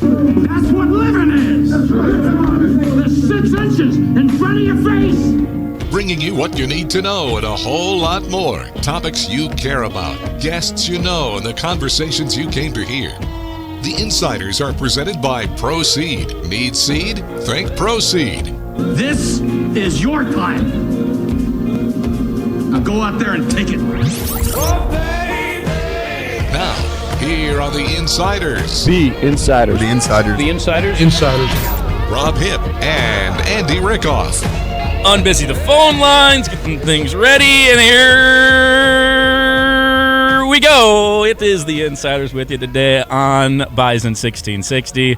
That's what living is. There's 6 inches in front of your face. Bringing you what you need to know and a whole lot more. Topics you care about, guests you know, and the conversations you came to hear. The Insiders are presented by Proceed. Need seed? Think Proceed. This is your time. Now go out there and take it. Now, here are the Insiders. The Insiders. The Insiders. The Insiders. Insiders. Rob Hipp and Andy Rickoff. Unbusy the phone lines, getting things ready, and here we go. It is the Insiders with you today on Bison 1660.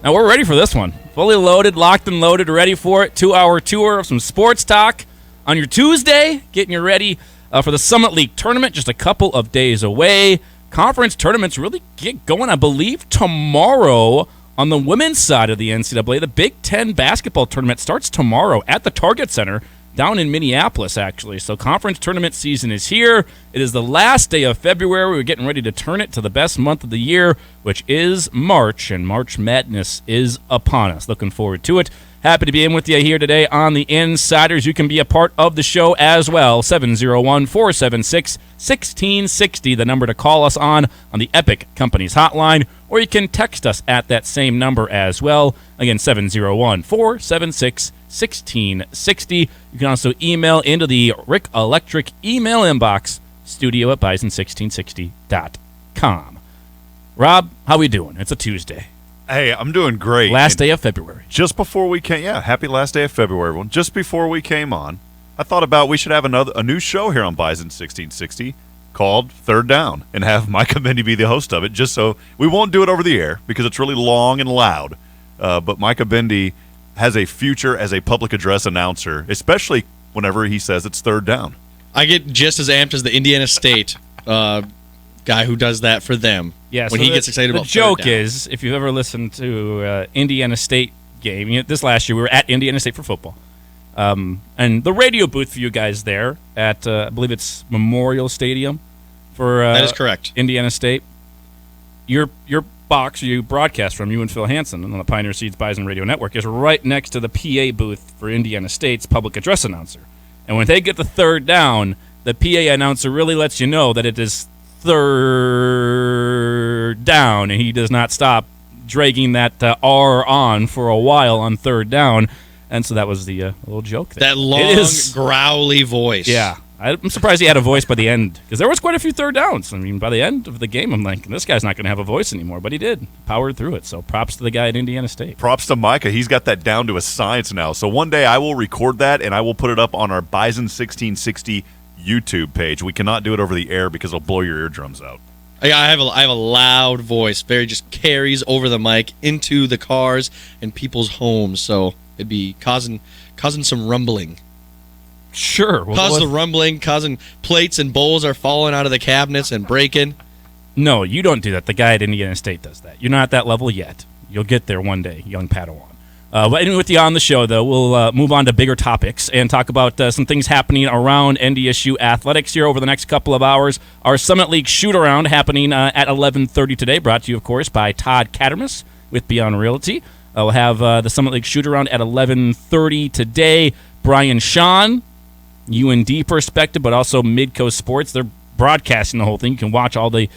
Now, we're ready for this one. Fully loaded, locked and loaded, ready for it. 2-hour tour of some sports talk on your Tuesday, getting you ready for the Summit League tournament, just a couple of days away. Conference tournaments really get going, I believe, tomorrow. On the women's side of the NCAA, the Big Ten basketball tournament starts tomorrow at the Target Center down in Minneapolis, actually. So conference tournament season is here. It is the last day of February. We're getting ready to turn it to the best month of the year, which is March, and March Madness is upon us. Looking forward to it. Happy to be in with you here today on the Insiders. You can be a part of the show as well. 701-476-1660, the number to call us on the Epic Companies hotline, or you can text us at that same number as well. Again, 701-476-1660. You can also email into the Rick Electric email inbox, studio@bison1660.com. Rob, how we doing? It's a Tuesday. Hey, I'm doing great. Last day of February. Just before we came, happy last day of February, everyone. Just before we came on, I thought about we should have a new show here on Bison 1660 called Third Down and have Micah Bendy be the host of it, just so we won't do it over the air because it's really long and loud. But Micah Bendy has a future as a public address announcer, especially whenever he says it's third down. I get just as amped as the Indiana State guy who does that for them. Yeah, when so he gets excited about the joke third down. is, if you've ever listened to Indiana State game, this last year we were at Indiana State for football, and the radio booth for you guys there at I believe it's Memorial Stadium for that is correct. Indiana State. Your box you broadcast from, you and Phil Hansen on the Pioneer Seeds Bison Radio Network, is right next to the PA booth for Indiana State's public address announcer. And when they get the third down, the PA announcer really lets you know that it is third down, and he does not stop dragging that R on for a while on third down. And so that was the little joke there. That long, growly voice. Yeah. I'm surprised he had a voice by the end, because there was quite a few third downs. I mean, by the end of the game, I'm like, this guy's not going to have a voice anymore, but he did. Powered through it. So props to the guy at Indiana State. Props to Micah. He's got that down to a science now. So one day I will record that, and I will put it up on our Bison 1660 YouTube page. We cannot do it over the air because it'll blow your eardrums out. I have a loud voice. Barry just carries over the mic into the cars and people's homes, so it'd be causing some rumbling. Sure. The rumbling, causing plates and bowls are falling out of the cabinets and breaking. No, you don't do that. The guy at Indiana State does that. You're not at that level yet. You'll get there one day, young Padawan. But anyway, with you on the show, though, we'll move on to bigger topics and talk about some things happening around NDSU athletics here over the next couple of hours. Our Summit League Shootaround happening at 11:30 today, brought to you, of course, by Todd Cattermas with Beyond Realty. We'll have the Summit League Shootaround at 11:30 today. Brian Sean, UND perspective, but also Midco Sports. They're broadcasting the whole thing. You can watch all the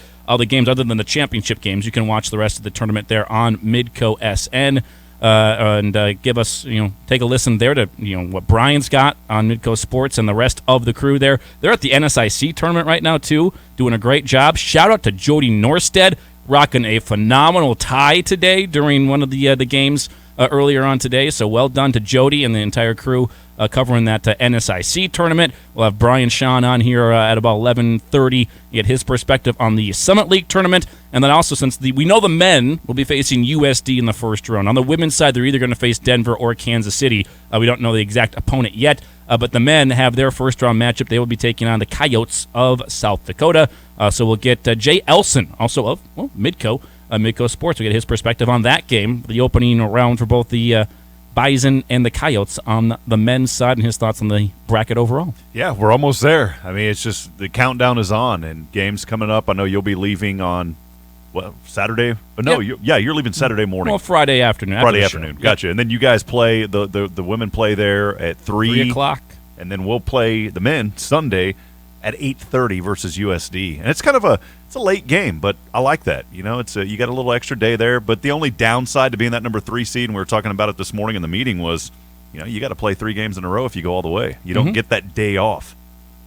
games other than the championship games. You can watch the rest of the tournament there on Midco SN. And give us, take a listen there to, what Brian's got on Midco Sports and the rest of the crew there. They're at the NSIC tournament right now, too, doing a great job. Shout out to Jody Norstead, rocking a phenomenal tie today during one of the games earlier on today. So well done to Jody and the entire crew covering that NSIC tournament. We'll have Brian Sean on here at about 11:30 to get his perspective on the Summit League tournament. And then also, since we know the men will be facing USD in the first round. On the women's side, they're either going to face Denver or Kansas City. We don't know the exact opponent yet, but the men have their first-round matchup. They will be taking on the Coyotes of South Dakota. So we'll get Jay Elsen, also of Midco Sports. We'll get his perspective on that game, the opening round for both the Bison and the Coyotes on the men's side, and his thoughts on the bracket overall. Yeah, we're almost there. I mean, it's just the countdown is on, and games coming up. I know you'll be leaving on Well, Saturday? No, you're leaving Saturday morning. Well, Friday afternoon. after Friday the afternoon. show. Gotcha. And then you guys play, the women play there at 3 o'clock. And then we'll play the men Sunday at 8:30 versus USD. And it's kind of a late game, but I like that. You know, you got a little extra day there. But the only downside to being that number 3 seed, and we were talking about it this morning in the meeting, was, you know, you got to play 3 games in a row if you go all the way. You don't get that day off.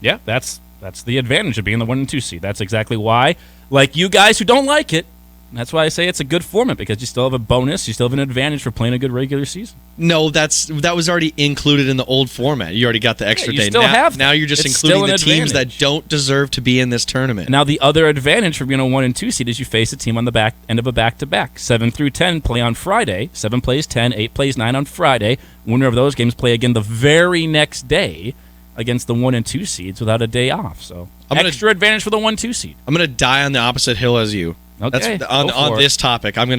Yeah, that's the advantage of being the 1 and 2 seed. That's exactly why. Like you guys who don't like it, that's why I say it's a good format, because you still have a bonus, you still have an advantage for playing a good regular season. No, that was already included in the old format. You already got the extra you day. still have now you're just it's including still the an teams that advantage. don't deserve to be in this tournament. Now the other advantage for being a 1 and 2 seed is you face a team on the back end of a back-to-back. 7 through 10 play on Friday. 7 plays 10, 8 plays 9 on Friday. Winner of those games play again the very next day against the 1 and 2 seeds without a day off. So extra advantage for the 1-2 seed. I'm gonna die on the opposite hill as you. Okay, That's on this topic. I'm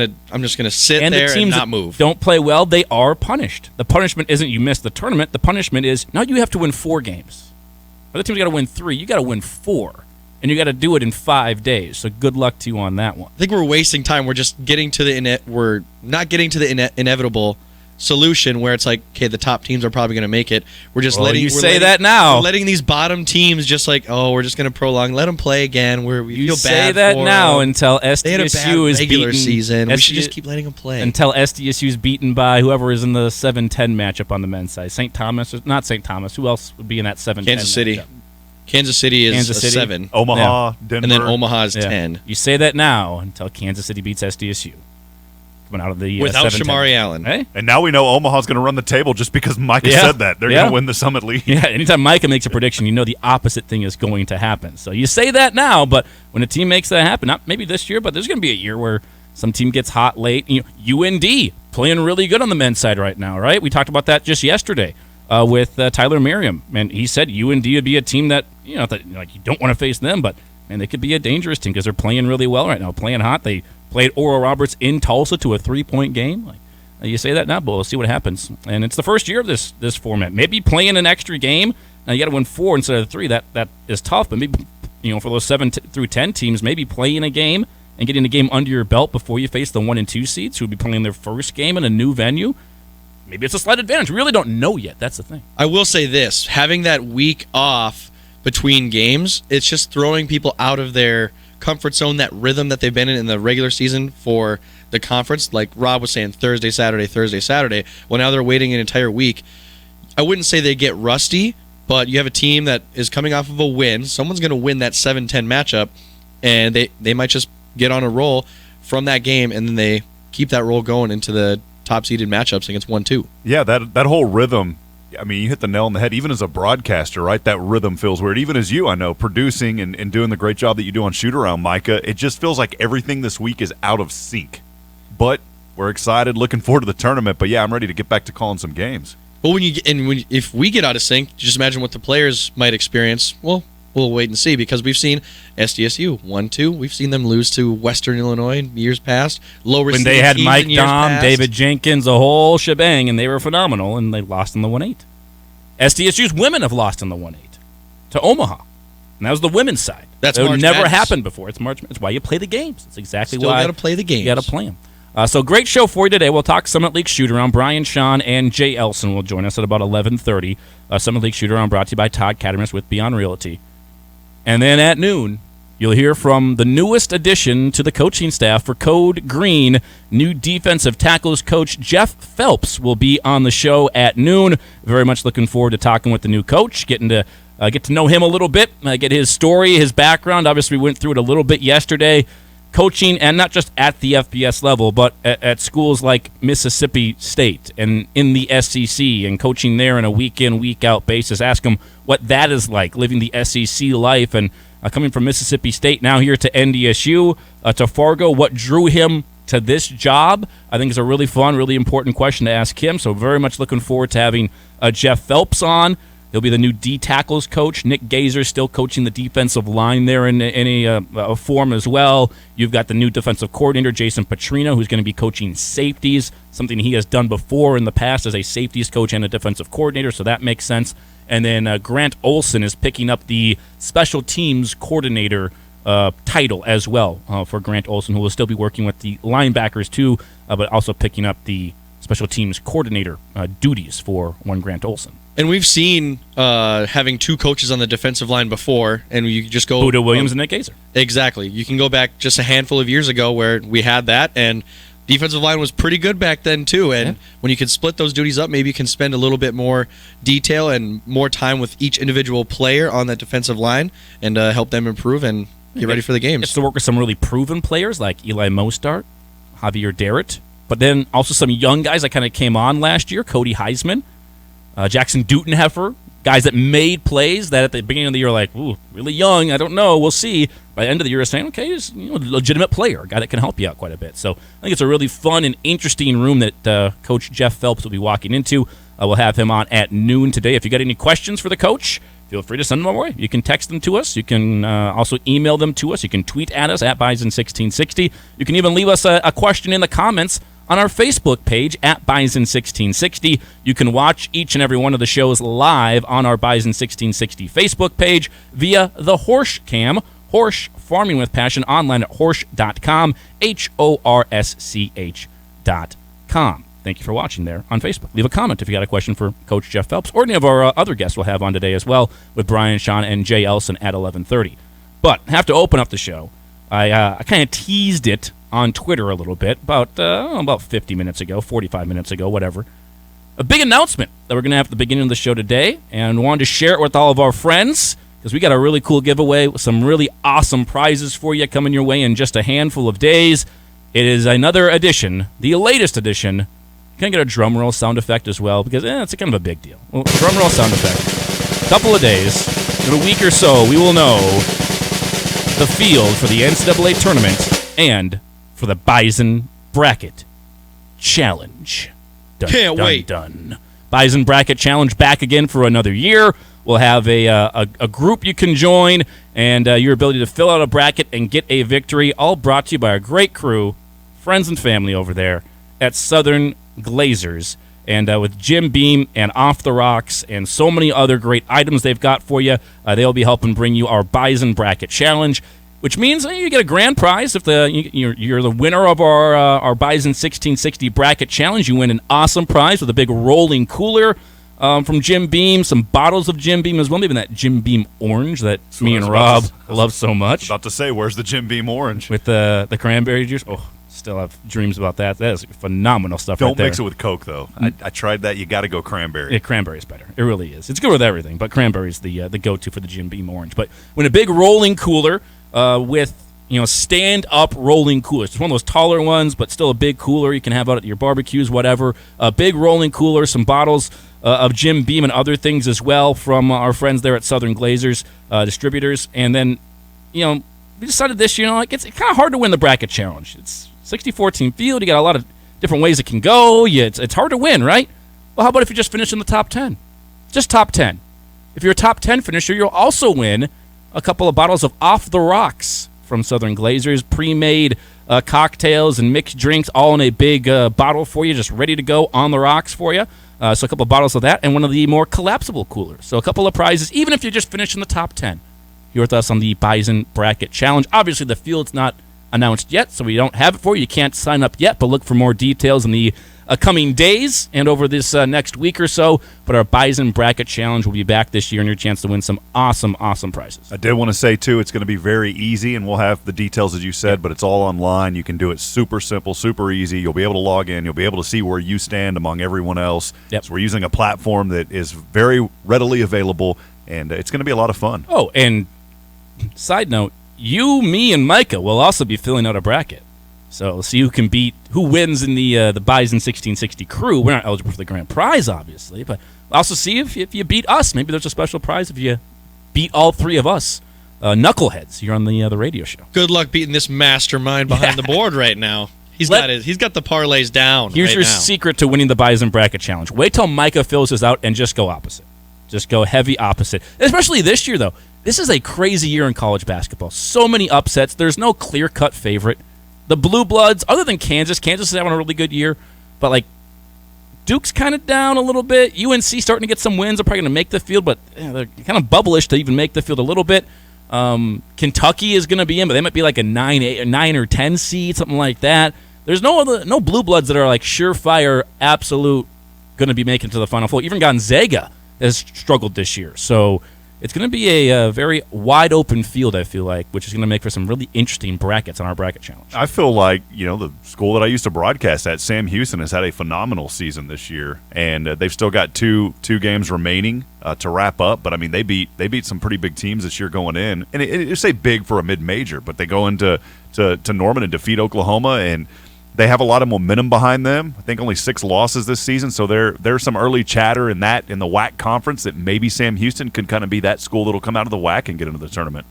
just gonna sit and there the teams and not that move. don't play well, they are punished. The punishment isn't you miss the tournament. The punishment is now you have to win 4 games. Other teams got to win 3. You got to win 4, and you got to do it in 5 days. So good luck to you on that one. I think we're wasting time. We're just getting to we're not getting to the inevitable solution where it's like, okay, the top teams are probably going to make it. We're just Well, you say that now. We're letting these bottom teams just like, oh, we're just going to prolong. Let them play again. We You feel say bad that for now them. until They had a bad SDSU is regular beaten. season. We should SDSU just keep letting them play. until SDSU is beaten by whoever is in the 7-10 matchup on the men's side. St. Thomas, not St. Thomas. Who else would be in that 7-10? Kansas City. matchup? Kansas City is Kansas a City. 7. Omaha, Denver. And then Omaha is Yeah. 10. You say that now until Kansas City beats SDSU. Coming out of the Without 7-10. Shamari Allen. Hey? And now we know Omaha's going to run the table just because Micah Yeah. said that. They're Yeah. going to win the Summit League. Yeah, anytime Micah makes a prediction, you know the opposite thing is going to happen. So you say that now, but when a team makes that happen, not maybe this year, but there's going to be a year where some team gets hot late. You know, UND playing really good on the men's side right now, right? We talked about that just yesterday with Tyler Merriam, and he said UND would be a team that you don't want to face them, but man, they could be a dangerous team because they're playing really well right now, playing hot. They played Oral Roberts in Tulsa to a 3-point game. Like you say that now, but we'll see what happens. And it's the first year of this format. Maybe playing an extra game. Now you got to win 4 instead of 3. That is tough. But maybe for those 7 through 10 teams, maybe playing a game and getting a game under your belt before you face the 1 and 2 seeds who will be playing their first game in a new venue. Maybe it's a slight advantage. We really don't know yet. That's the thing. I will say this: having that week off between games, it's just throwing people out of their comfort zone, that rhythm that they've been in the regular season for the conference. Like Rob was saying, Thursday, Saturday. Well, now they're waiting an entire week. I wouldn't say they get rusty, but you have a team that is coming off of a win. Someone's going to win that 7-10 matchup, and they might just get on a roll from that game, and then they keep that roll going into the top-seeded matchups against 1-2. Yeah, that whole rhythm, I mean, you hit the nail on the head. Even as a broadcaster, right, that rhythm feels weird. Even as you, I know, producing and doing the great job that you do on Shootaround, Micah, it just feels like everything this week is out of sync. But we're excited, looking forward to the tournament. But, yeah, I'm ready to get back to calling some games. Well, if we get out of sync, just imagine what the players might experience. Well, we'll wait and see, because we've seen SDSU 1-2. We've seen them lose to Western Illinois in years past. When they had Mike Dom, David Jenkins, a whole shebang, and they were phenomenal, and they lost in the 1-8. SDSU's women have lost in the 1-8 to Omaha, and that was the women's side. That's It March never Madness. happened before. It's March. It's why you play the games. It's exactly Still why got to play the games. you got to play them. So great show for you today. We'll talk Summit League Shootaround. Brian, Sean, and Jay Elsen will join us at about 11:30. Summit League Shootaround brought to you by Todd Cattermas with Beyond Realty. And then at noon, you'll hear from the newest addition to the coaching staff for Code Green. New defensive tackles coach Jeff Phelps will be on the show at noon. Very much looking forward to talking with the new coach, getting to get to know him a little bit, get his story, his background. Obviously, we went through it a little bit yesterday. Coaching, and not just at the FBS level, but at schools like Mississippi State and in the SEC, and coaching there on a week-in, week-out basis. Ask him what that is like, living the SEC life, and coming from Mississippi State now here to NDSU, to Fargo. What drew him to this job, I think, is a really fun, really important question to ask him. So very much looking forward to having Jeff Phelps on. He'll be the new D-tackles coach. Nick Gazer still coaching the defensive line there in a form as well. You've got the new defensive coordinator, Jason Petrino, who's going to be coaching safeties, something he has done before in the past as a safeties coach and a defensive coordinator, so that makes sense. And then Grant Olson is picking up the special teams coordinator title as well for Grant Olsen, who will still be working with the linebackers too, but also picking up the special teams coordinator duties for one Grant Olsen. And we've seen having two coaches on the defensive line before, and you just go... Buda Williams and Nick Gazer. Exactly. You can go back just a handful of years ago where we had that, and defensive line was pretty good back then too. And when you can split those duties up, maybe you can spend a little bit more detail and more time with each individual player on that defensive line and help them improve and get ready for the games. It's to work with some really proven players like Eli Mostart, Javier Darrett, but then also some young guys that kind of came on last year, Cody Heisman, Jackson Dutenheffer, guys that made plays that at the beginning of the year are like, ooh, really young, I don't know, we'll see. By the end of the year, saying, okay, he's a legitimate player, a guy that can help you out quite a bit. So I think it's a really fun and interesting room that Coach Jeff Phelps will be walking into. We'll have him on at noon today. If you got any questions for the coach, feel free to send them our way. You can text them to us. You can also email them to us. You can tweet at us at Bison1660. You can even leave us a question in the comments on our Facebook page at Bison1660. You can watch each and every one of the shows live on our Bison1660 Facebook page via the Horsch Cam, Horsch Farming with Passion, online at horsch.com, HORSCH.com. Thank you for watching there on Facebook. Leave a comment if you got a question for Coach Jeff Phelps or any of our other guests we'll have on today as well with Brian, Sean, and Jay Elsen at 11:30. But I have to open up the show. I kind of teased it on Twitter a little bit about 50 minutes ago, 45 minutes ago, whatever. A big announcement that we're going to have at the beginning of the show today, and wanted to share it with all of our friends because we got a really cool giveaway with some really awesome prizes for you coming your way in just a handful of days. It is another edition, the latest edition. Can I get a drum roll sound effect as well? Because it's a kind of a big deal. Well, drum roll sound effect. A couple of days, in a week or so, we will know the field for the NCAA tournament and for the Bison Bracket Challenge. Dun, Can't dun, wait. Dun. Bison Bracket Challenge back again for another year. We'll have a group you can join and your ability to fill out a bracket and get a victory, all brought to you by our great crew, friends and family over there at Southern Glazers. And with Jim Beam and Off the Rocks and so many other great items they've got for you, they'll be helping bring you our Bison Bracket Challenge, which means you get a grand prize if you're the winner of our Bison 1660 Bracket Challenge. You win an awesome prize with a big rolling cooler from Jim Beam, some bottles of Jim Beam as well, even that Jim Beam orange that me and Rob love so much. About to say, where's the Jim Beam orange? With the cranberry juice. Oh, still have dreams about that. That is phenomenal stuff. Don't right there. mix it with Coke, though. I tried that. You got to go cranberry. Yeah, cranberry is better. It really is. It's good with everything, but cranberry is the go-to for the Jim Beam orange. But when a big rolling cooler with stand-up rolling coolers. It's one of those taller ones, but still a big cooler you can have out at your barbecues, whatever. A big rolling cooler, some bottles of Jim Beam and other things as well from our friends there at Southern Glazers distributors. And then, we decided this year, it's kind of hard to win the bracket challenge. It's 64-team field. You got a lot of different ways it can go. It's hard to win, right? Well, how about if you just finish in the top 10? Just top 10. If you're a top 10 finisher, you'll also win a couple of bottles of Off the Rocks from Southern Glazers, pre-made cocktails and mixed drinks, all in a big bottle for you, just ready to go on the rocks for you. So a couple of bottles of that, and one of the more collapsible coolers. So a couple of prizes, even if you just finish in the top 10. Here with us on the Bison Bracket Challenge. Obviously, the field's not announced yet, so we don't have it for you. You can't sign up yet, but look for more details in the coming days and over this next week or so. But our Bison Bracket Challenge will be back this year, and your chance to win some awesome prizes. I did want to say, too, it's going to be very easy, and we'll have the details as you said, but it's all online. You can do it super simple, super easy. You'll be able to log in. You'll be able to see where you stand among everyone else. Yep. So we're using a platform that is very readily available, and it's going to be a lot of fun. Oh, and side note, you, me, and Micah will also be filling out a bracket. So see who wins in the Bison 1660 crew. We're not eligible for the grand prize, obviously, but also see if you beat us. Maybe there's a special prize if you beat all three of us knuckleheads here on the radio show. Good luck beating this mastermind behind the board right now. He's got the parlays down. Here's right your now. secret to winning the Bison Bracket Challenge. Wait till Micah fills his out and just go opposite. Just go heavy opposite. Especially this year, though. This is a crazy year in college basketball. So many upsets. There's no clear-cut favorite. The Blue Bloods, other than Kansas is having a really good year, but Duke's kind of down a little bit. UNC starting to get some wins. They're probably going to make the field, but they're kind of bubblish to even make the field a little bit. Kentucky is going to be in, but they might be like a 9 or 10 seed, something like that. There's no blue bloods that are like surefire, absolute going to be making it to the Final Four. Even Gonzaga has struggled this year. So it's going to be a very wide open field, I feel like, which is going to make for some really interesting brackets on our bracket challenge. I feel like, the school that I used to broadcast at, Sam Houston, has had a phenomenal season this year, and they've still got two games remaining to wrap up. But I mean, they beat some pretty big teams this year going in, and you say big for a mid-major, but they go into Norman and defeat Oklahoma, and they have a lot of momentum behind them. I think only 6 losses this season, so there's some early chatter in the WAC conference that maybe Sam Houston could kind of be that school that'll come out of the WAC and get into the tournament.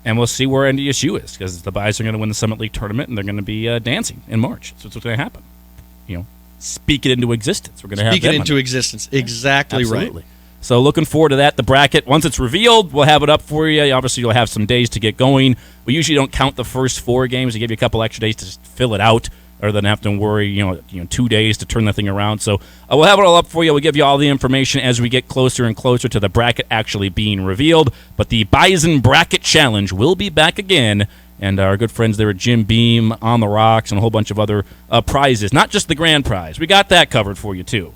And we'll see where NDSU is, because the Buys are going to win the Summit League tournament, and they're going to be dancing in March. So that's what's going to happen. Speak it into existence. We're going to have Speak it into existence. Exactly Absolutely. right. So looking forward to that. The bracket, once it's revealed, we'll have it up for you. Obviously, you'll have some days to get going. We usually don't count the first 4 games. We give you a couple extra days to fill it out, rather than have to worry, 2 days to turn the thing around. So we'll have it all up for you. We'll give you all the information as we get closer and closer to the bracket actually being revealed. But the Bison Bracket Challenge will be back again, and our good friends there at Jim Beam, On the Rocks, and a whole bunch of other prizes. Not just the grand prize. We got that covered for you, too.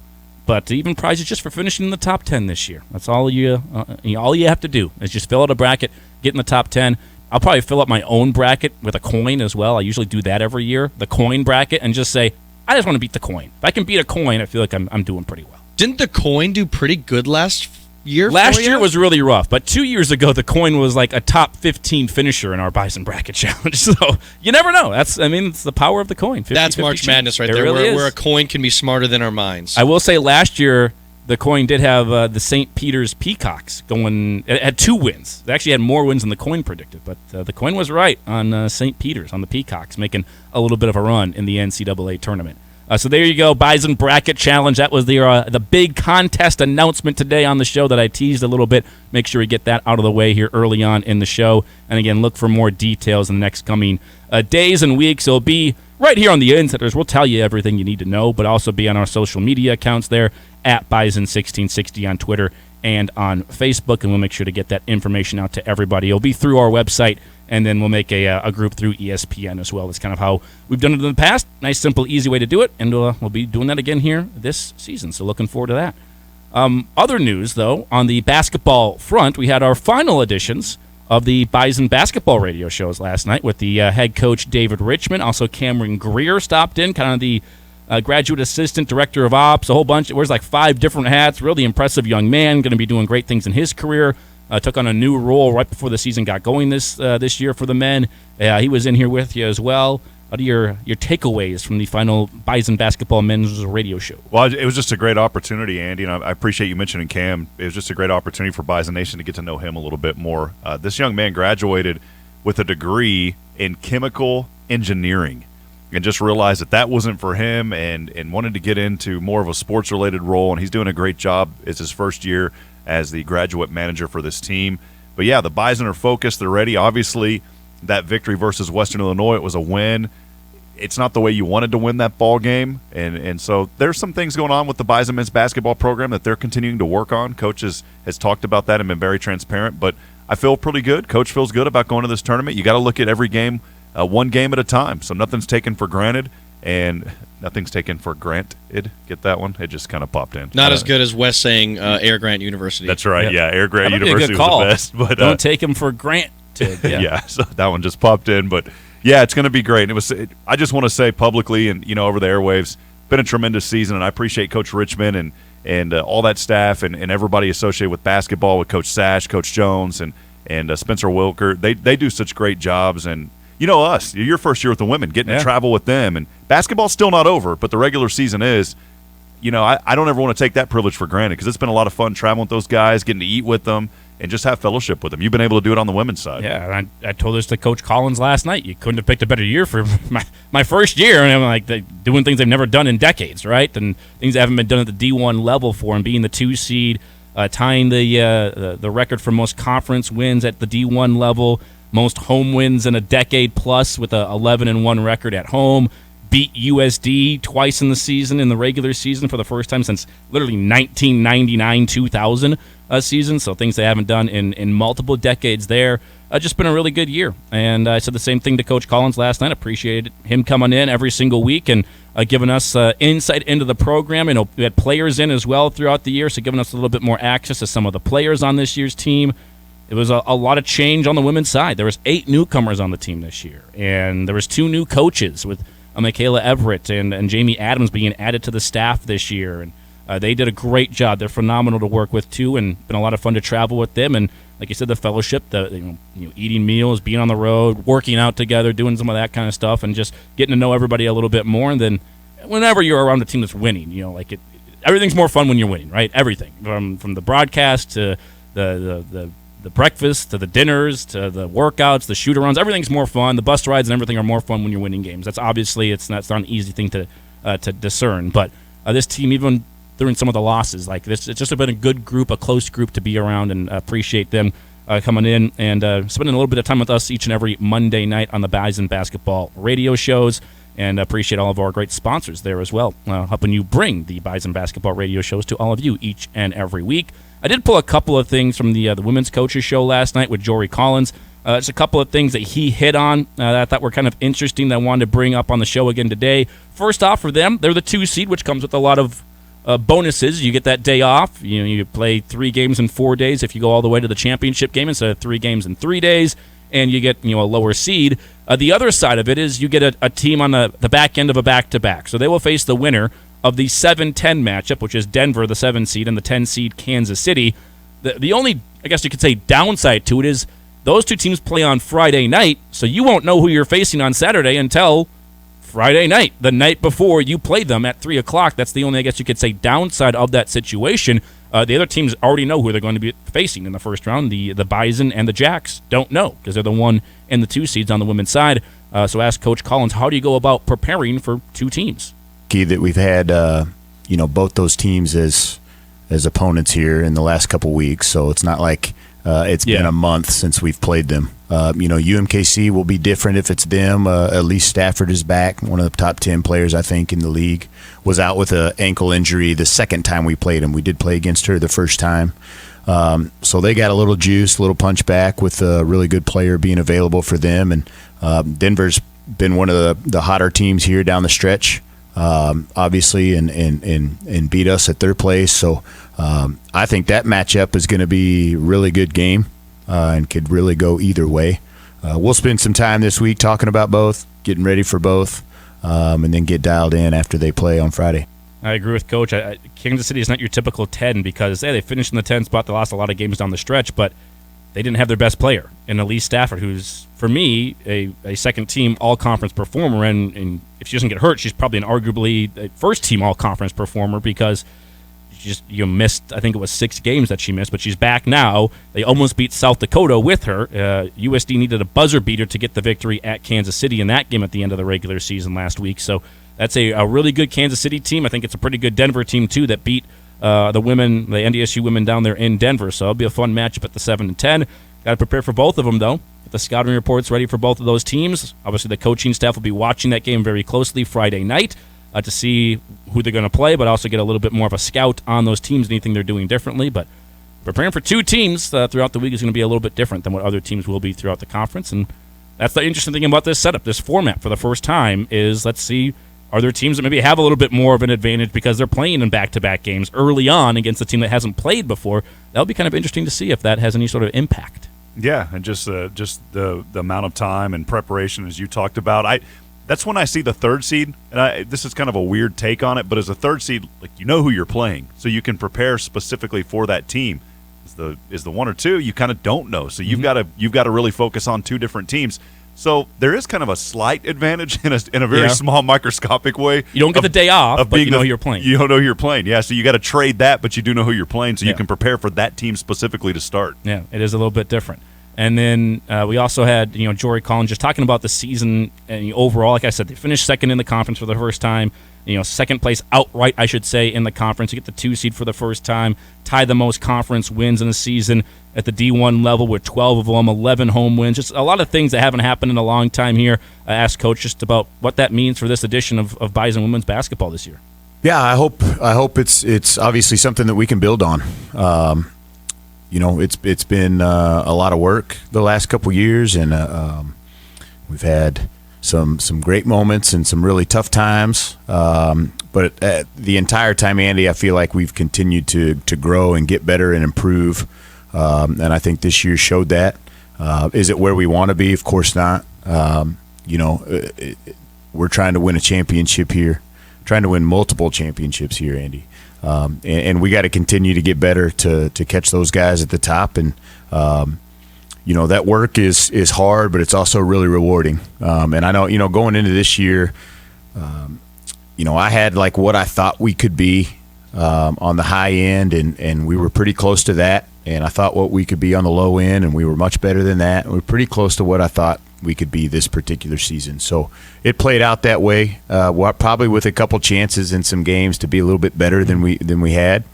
But even prizes just for finishing in the top 10 this year. That's all you have to do is just fill out a bracket, get in the top 10. I'll probably fill up my own bracket with a coin as well. I usually do that every year, the coin bracket, and just say, I just want to beat the coin. If I can beat a coin, I feel like I'm doing pretty well. Didn't the coin do pretty good last year? Last year was really rough, but 2 years ago, the coin was like a top 15 finisher in our Bison Bracket Challenge. So you never know. It's the power of the coin. 50, That's March Madness right there, really where a coin can be smarter than our minds. I will say last year, the coin did have the St. Peter's Peacocks going. It had 2 wins. They actually had more wins than the coin predicted, but the coin was right on St. Peter's, on the Peacocks, making a little bit of a run in the NCAA tournament. So there you go, Bison Bracket Challenge. That was the big contest announcement today on the show that I teased a little bit. Make sure we get that out of the way here early on in the show. And again, look for more details in the next coming days and weeks. It'll be right here on the Insiders. We'll tell you everything you need to know, but also be on our social media accounts there at Bison1660 on Twitter and on Facebook, and we'll make sure to get that information out to everybody. It'll be through our website, and then we'll make a group through ESPN as well. That's kind of how we've done it in the past. Nice, simple, easy way to do it, and we'll be doing that again here this season, so looking forward to that. Other news, though, on the basketball front, we had our final editions of the Bison basketball radio shows last night with the head coach David Richmond. Also, Cameron Greer stopped in, kind of the graduate assistant, director of ops, a whole bunch. Wears like 5 different hats. Really impressive young man. Going to be doing great things in his career. Took on a new role right before the season got going this year for the men. He was in here with you as well. What are your takeaways from the final Bison basketball men's radio show? Well, it was just a great opportunity, Andy, and I appreciate you mentioning Cam. It was just a great opportunity for Bison Nation to get to know him a little bit more. This young man graduated with a degree in chemical engineering and just realized that wasn't for him and wanted to get into more of a sports-related role, and he's doing a great job. It's his first year as the graduate manager for this team. But, yeah, the Bison are focused. They're ready. Obviously, that victory versus Western Illinois, it was a win. It's not the way you wanted to win that ball game, and so there's some things going on with the Bison men's basketball program that they're continuing to work on. Coach has talked about that and been very transparent, but I feel pretty good. Coach feels good about going to this tournament. You got to look at every game one game at a time, so nothing's taken for granted, and nothing's taken for granted. Get that one? It just kind of popped in. Not as good as Wes saying Air Grant University. That's right, yeah. Air Grant That'd University be a good call. was the best. But don't take him for granted. Yeah, so that one just popped in, but yeah, it's going to be great. I just want to say publicly and over the airwaves, been a tremendous season, and I appreciate Coach Richmond and all that staff and everybody associated with basketball, with Coach Sash, Coach Jones, and Spencer Wilker. They do such great jobs, and us, your first year with the women, getting to travel with them, and basketball's still not over, but the regular season is. I don't ever want to take that privilege for granted because it's been a lot of fun traveling with those guys, getting to eat with them, and just have fellowship with them. You've been able to do it on the women's side. Yeah, and I told this to Coach Collins last night. You couldn't have picked a better year for my first year, and I'm like doing things they've never done in decades, right? And things that haven't been done at the D1 level for him, being the 2 seed, tying the record for most conference wins at the D1 level, most home wins in a decade plus with a 11-1 record at home. beat USD twice in the season, in the regular season, for the first time since literally 1999-2000 season. So things they haven't done in multiple decades there. Just been a really good year. And I said the same thing to Coach Collins last night. Appreciated him coming in every single week and giving us insight into the program. You know, we had players in as well throughout the year, so giving us a little bit more access to some of the players on this year's team. It was a lot of change on the women's side. There was 8 newcomers on the team this year, and there was 2 new coaches with Michaela Everett and Jamie Adams being added to the staff this year. And they did a great job. They're phenomenal to work with, too, and been a lot of fun to travel with them. And like you said, the fellowship, eating meals, being on the road, working out together, doing some of that kind of stuff, and just getting to know everybody a little bit more. And then whenever you're around a team that's winning, everything's more fun when you're winning, right? Everything from the broadcast to the breakfast to the dinners to the workouts, the shoot-arounds, everything's more fun. The bus rides and everything are more fun when you're winning games. That's obviously it's not an easy thing to discern. But this team, even during some of the losses like this, it's just been a good group, a close group to be around, and appreciate them coming in and spending a little bit of time with us each and every Monday night on the Bison basketball radio shows. And appreciate all of our great sponsors there as well, helping you bring the Bison basketball radio shows to all of you each and every week. I did pull a couple of things from the women's coaches show last night with Jory Collins. There's a couple of things that he hit on that I thought were kind of interesting that I wanted to bring up on the show again today. First off, for them, they're the 2 seed, which comes with a lot of bonuses. You get that day off. You play 3 games in 4 days if you go all the way to the championship game instead of 3 games in 3 days. And you get a lower seed. The other side of it is you get a team on the back end of a back-to-back. So they will face the winner of the 7-10 matchup, which is Denver, the 7 seed, and the 10 seed Kansas City. The only, I guess you could say, downside to it is those 2 teams play on Friday night, so you won't know who you're facing on Saturday until Friday night, the night before you play them at 3 o'clock. That's the only, I guess you could say, downside of that situation. The other teams already know who they're going to be facing in the first round. The Bison and the Jacks don't know because they're the 1 and the 2 seeds on the women's side. So ask Coach Collins, how do you go about preparing for 2 teams? Key that we've had, both those teams as opponents here in the last couple weeks. So it's not like it's been a month since we've played them. UMKC will be different if it's them. Elise Stafford is back, one of the top 10 players, I think, in the league. Was out with an ankle injury the second time we played them. We did play against her the first time. So they got a little juice, a little punch back with a really good player being available for them. And Denver's been one of the hotter teams here down the stretch, obviously, and beat us at their place. So I think that matchup is going to be a really good game and could really go either way. We'll spend some time this week talking about both, getting ready for both, and then get dialed in after they play on Friday. I agree with Coach. Kansas City is not your typical 10 because they finished in the 10 spot. They lost a lot of games down the stretch, but they didn't have their best player in Elise Stafford, who's, for me, a second-team all-conference performer. And if she doesn't get hurt, she's probably an arguably a first-team all-conference performer because you missed, I think it was 6 games that she missed, but she's back now. They almost beat South Dakota with her. USD needed a buzzer beater to get the victory at Kansas City in that game at the end of the regular season last week. So that's a really good Kansas City team. I think it's a pretty good Denver team, too, that beat the NDSU women down there in Denver. So it'll be a fun matchup at the 7-10. Got to prepare for both of them, though. Get the scouting reports ready for both of those teams. Obviously, the coaching staff will be watching that game very closely Friday night to see who they're going to play, but also get a little bit more of a scout on those teams, anything they're doing differently. But preparing for 2 teams throughout the week is going to be a little bit different than what other teams will be throughout the conference. And that's the interesting thing about this setup, this format for the first time is let's see, are there teams that maybe have a little bit more of an advantage because they're playing in back-to-back games early on against a team that hasn't played before? That'll be kind of interesting to see if that has any sort of impact. Yeah, and just the amount of time and preparation as you talked about. That's when I see the 3rd seed, and this is kind of a weird take on it, but as a 3rd seed, you know who you're playing, so you can prepare specifically for that team. Is the 1 or 2, you kind of don't know, so you've got to really focus on 2 different teams. So there is kind of a slight advantage in a very small microscopic way. You don't get the day off, but you know who you're playing. You don't know who you're playing. Yeah, so you got to trade that, but you do know who you're playing, so you can prepare for that team specifically to start. Yeah, it is a little bit different. And then we also had Jory Collins just talking about the season and overall. Like I said, they finished second in the conference for the first time. Second place outright, I should say, in the conference. You get the 2 seed for the first time. Tied the most conference wins in the season at the D1 level with 12 of them, 11 home wins. Just a lot of things that haven't happened in a long time here. I asked Coach just about what that means for this edition of Bison women's basketball this year. Yeah, I hope it's obviously something that we can build on. It's been a lot of work the last couple years, and we've had some great moments and some really tough times. But the entire time, Andy, I feel like we've continued to grow and get better and improve. And I think this year showed that. Is it where we want to be? Of course not. We're trying to win a championship here, trying to win multiple championships here, Andy. And we got to continue to get better to catch those guys at the top. And, that work is hard, but it's also really rewarding. And I know, going into this year, I had like what I thought we could be on the high end, and we were pretty close to that. And I thought what we could be on the low end, and we were much better than that. And we're pretty close to what I thought we could be this particular season. So it played out that way, probably with a couple chances in some games to be a little bit better than we had.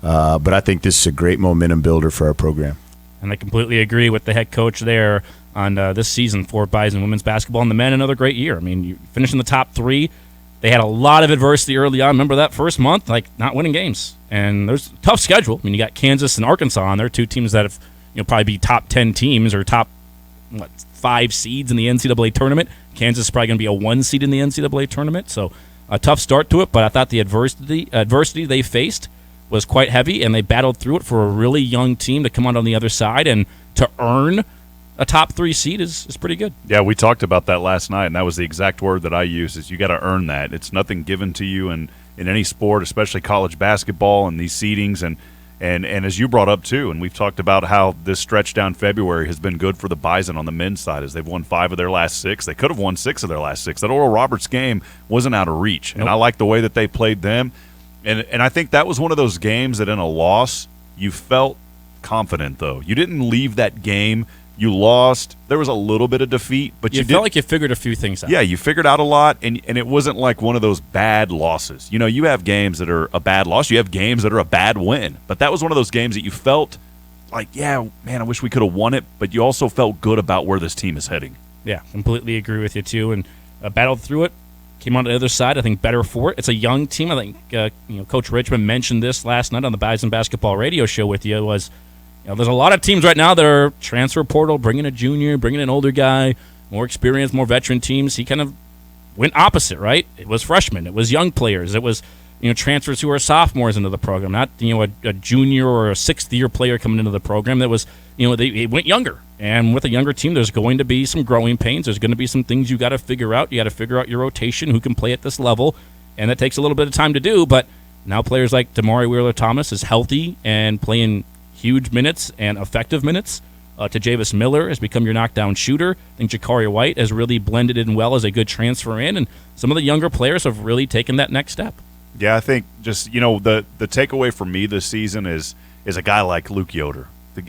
But I think this is a great momentum builder for our program. And I completely agree with the head coach there on this season for Bison women's basketball. And the men, another great year. I mean, you finished in the top 3. They had a lot of adversity early on. Remember that first month, not winning games. And there's a tough schedule. I mean, you got Kansas and Arkansas on there, 2 teams that have probably be top 10 teams or top 5 seeds in the NCAA tournament. Kansas is probably going to be a 1 seed in the NCAA tournament. So a tough start to it, but I thought the adversity they faced was quite heavy, and they battled through it for a really young team to come out on the other side, and to earn a top 3 seed is pretty good. Yeah, we talked about that last night, and that was the exact word that I used, is you got to earn that. It's nothing given to you in any sport, especially college basketball and these seedings. And as you brought up, too, and we've talked about how this stretch down February has been good for the Bison on the men's side, as they've won 5 of their last 6. They could have won 6 of their last 6. That Oral Roberts game wasn't out of reach, and I like the way that they played them. And I think that was one of those games that in a loss, you felt confident, though. You didn't leave that game. You lost. There was a little bit of defeat, but you felt like you figured a few things out. Yeah, you figured out a lot, and it wasn't like one of those bad losses. You have games that are a bad loss. You have games that are a bad win. But that was one of those games that you felt like, yeah, man, I wish we could have won it, but you also felt good about where this team is heading. Yeah, completely agree with you, too, and battled through it. Came on the other side, I think, better for it. It's a young team. I think Coach Richmond mentioned this last night on the Bison Basketball Radio Show with you. Was there's a lot of teams right now that are transfer portal, bringing a junior, bringing an older guy, more experienced, more veteran teams. He kind of went opposite, right? It was freshmen. It was young players. It was transfers who are sophomores into the program, not a junior or a 6th-year player coming into the program. That was they went younger. And with a younger team, there's going to be some growing pains. There's going to be some things you got to figure out. You got to figure out your rotation, who can play at this level, and that takes a little bit of time to do. But now players like Damari Wheeler-Thomas is healthy and playing huge minutes and effective minutes. Tajavis Miller has become your knockdown shooter. I think Jakari White has really blended in well as a good transfer in, and some of the younger players have really taken that next step. Yeah, I think just the takeaway for me this season is a guy like Luke Yoder.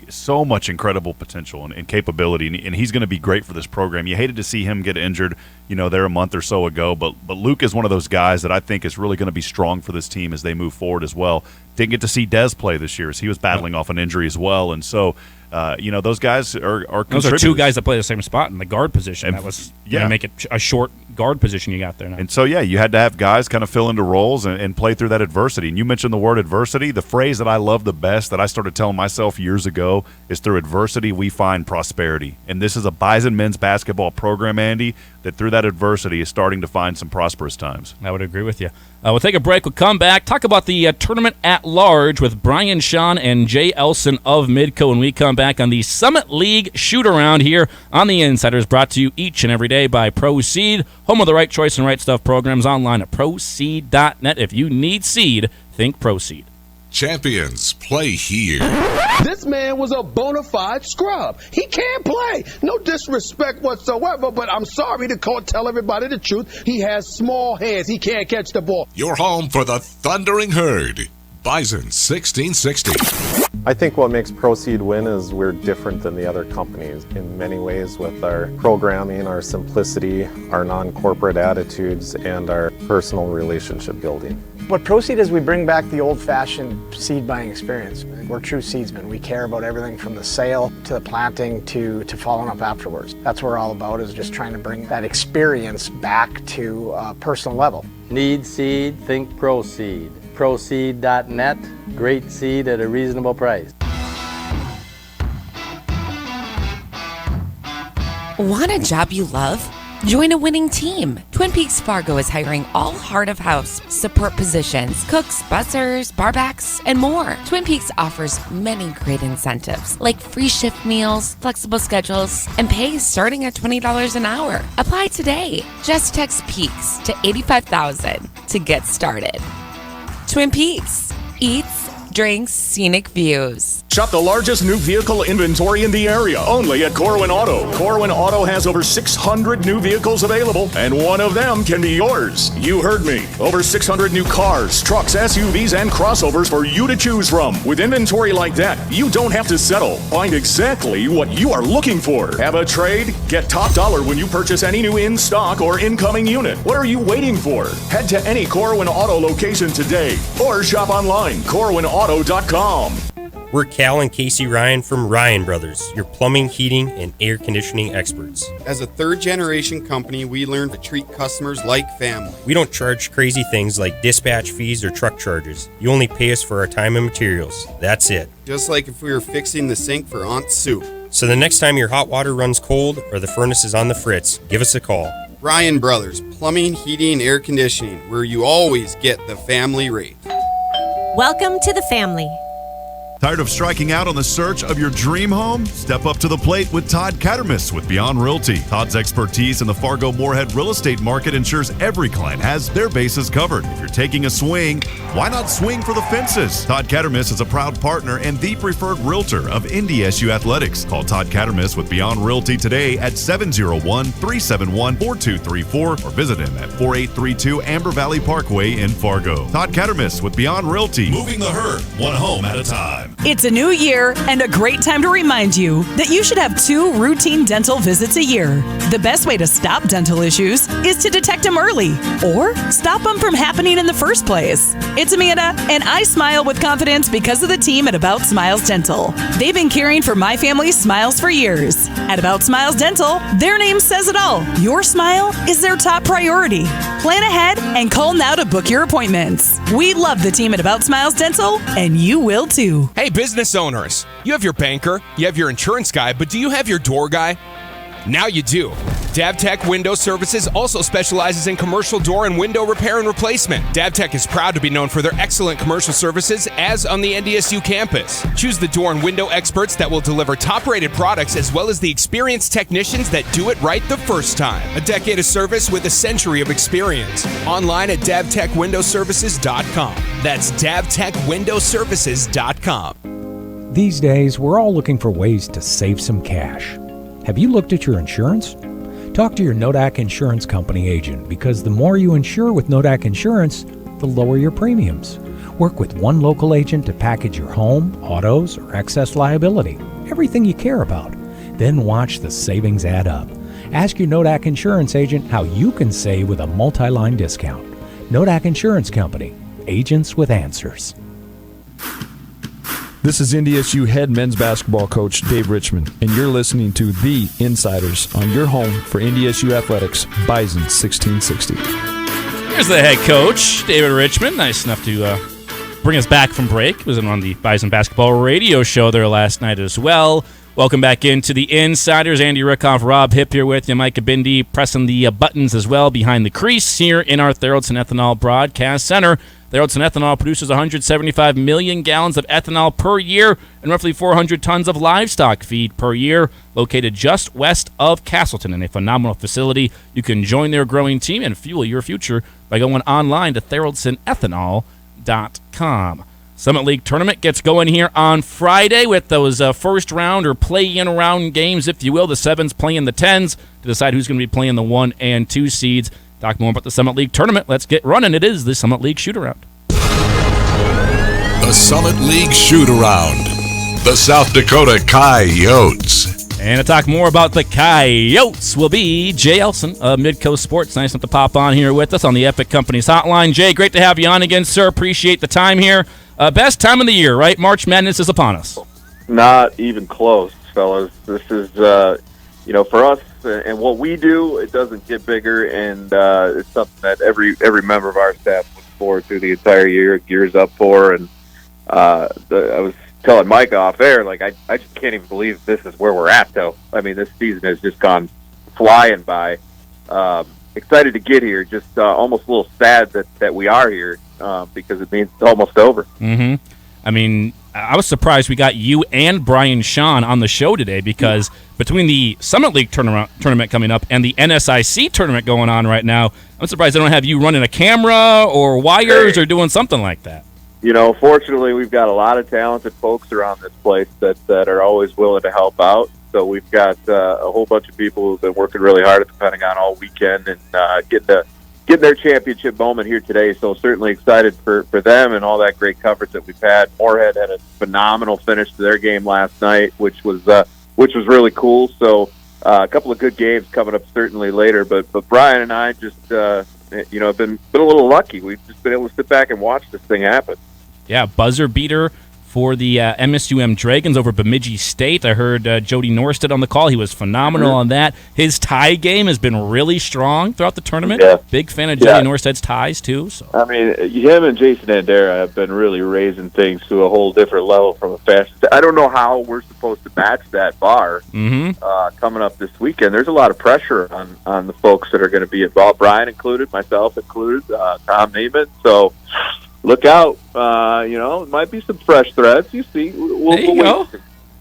So much incredible potential and capability, and he's going to be great for this program. You hated to see him get injured, there a month or so ago, but Luke is one of those guys that I think is really going to be strong for this team as they move forward as well. Didn't get to see Dez play this year as he was battling off an injury as well, and so those guys are those are 2 guys that play the same spot in the guard position. And that was make it a short guard position you got there now. And so you had to have guys kind of fill into roles and play through that adversity. And you mentioned the word adversity. The phrase that I love the best that I started telling myself years ago is, through adversity we find prosperity. And this is a Bison men's basketball program, Andy, that through that adversity is starting to find some prosperous times. I would agree with you. We'll take a break. We'll come back, talk about the tournament at large with Brian Sean and Jay Elsen of Midco when we come back on the Summit League Shootaround here on The Insiders, brought to you each and every day by Proceed, home of the Right Choice and Right Stuff programs, online at proceed.net. If you need seed, think Proceed. Champions play here. This man was a bona fide scrub. He can't play. No disrespect whatsoever, but I'm sorry to tell everybody the truth. He has small hands. He can't catch the ball. You're home for the Thundering Herd. Bison 1660. I think what makes Proceed win is we're different than the other companies in many ways with our programming, our simplicity, our non-corporate attitudes, and our personal relationship building. What Proceed is, we bring back the old-fashioned seed buying experience. We're true seedsmen. We care about everything from the sale to the planting to following up afterwards. That's what we're all about, is just trying to bring that experience back to a personal level. Need seed? Think Proceed. Proceed.net. Great seed at a reasonable price. Want a job you love? Join a winning team. Twin Peaks Fargo is hiring all heart-of-house support positions, cooks, bussers, barbacks, and more. Twin Peaks offers many great incentives, like free shift meals, flexible schedules, and pay starting at $20 an hour. Apply today. Just text PEAKS to 85,000 to get started. Twin Peaks. Eats, drinks, scenic views. Shop the largest new vehicle inventory in the area, only at Corwin Auto. Corwin Auto has over 600 new vehicles available, and one of them can be yours. You heard me. Over 600 new cars, trucks, SUVs, and crossovers for you to choose from. With inventory like that, you don't have to settle. Find exactly what you are looking for. Have a trade? Get top dollar when you purchase any new in-stock or incoming unit. What are you waiting for? Head to any Corwin Auto location today, or shop online, corwinauto.com. We're Cal and Casey Ryan from Ryan Brothers, your plumbing, heating, and air conditioning experts. As a third-generation company, we learned to treat customers like family. We don't charge crazy things like dispatch fees or truck charges. You only pay us for our time and materials. That's it. Just like if we were fixing the sink for Aunt Sue. So the next time your hot water runs cold or the furnace is on the fritz, give us a call. Ryan Brothers, plumbing, heating, and air conditioning, where you always get the family rate. Welcome to the family. Tired of striking out on the search of your dream home? Step up to the plate with Todd Cattermas with Beyond Realty. Todd's expertise in the Fargo-Moorhead real estate market ensures every client has their bases covered. If you're taking a swing, why not swing for the fences? Todd Cattermas is a proud partner and the preferred realtor of NDSU Athletics. Call Todd Cattermas with Beyond Realty today at 701-371-4234 or visit him at 4832 Amber Valley Parkway in Fargo. Todd Cattermas with Beyond Realty. Moving the herd, one home at a time. It's a new year and a great time to remind you that you should have 2 routine dental visits a year. The best way to stop dental issues is to detect them early or stop them from happening in the first place. It's Amanda, and I smile with confidence because of the team at About Smiles Dental. They've been caring for my family's smiles for years. At About Smiles Dental, their name says it all. Your smile is their top priority. Plan ahead and call now to book your appointments. We love the team at About Smiles Dental, and you will too. Hey, business owners, you have your banker, you have your insurance guy, but do you have your door guy? Now you do. DavTech Window Services also specializes in commercial door and window repair and replacement. DavTech is proud to be known for their excellent commercial services as on the NDSU campus. Choose the door and window experts that will deliver top-rated products as well as the experienced technicians that do it right the first time. A decade of service with a century of experience. Online at DavTechWindowServices.com. That's DavTechWindowServices.com. These days, we're all looking for ways to save some cash. Have you looked at your insurance? Talk to your Nodak Insurance Company agent, because the more you insure with Nodak Insurance, the lower your premiums. Work with one local agent to package your home, autos, or excess liability, everything you care about. Then watch the savings add up. Ask your Nodak Insurance agent how you can save with a multi-line discount. Nodak Insurance Company, agents with answers. This is NDSU head men's basketball coach Dave Richmond, and you're listening to The Insiders on your home for NDSU Athletics, Bison 1660. Here's the head coach, David Richmond. Nice enough to bring us back from break. Was on the Bison basketball radio show there last night as well. Welcome back into the Insiders. Andy Rickoff, Rob Hipp here with you. Micah Bindi pressing the buttons as well behind the crease here in our Theraldson Ethanol Broadcast Center. Theraldson Ethanol produces 175 million gallons of ethanol per year and roughly 400 tons of livestock feed per year, located just west of Castleton in a phenomenal facility. You can join their growing team and fuel your future by going online to theraldsonethanol.com. Summit League Tournament gets going here on Friday with those first round or play-in round games, if you will. The 7s playing the 10s to decide who's going to be playing the 1 and 2 seeds. Talk more about the Summit League Tournament. Let's get running. It is the Summit League Shootaround. The Summit League Shootaround. the South Dakota Coyotes. And to talk more about the Coyotes will be Jay Elsen of Midcoast Sports. Nice enough to pop on here with us on the Epic Companies Hotline. Jay, great to have you on again, sir. Appreciate the time here. Best time of the year, right? March Madness is upon us. Not even close, fellas. This is, for us and what we do, it doesn't get bigger, and it's something that every member of our staff looks forward to the entire year, gears up for. And I was telling Mike off air, like, I just can't even believe this is where we're at, though. I mean, this season has just gone flying by. Excited to get here, just almost a little sad that we are here because it means it's almost over. Mm-hmm. I mean, I was surprised we got you and Brian Shawn on the show today because between the Summit League tournament coming up and the NSIC tournament going on right now, I'm surprised they don't have you running a camera or wires or doing something like that. Fortunately, we've got a lot of talented folks around this place that are always willing to help out. So we've got a whole bunch of people who've been working really hard at the Pentagon all weekend and getting their championship moment here today. So certainly excited for them and all that great coverage that we've had. Moorhead had a phenomenal finish to their game last night, which was really cool. So a couple of good games coming up certainly later. But Brian and I just have been a little lucky. We've just been able to sit back and watch this thing happen. Yeah, buzzer beater for the MSUM Dragons over Bemidji State. I heard Jody Norstead on the call. He was phenomenal on that. His tie game has been really strong throughout the tournament. Yeah. Big fan of Jody Norstead's ties, too. So I mean, him and Jason Andera have been really raising things to a whole different level from a fashion. I don't know how we're supposed to match that bar coming up this weekend. There's a lot of pressure on the folks that are going to be involved, Brian included, myself included, Tom Neiman. So look out. It might be some fresh threads. You see. We'll go.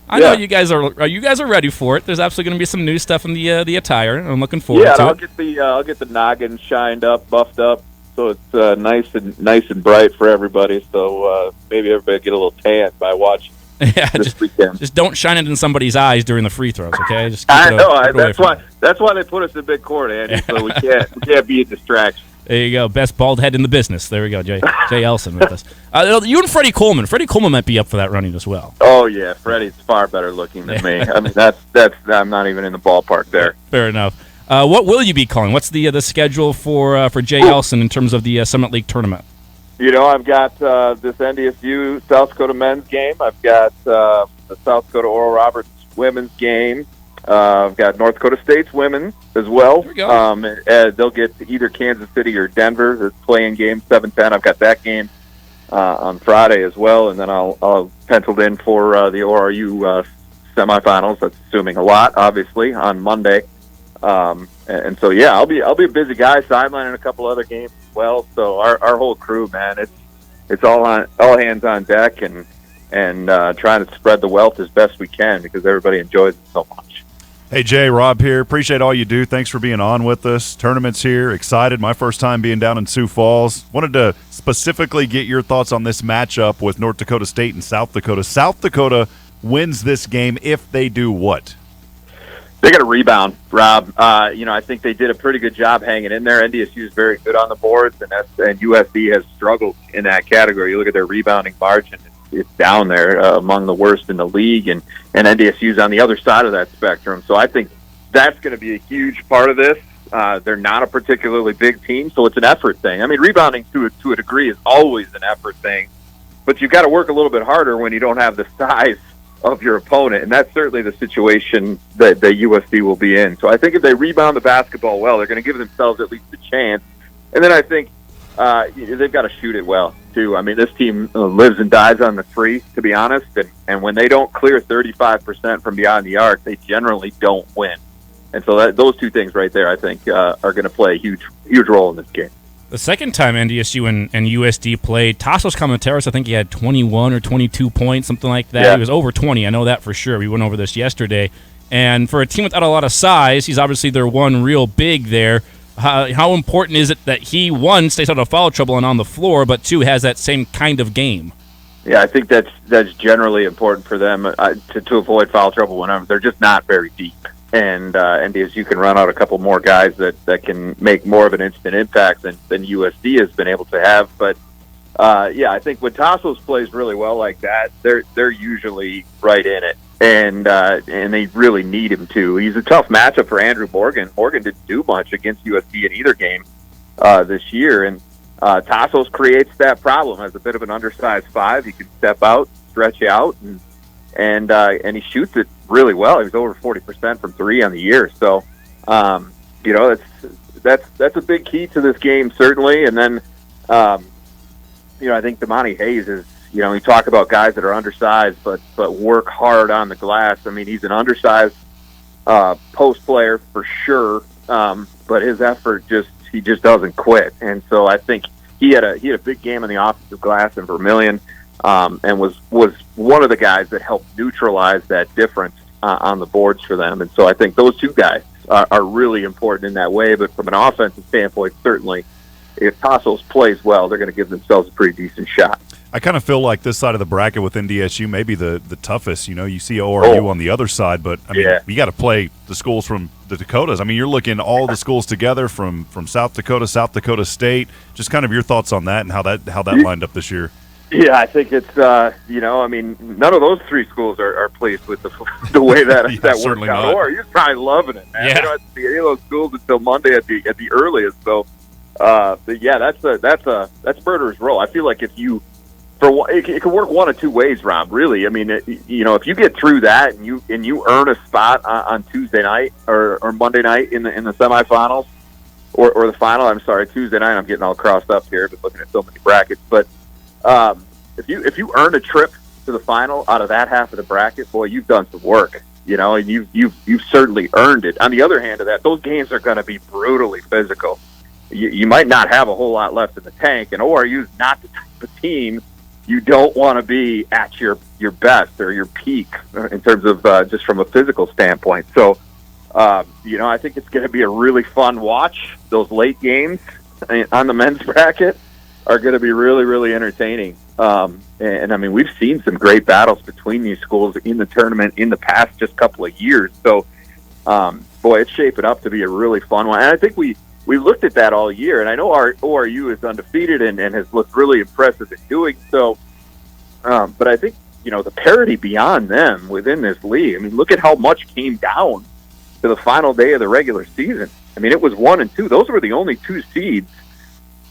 I know you guys are ready for it. There's absolutely going to be some new stuff in the attire. I'm looking forward to it. I'll get the noggin shined up, buffed up, so it's nice and bright for everybody. So maybe everybody get a little tan by watching. This weekend. Just don't shine it in somebody's eyes during the free throws, okay? Just that's why they put us in big court, Andy. So we can't be a distraction. There you go. Best bald head in the business. There we go. Jay Elsen with us. You and Freddie Coleman. Freddie Coleman might be up for that running as well. Oh, yeah. Freddie's far better looking than me. I mean, that's I'm not even in the ballpark there. Fair enough. What will you be calling? What's the schedule for Jay Elsen in terms of the Summit League tournament? I've got this NDSU South Dakota men's game. I've got the South Dakota Oral Roberts women's game. I've got North Dakota State's women as well. There we go. They'll get either Kansas City or Denver. They're playing game 7-10. I've got that game on Friday as well, and then I'll penciled in for the ORU semifinals. That's assuming a lot, obviously, on Monday. And so I'll be a busy guy, sidelining a couple other games as well. So our whole crew, man, it's all hands on deck and trying to spread the wealth as best we can because everybody enjoys it so much. Hey, Jay, Rob here. Appreciate all you do. Thanks for being on with us. Tournament's here. Excited. My first time being down in Sioux Falls. Wanted to specifically get your thoughts on this matchup with North Dakota State and South Dakota. South Dakota wins this game if they do what? They got to rebound, Rob. I think they did a pretty good job hanging in there. NDSU is very good on the boards, and USD has struggled in that category. You look at their rebounding margin. It's down there among the worst in the league, and NDSU's on the other side of that spectrum. So I think that's going to be a huge part of this. They're not a particularly big team, so it's an effort thing. I mean, rebounding to a degree is always an effort thing, but you've got to work a little bit harder when you don't have the size of your opponent, and that's certainly the situation that USD will be in. So I think if they rebound the basketball well, they're going to give themselves at least a chance. And then I think they've got to shoot it well, too. I mean, this team lives and dies on the three, to be honest, and when they don't clear 35% from beyond the arc, they generally don't win. And so those two things right there, I think, are going to play a huge role in this game. The second time NDSU and USD played, Tassos Kamateras, I think he had 21 or 22 points, something like that. Yeah. He was over 20. I know that for sure. We went over this yesterday. And for a team without a lot of size, he's obviously their one real big there. How important is it that he, one, stays out of foul trouble and on the floor, but two, has that same kind of game? Yeah, I think that's generally important for them to avoid foul trouble whenever they're just not very deep. And NDSU can run out a couple more guys that can make more of an instant impact than USD has been able to have. But yeah, I think when Tassos plays really well like that, they're usually right in it, and they really need him to. He's a tough matchup for Andrew Morgan. Morgan didn't do much against USD in either game this year, and Tassos creates that problem. As a bit of an undersized 5, he can step out, stretch out, and he shoots it really well. He was over 40% from 3 on the year, so that's a big key to this game certainly. And then I think Damani Hayes is, you talk about guys that are undersized but work hard on the glass. I mean, he's an undersized post player for sure, but his effort he just doesn't quit. And so I think he had a big game on the offensive glass in Vermilion, and was one of the guys that helped neutralize that difference on the boards for them. And so I think those two guys are really important in that way. But from an offensive standpoint, certainly, if Tassos plays well, they're going to give themselves a pretty decent shot. I kind of feel like this side of the bracket with NDSU may be the toughest. You see ORU on the other side, but I mean, you got to play the schools from the Dakotas. I mean, you're looking all the schools together from South Dakota State. Just kind of your thoughts on that and how that lined up this year. Yeah, I think it's I mean, none of those 3 schools are pleased with the way that worked out. ORU's probably loving it, man. They don't have to see any of those schools until Monday at the earliest. So, that's murderer's row. I feel like if you it could work one of two ways, Rob. Really, I mean, if you get through that and you earn a spot on Tuesday night or Monday night in the semifinals or the final. I'm sorry, Tuesday night. I'm getting all crossed up here, but looking at so many brackets. But if you earn a trip to the final out of that half of the bracket, boy, you've done some work. And you've certainly earned it. On the other hand of that, those games are going to be brutally physical. You might not have a whole lot left in the tank, and ORU's not the type of team you don't want to be at your best or your peak in terms of just from a physical standpoint. So, I think it's going to be a really fun watch. Those late games on the men's bracket are going to be really, really entertaining. And I mean, we've seen some great battles between these schools in the tournament in the past just couple of years. So, boy, it's shaping up to be a really fun one. And I think we looked at that all year, and I know our ORU is undefeated and has looked really impressive in doing so. But I think, the parity beyond them within this league, I mean, look at how much came down to the final day of the regular season. I mean, it was 1 and 2. Those were the only 2 seeds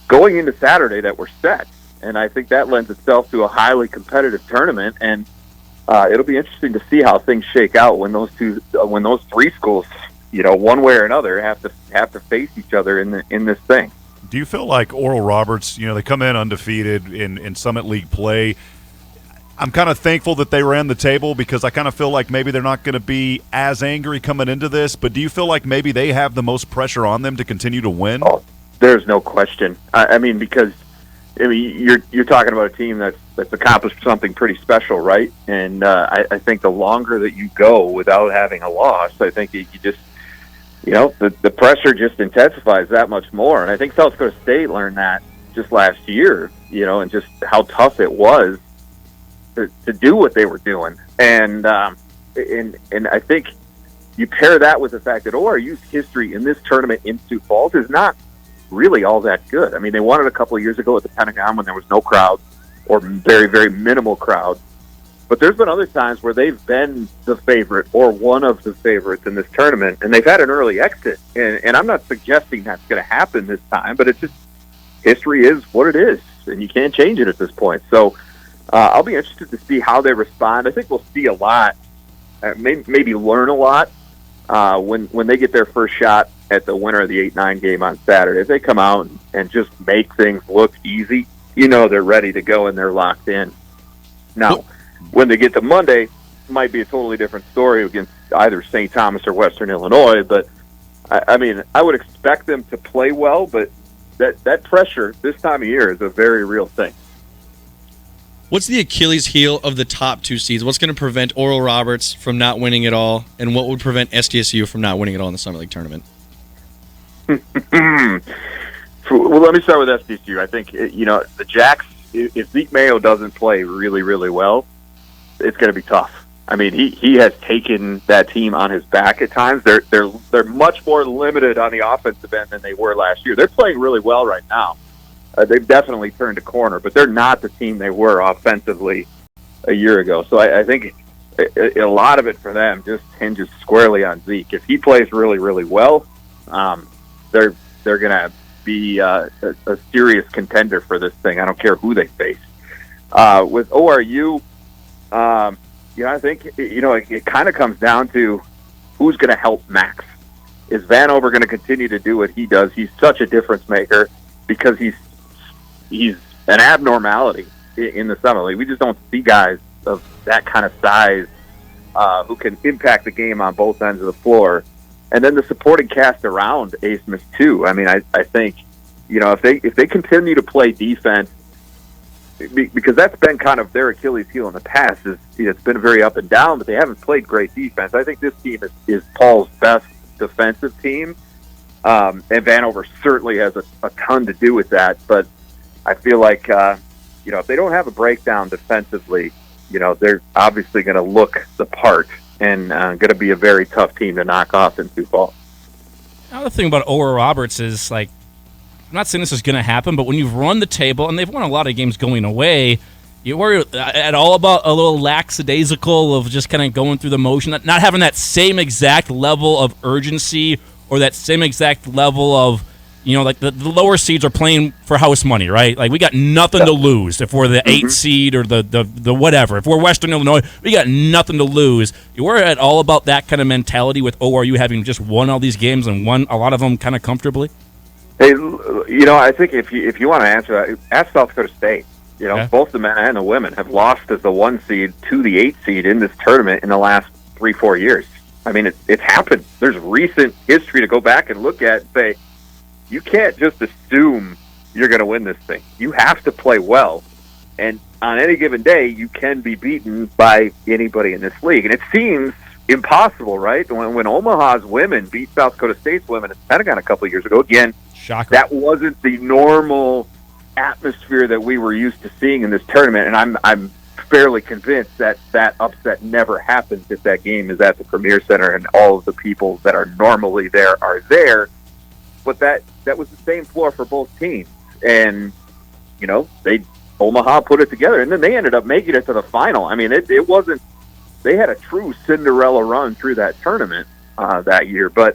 going into Saturday that were set. And I think that lends itself to a highly competitive tournament. And it'll be interesting to see how things shake out when those 3 schools, one way or another, have to face each other in this thing. Do you feel like Oral Roberts, they come in undefeated in Summit League play? I'm kind of thankful that they ran the table because I kind of feel like maybe they're not going to be as angry coming into this, but do you feel like maybe they have the most pressure on them to continue to win? Oh, there's no question. I mean, because you're talking about a team that's accomplished something pretty special, right? And I think the longer that you go without having a loss, I think you just the pressure just intensifies that much more. And I think South Dakota State learned that just last year, and just how tough it was to do what they were doing. And I think you pair that with the fact that ORU's history in this tournament in Sioux Falls is not really all that good. I mean, they won it a couple of years ago at the Pentagon when there was no crowd or very, very minimal crowd. But there's been other times where they've been the favorite or one of the favorites in this tournament, and they've had an early exit. And I'm not suggesting that's going to happen this time, but it's just history is what it is, and you can't change it at this point. So I'll be interested to see how they respond. I think we'll see a lot, maybe learn a lot when they get their first shot at the winner of the 8-9 game on Saturday. If they come out and just make things look easy, they're ready to go and they're locked in. Now, when they get to Monday, it might be a totally different story against either St. Thomas or Western Illinois. But, I mean, I would expect them to play well, but that pressure this time of year is a very real thing. What's the Achilles heel of the top 2 seeds? What's going to prevent Oral Roberts from not winning it all, and what would prevent SDSU from not winning it all in the Summit League tournament? Well, let me start with SDSU. I think, the Jacks, if Zeke Mayo doesn't play really, really well, it's going to be tough. I mean, he has taken that team on his back at times. They're much more limited on the offensive end than they were last year. They're playing really well right now. they've definitely turned a corner, but they're not the team they were offensively a year ago. So I think a lot of it for them just hinges squarely on Zeke. If he plays really, really well, they're going to be a serious contender for this thing. I don't care who they face. With ORU, I think it kind of comes down to who's going to help Max. Is Vanover going to continue to do what he does? He's such a difference maker because he's an abnormality in the Summer League. We just don't see guys of that kind of size who can impact the game on both ends of the floor. And then the supporting cast around Asmus too. I mean, I think if they continue to play defense, because that's been kind of their Achilles heel in the past. It's been very up and down, but they haven't played great defense. I think this team is Paul's best defensive team, and Vanover certainly has a ton to do with that. But I feel like if they don't have a breakdown defensively, they're obviously going to look the part and going to be a very tough team to knock off in Sioux Falls. Another thing about Oral Roberts is, like, I'm not saying this is going to happen, but when you've run the table, and they've won a lot of games going away, you worry at all about a little lackadaisical of just kind of going through the motion, not having that same exact level of urgency or that same exact level of, like the lower seeds are playing for house money, right? Like, we got nothing to lose if we're the 8th seed or the whatever. If we're Western Illinois, we got nothing to lose. You worry at all about that kind of mentality with ORU having just won all these games and won a lot of them kind of comfortably? Hey, I think if you want to answer that, ask South Dakota State. Both the men and the women have lost as the 1 seed to the 8 seed in this tournament in the last 3-4 years. I mean, it's happened. There's recent history to go back and look at and say, you can't just assume you're going to win this thing. You have to play well. And on any given day, you can be beaten by anybody in this league. And it seems impossible, right? When Omaha's women beat South Dakota State's women at the Pentagon a couple of years ago, again, shocker. That wasn't the normal atmosphere that we were used to seeing in this tournament, and I'm fairly convinced that upset never happens if that game is at the Premier Center and all of the people that are normally there are there. But that was the same floor for both teams, and Omaha put it together, and then they ended up making it to the final. I mean, it wasn't. They had a true Cinderella run through that tournament that year, but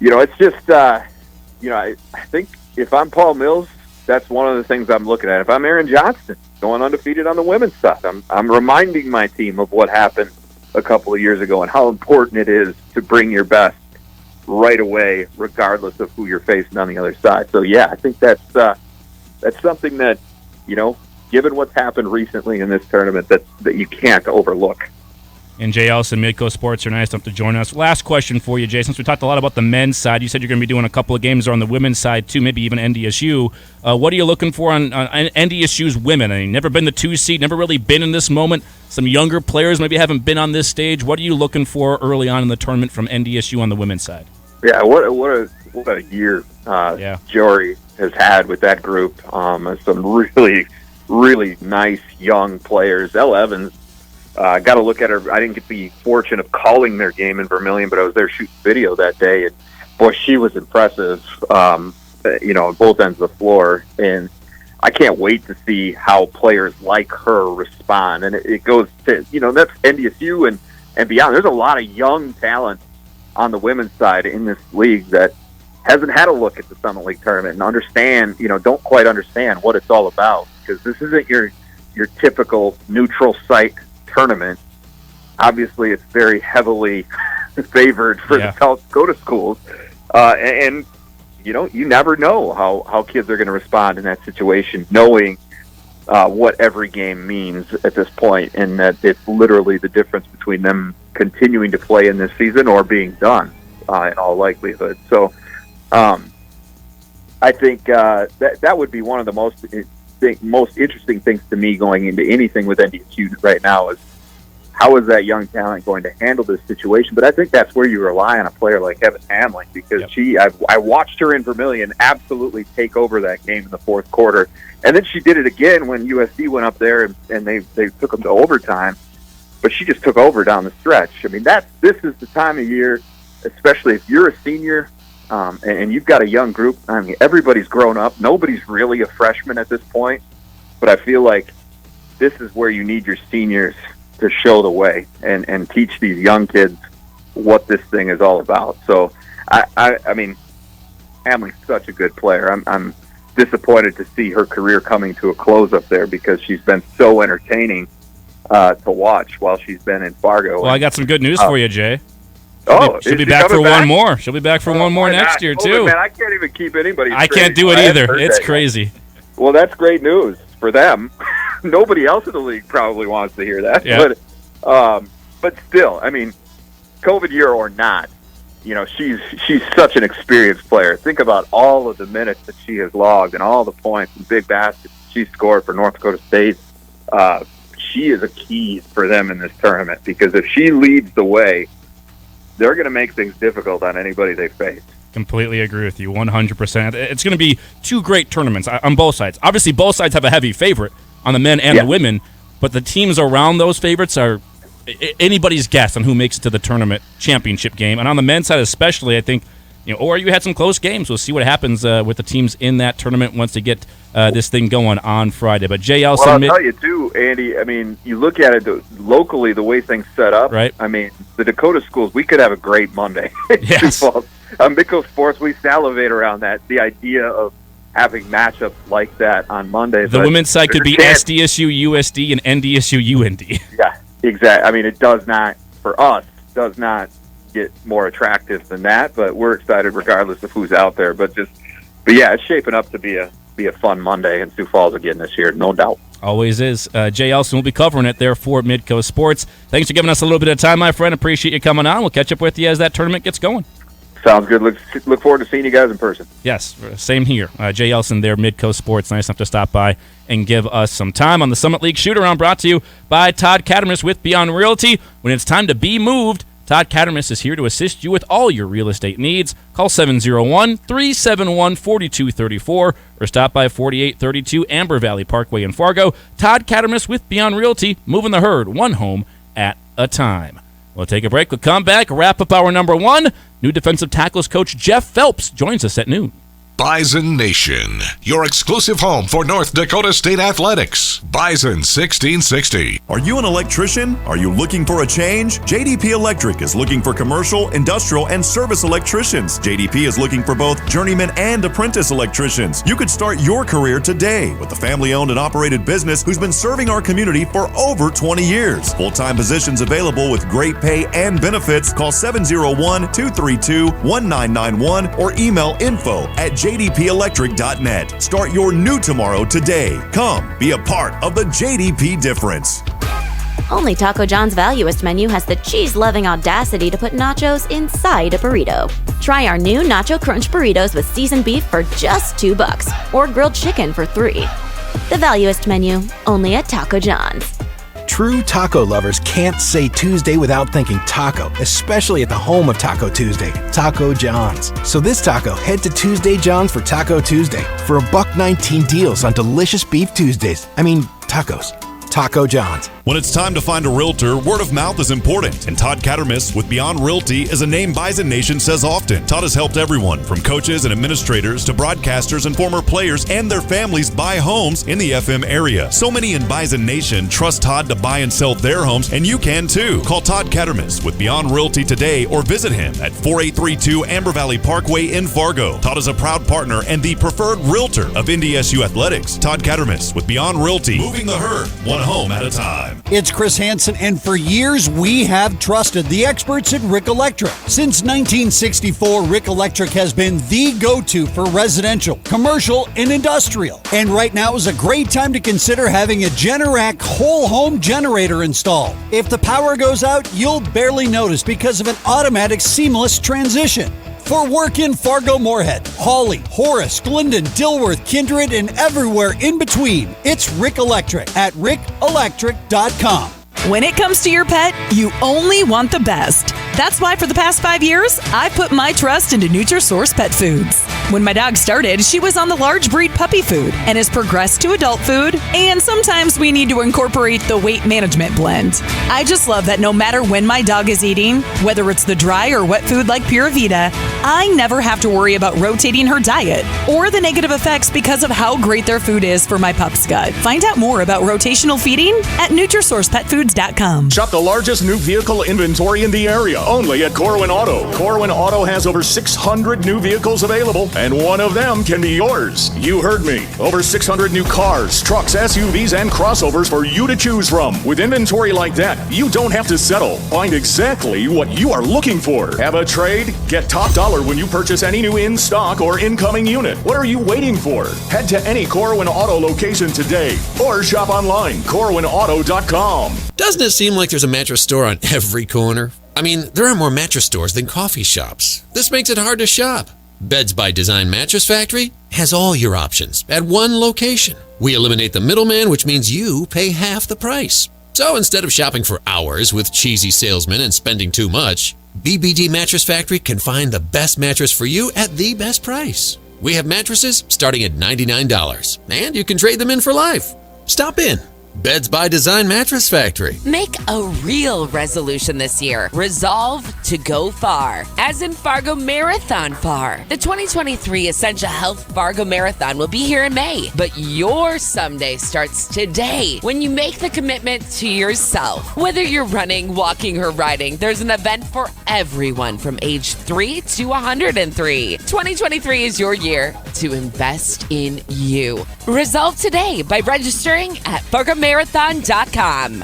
it's just. I think if I'm Paul Mills, that's one of the things I'm looking at. If I'm Aaron Johnston, going undefeated on the women's side, I'm reminding my team of what happened a couple of years ago and how important it is to bring your best right away, regardless of who you're facing on the other side. So, yeah, I think that's something that, given what's happened recently in this tournament, that you can't overlook. And Jay Elsen, Midco Sports, are nice enough to join us. Last question for you, Jay. Since we talked a lot about the men's side, you said you're going to be doing a couple of games on the women's side too, maybe even NDSU. What are you looking for on NDSU's women? I mean, never been the 2 seed, never really been in this moment. Some younger players maybe haven't been on this stage. What are you looking for early on in the tournament from NDSU on the women's side? Yeah, what a year Jory has had with that group. Some really, really nice young players. Elle Evans. Got to look at her. I didn't get the fortune of calling their game in Vermilion, but I was there shooting video that day, and boy, she was impressive. On both ends of the floor, and I can't wait to see how players like her respond. And it goes to that's NDSU and beyond. There's a lot of young talent on the women's side in this league that hasn't had a look at the Summit League tournament and don't quite understand what it's all about, because this isn't your typical neutral site tournament. Obviously, it's very heavily favored for the South Dakota schools, and you never know how kids are going to respond in that situation, knowing what every game means at this point, and that it's literally the difference between them continuing to play in this season or being done in all likelihood. So, I think that would be one of the most interesting things to me going into anything with NDSU right now is how is that young talent going to handle this situation? But I think that's where you rely on a player like Evan Hamling, because I watched her in Vermilion absolutely take over that game in the fourth quarter. And then she did it again when USC went up there and they took them to overtime. But she just took over down the stretch. I mean, this is the time of year, especially if you're a senior and you've got a young group. I mean, everybody's grown up. Nobody's really a freshman at this point, but I feel like this is where you need your seniors to show the way and teach these young kids what this thing is all about. So, I mean, Hamley's such a good player. I'm disappointed to see her career coming to a close up there because she's been so entertaining to watch while she's been in Fargo. Well, I got some good news for you, Jay. She'll be is back she for coming one more. She'll be back for one more next year, too. Man, I can't even keep anybody I straight. can't do it either. It's crazy. Well, that's great news for them. Nobody else in the league probably wants to hear that. Yeah. But still, I mean, COVID year or not, you know, she's such an experienced player. Think about all of the minutes that she has logged and all the points and big baskets she scored for North Dakota State. She is a key for them in this tournament because if she leads the way, they're going to make things difficult on anybody they face. Completely agree with you, 100%. It's going to be two great tournaments on both sides. Obviously, both sides have a heavy favorite on the men and the women, but the teams around those favorites are anybody's guess on who makes it to the tournament championship game. And on the men's side especially, I think, you know, ORU had some close games. We'll see what happens with the teams in that tournament once they get this thing going on Friday. But Jay Elsen... Well, I'll tell you, too, Andy, I mean, you look at it locally, the way things set up. Right. I mean, the Dakota schools, we could have a great Monday. Yes. Midco Sports, we salivate around that, the idea of having matchups like that on Monday. The women's side could be SDSU USD and NDSU UND. Yeah, exactly. I mean, it does not, for us, does not get more attractive than that, but we're excited regardless of who's out there. But yeah, it's shaping up to be a fun Monday in Sioux Falls again this year, no doubt. Always is. Jay Elsen will be covering it there for Midco Sports. Thanks for giving us a little bit of time, my friend. Appreciate you coming on. We'll catch up with you as that tournament gets going. Sounds good. Look forward to seeing you guys in person. Yes, same here. Jay Elsen there, Midco Sports. Nice enough to stop by and give us some time on the Summit League Shootaround, brought to you by Todd Cattermas with Beyond Realty. When it's time to be moved, Todd Cattermas is here to assist you with all your real estate needs. Call 701-371-4234 or stop by 4832 Amber Valley Parkway in Fargo. Todd Cattermas with Beyond Realty, moving the herd one home at a time. We'll take a break. We'll come back, wrap up our number one. New defensive tackles coach Jeff Phelps joins us at noon. Bison Nation, your exclusive home for North Dakota State athletics. Bison 1660. Are you an electrician? Are you looking for a change? JDP Electric is looking for commercial, industrial, and service electricians. JDP is looking for both journeyman and apprentice electricians. You could start your career today with a family-owned and operated business who's been serving our community for over 20 years. Full-time positions available with great pay and benefits. Call 701-232-1991 or email info@jdpelectric.net. Start your new tomorrow today. Come be a part of the JDP difference. Only Taco John's Valuist menu has the cheese-loving audacity to put nachos inside a burrito. Try our new Nacho Crunch burritos with seasoned beef for just $2 or grilled chicken for $3. The Valuist menu, only at Taco John's. True taco lovers can't say Tuesday without thinking taco, especially at the home of Taco Tuesday, Taco John's. So this taco, head to Tuesday John's for Taco Tuesday for $1.19 deals on delicious beef Tuesdays. Tacos. Taco John's. When it's time to find a realtor, word of mouth is important. And Todd Cattermas with Beyond Realty is a name Bison Nation says often. Todd has helped everyone from coaches and administrators to broadcasters and former players and their families buy homes in the FM area. So many in Bison Nation trust Todd to buy and sell their homes, and you can too. Call Todd Cattermas with Beyond Realty today or visit him at 4832 Amber Valley Parkway in Fargo. Todd is a proud partner and the preferred realtor of NDSU Athletics. Todd Cattermas with Beyond Realty, moving the herd one home at a time. It's Chris Hansen, and for years we have trusted the experts at Rick Electric. Since 1964, Rick Electric has been the go-to for residential, commercial, and industrial. And right now is a great time to consider having a Generac whole home generator installed. If the power goes out, you'll barely notice because of an automatic seamless transition. For work in Fargo, Moorhead, Hawley, Horace, Glendon, Dilworth, Kindred, and everywhere in between, it's Rick Electric at rickelectric.com. When it comes to your pet, you only want the best. That's why for the past 5 years, I've put my trust into Nutrisource Pet Foods. When my dog started, she was on the large breed puppy food and has progressed to adult food, and sometimes we need to incorporate the weight management blend. I just love that no matter when my dog is eating, whether it's the dry or wet food like Pura Vida, I never have to worry about rotating her diet or the negative effects because of how great their food is for my pup's gut. Find out more about rotational feeding at NutrisourcePetFoods.com. Shop the largest new vehicle inventory in the area, only at Corwin Auto. Corwin Auto has over 600 new vehicles available, and one of them can be yours. You heard me. Over 600 new cars, trucks, SUVs, and crossovers for you to choose from. With inventory like that, you don't have to settle. Find exactly what you are looking for. Have a trade? Get top dollar when you purchase any new in-stock or incoming unit. What are you waiting for? Head to any Corwin Auto location today or shop online, corwinauto.com. Doesn't it seem like there's a mattress store on every corner? I mean, there are more mattress stores than coffee shops. This makes it hard to shop. Beds by Design Mattress Factory has all your options at one location. We eliminate the middleman, which means you pay half the price. So instead of shopping for hours with cheesy salesmen and spending too much, BBD Mattress Factory can find the best mattress for you at the best price. We have mattresses starting at $99, and you can trade them in for life. Stop in. Beds by Design Mattress Factory. Make a real resolution this year. Resolve to go far, as in Fargo Marathon Far. The 2023 Essentia Health Fargo Marathon will be here in May, but your someday starts today when you make the commitment to yourself. Whether you're running, walking, or riding, there's an event for everyone from age 3 to 103. 2023 is your year to invest in you. Resolve today by registering at FargoMarathon.com.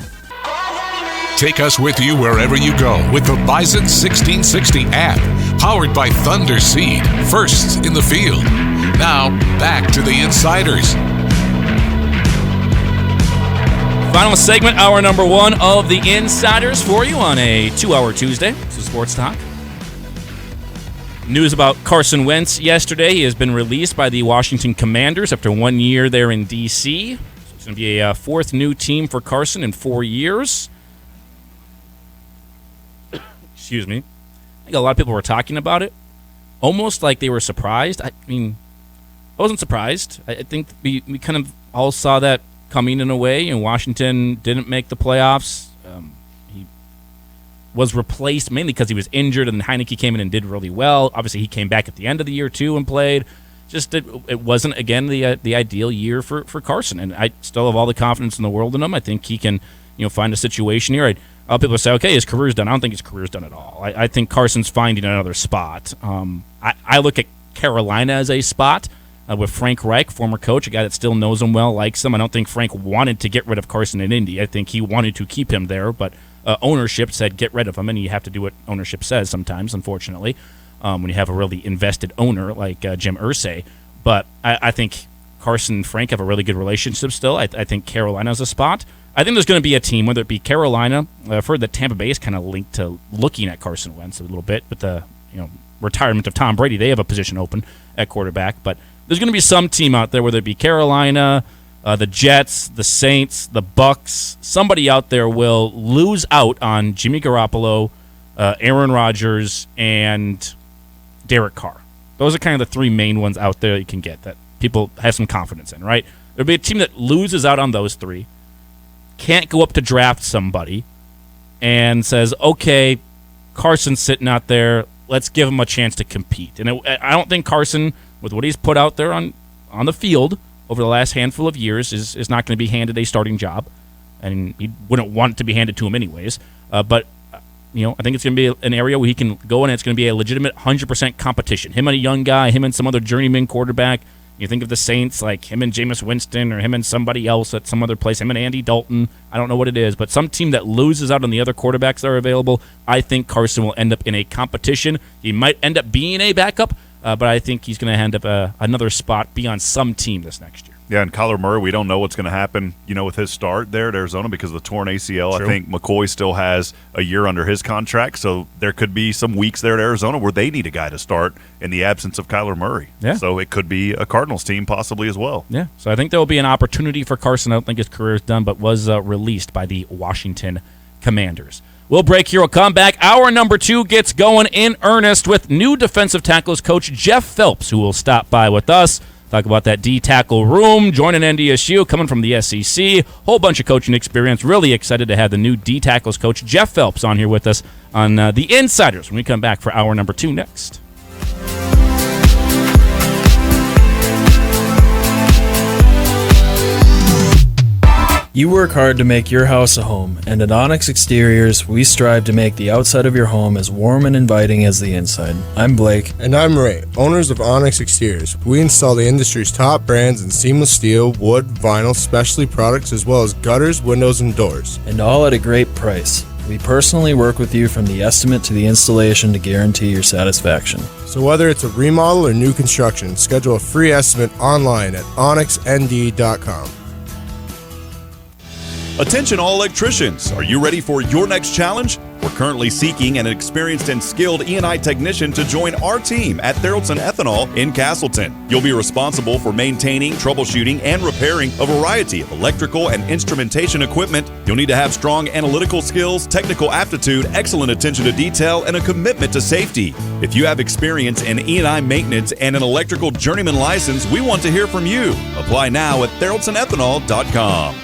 Take us with you wherever you go with the Bison 1660 app, powered by Thunder Seed, first in the field. Now, back to the Insiders. Final segment, hour number 1 of the Insiders for you on a 2-hour Tuesday. This is Sports Talk. News about Carson Wentz yesterday. He has been released by the Washington Commanders after 1 year there in D.C. So it's going to be a fourth new team for Carson in 4 years. Excuse me. I think a lot of people were talking about it, almost like they were surprised. I mean, I wasn't surprised. I think we kind of all saw that coming in a way, and Washington didn't make the playoffs. He was replaced mainly because he was injured, and Heineke came in and did really well. Obviously, he came back at the end of the year, too, and played. Just it wasn't, again, the ideal year for Carson, and I still have all the confidence in the world in him. I think he can find a situation here. A lot of people say, okay, his career's done. I don't think his career's done at all. I think Carson's finding another spot. I look at Carolina as a spot with Frank Reich, former coach, a guy that still knows him well, likes him. I don't think Frank wanted to get rid of Carson in Indy. I think he wanted to keep him there, but ownership said get rid of him, and you have to do what ownership says sometimes, unfortunately, when you have a really invested owner like Jim Irsay. But I think Carson and Frank have a really good relationship still. I think Carolina's a spot. I think there's going to be a team, whether it be Carolina. I've heard that Tampa Bay is kind of linked to looking at Carson Wentz a little bit with the retirement of Tom Brady. They have a position open at quarterback, but there's going to be some team out there, whether it be Carolina, the Jets, the Saints, the Bucks. Somebody out there will lose out on Jimmy Garoppolo, Aaron Rodgers, and Derek Carr. Those are kind of the three main ones out there you can get that people have some confidence in, right? There'll be a team that loses out on those three, can't go up to draft somebody, and says, okay, Carson's sitting out there, let's give him a chance to compete. And I don't think Carson, with what he's put out there on the field over the last handful of years, is not going to be handed a starting job. And he wouldn't want it to be handed to him anyways. But I think it's going to be an area where he can go in and it's going to be a legitimate 100% competition. Him and a young guy, him and some other journeyman quarterback. You think of the Saints, like him and Jameis Winston, or him and somebody else at some other place, him and Andy Dalton. I don't know what it is, but some team that loses out on the other quarterbacks that are available, I think Carson will end up in a competition. He might end up being a backup, but I think he's going to end up another spot, be on some team this next year. Yeah, and Kyler Murray, we don't know what's going to happen, with his start there at Arizona because of the torn ACL. True. I think McCoy still has a year under his contract, so there could be some weeks there at Arizona where they need a guy to start in the absence of Kyler Murray. Yeah. So it could be a Cardinals team possibly as well. Yeah, so I think there will be an opportunity for Carson. I don't think his career is done, but was released by the Washington Commanders. We'll break here. We'll come back. Hour number 2 gets going in earnest with new defensive tackles coach Jeff Phelps, who will stop by with us. Talk about that D-tackle room, joining NDSU, coming from the SEC. Whole bunch of coaching experience. Really excited to have the new D-tackles coach Jeff Phelps on here with us on The Insiders when we come back for hour number 2 next. You work hard to make your house a home, and at Onyx Exteriors, we strive to make the outside of your home as warm and inviting as the inside. I'm Blake. And I'm Ray, owners of Onyx Exteriors. We install the industry's top brands in seamless steel, wood, vinyl, specialty products, as well as gutters, windows, and doors. And all at a great price. We personally work with you from the estimate to the installation to guarantee your satisfaction. So whether it's a remodel or new construction, schedule a free estimate online at onyxnd.com. Attention all electricians, are you ready for your next challenge? We're currently seeking an experienced and skilled E&I technician to join our team at Elsen Ethanol in Castleton. You'll be responsible for maintaining, troubleshooting, and repairing a variety of electrical and instrumentation equipment. You'll need to have strong analytical skills, technical aptitude, excellent attention to detail, and a commitment to safety. If you have experience in E&I maintenance and an electrical journeyman license, we want to hear from you. Apply now at theraldsenethanol.com.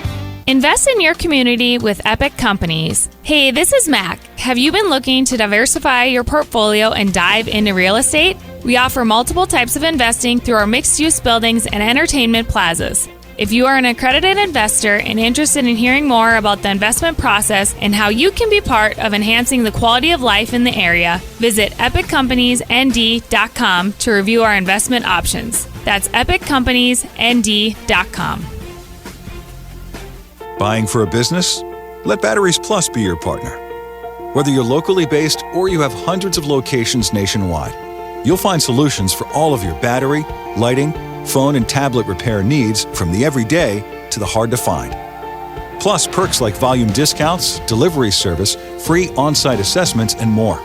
Invest in your community with Epic Companies. Hey, this is Mac. Have you been looking to diversify your portfolio and dive into real estate? We offer multiple types of investing through our mixed-use buildings and entertainment plazas. If you are an accredited investor and interested in hearing more about the investment process and how you can be part of enhancing the quality of life in the area, visit epiccompaniesnd.com to review our investment options. That's epiccompaniesnd.com. Buying for a business? Let Batteries Plus be your partner. Whether you're locally based or you have hundreds of locations nationwide, you'll find solutions for all of your battery, lighting, phone, and tablet repair needs, from the everyday to the hard to find. Plus perks like volume discounts, delivery service, free on-site assessments, and more.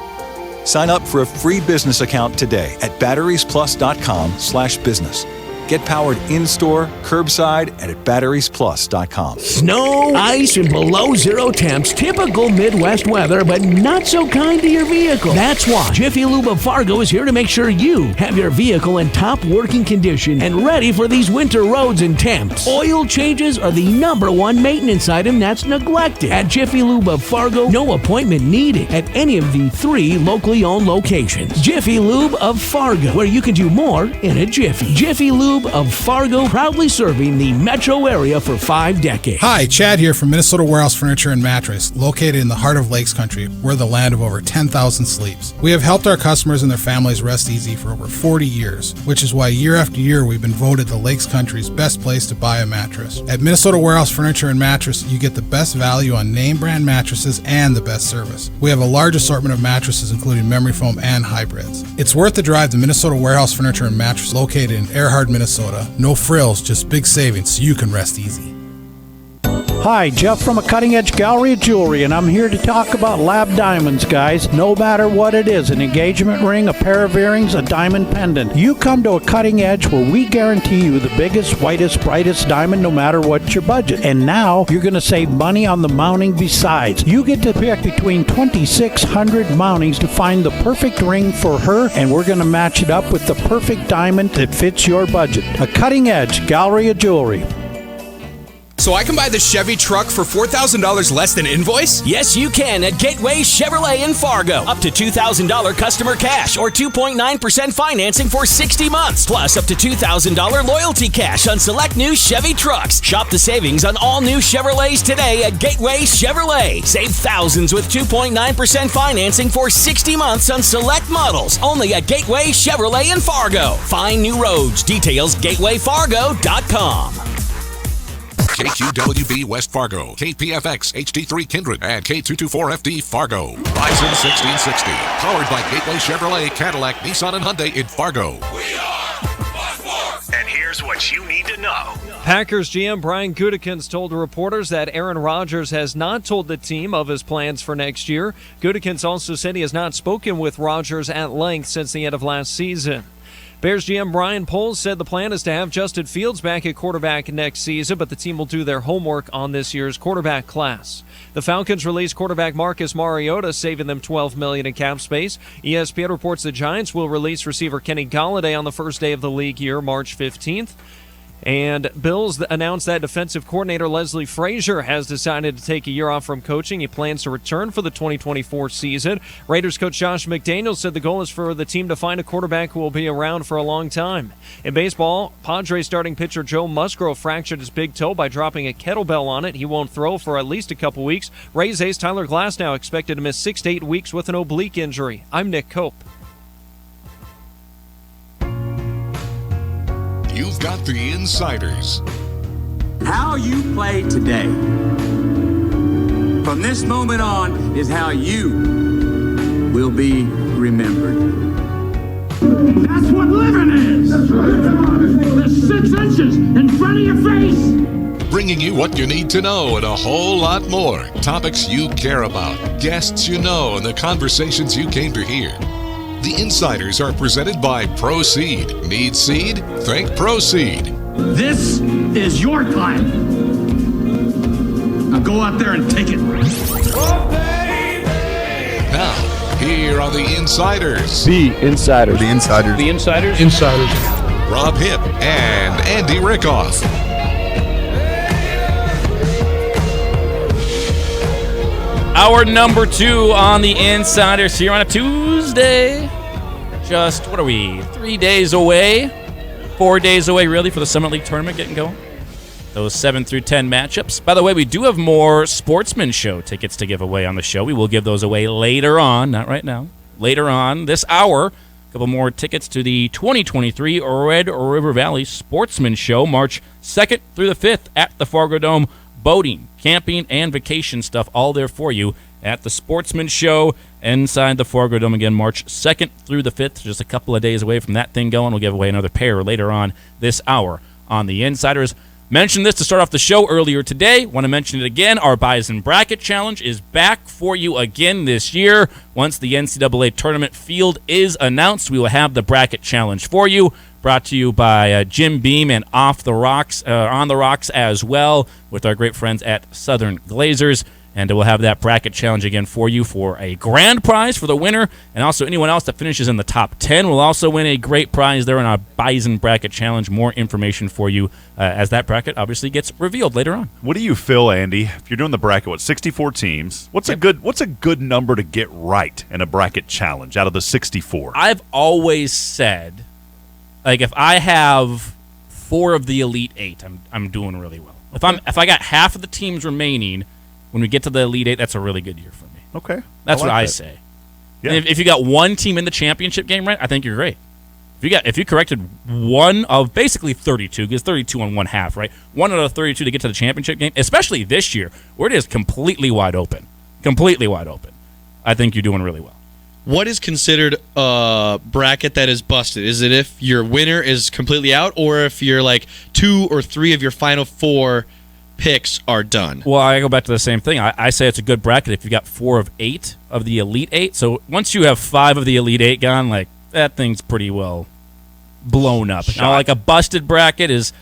Sign up for a free business account today at batteriesplus.com/business. Get powered in-store, curbside, and at batteriesplus.com. Snow, ice, and below zero temps. Typical Midwest weather, but not so kind to your vehicle. That's why Jiffy Lube of Fargo is here to make sure you have your vehicle in top working condition and ready for these winter roads and temps. Oil changes are the #1 maintenance item that's neglected. At Jiffy Lube of Fargo, no appointment needed at any of the 3 locally owned locations. Jiffy Lube of Fargo, where you can do more in a jiffy. Jiffy Lube of Fargo, proudly serving the metro area for 5 decades. Hi, Chad here from Minnesota Warehouse Furniture and Mattress, located in the heart of Lakes Country. We're the land of over 10,000 sleeps. We have helped our customers and their families rest easy for over 40 years, which is why year after year we've been voted the Lakes Country's best place to buy a mattress. At Minnesota Warehouse Furniture and Mattress, you get the best value on name brand mattresses and the best service. We have a large assortment of mattresses, including memory foam and hybrids. It's worth the drive to Minnesota Warehouse Furniture and Mattress, located in Earhart, Minnesota. No frills, just big savings so you can rest easy. Hi, Jeff from a Cutting Edge Gallery of Jewelry, and I'm here to talk about lab diamonds, guys. No matter what it is, an engagement ring, a pair of earrings, a diamond pendant. You come to a Cutting Edge where we guarantee you the biggest, whitest, brightest diamond no matter what your budget. And now you're going to save money on the mounting besides. You get to pick between 2,600 mountings to find the perfect ring for her, and we're going to match it up with the perfect diamond that fits your budget. A Cutting Edge Gallery of Jewelry. So I can buy the Chevy truck for $4,000 less than invoice? Yes, you can at Gateway Chevrolet in Fargo. Up to $2,000 customer cash or 2.9% financing for 60 months. Plus up to $2,000 loyalty cash on select new Chevy trucks. Shop the savings on all new Chevrolets today at Gateway Chevrolet. Save thousands with 2.9% financing for 60 months on select models. Only at Gateway Chevrolet in Fargo. Find new roads. Details gatewayfargo.com. KQWB West Fargo, KPFX HD3 Kindred, and K224FD Fargo. Bison 1660, powered by Gateway Chevrolet, Cadillac, Nissan, and Hyundai in Fargo. And here's what you need to know. Packers GM Brian Gutekunst told reporters that Aaron Rodgers has not told the team of his plans for next year. Gutekunst also said he has not spoken with Rodgers at length since the end of last season. Bears GM Brian Poles said the plan is to have Justin Fields back at quarterback next season, but the team will do their homework on this year's quarterback class. The Falcons released quarterback Marcus Mariota, saving them $12 million in cap space. ESPN reports the Giants will release receiver Kenny Golladay on the first day of the league year, March 15th. And Bills announced that defensive coordinator Leslie Frazier has decided to take a year off from coaching. He plans to return for the 2024 season. Raiders coach Josh McDaniels said the goal is for the team to find a quarterback who will be around for a long time. In baseball, Padres starting pitcher Joe Musgrove fractured his big toe by dropping a kettlebell on it. He won't throw for at least a couple weeks. Rays ace Tyler Glasnow expected to miss 6 to 8 weeks with an oblique injury. I'm Nick Cope. You've got the insiders. How you play today, from this moment on, is how you will be remembered. That's what living is. There's 6 inches in front of your face. Bringing you what you need to know and a whole lot more. Topics you care about, guests you know, and the conversations you came to hear. The Insiders are presented by Proceed. Need seed? Think Proceed. This is your time. Now go out there and take it. Now, here are the Insiders. The Insiders. The Insiders. The Insiders. Insiders. Rob Hipp and Andy Rickoff. Hour number 2 on the Insiders here on a Tuesday. Just, what are we, 3 days away? 4 days away, really, for the Summit League tournament getting going. Those 7 through 10 matchups. By the way, we do have more Sportsman Show tickets to give away on the show. We will give those away later on, not right now. Later on this hour, a couple more tickets to the 2023 Red River Valley Sportsman Show, March 2nd through the 5th at the Fargo Dome. Boating, camping, and vacation stuff all there for you at the Sportsman Show inside the Fargo Dome again, March 2nd through the 5th. Just a couple of days away from that thing going. We'll give away another pair later on this hour on the Insiders. Mentioned this to start off the show earlier today. Want to mention it again. Our Bison Bracket Challenge is back for you again this year. Once the NCAA tournament field is announced, we will have the Bracket Challenge for you. Brought to you by Jim Beam and On the Rocks as well with our great friends at Southern Glazers. And we'll have that bracket challenge again for you for a grand prize for the winner. And also anyone else that finishes in the top 10 will also win a great prize there in our Bison Bracket Challenge. More information for you as that bracket obviously gets revealed later on. What do you feel, Andy, if you're doing the bracket, 64 teams, what's a good number to get right in a bracket challenge out of the 64? I've always said, like, if I have 4 of the Elite 8, I'm doing really well. If I got half of the teams remaining when we get to the Elite 8, that's a really good year for me. Okay. That's what I say. Yeah. And if you got one team in the championship game right, I think you're great. If you corrected one of basically 32, because 32 on one half, right? 1 out of 32 to get to the championship game, especially this year, where it is completely wide open. Completely wide open. I think you're doing really well. What is considered a bracket that is busted? Is it if your winner is completely out, or if you're like 2 or 3 of your final 4 picks are done? Well, I go back to the same thing. I say it's a good bracket if you got 4 of 8 of the Elite 8. So once you have 5 of the Elite 8 gone, like, that thing's pretty well blown up. Now, like a busted bracket is,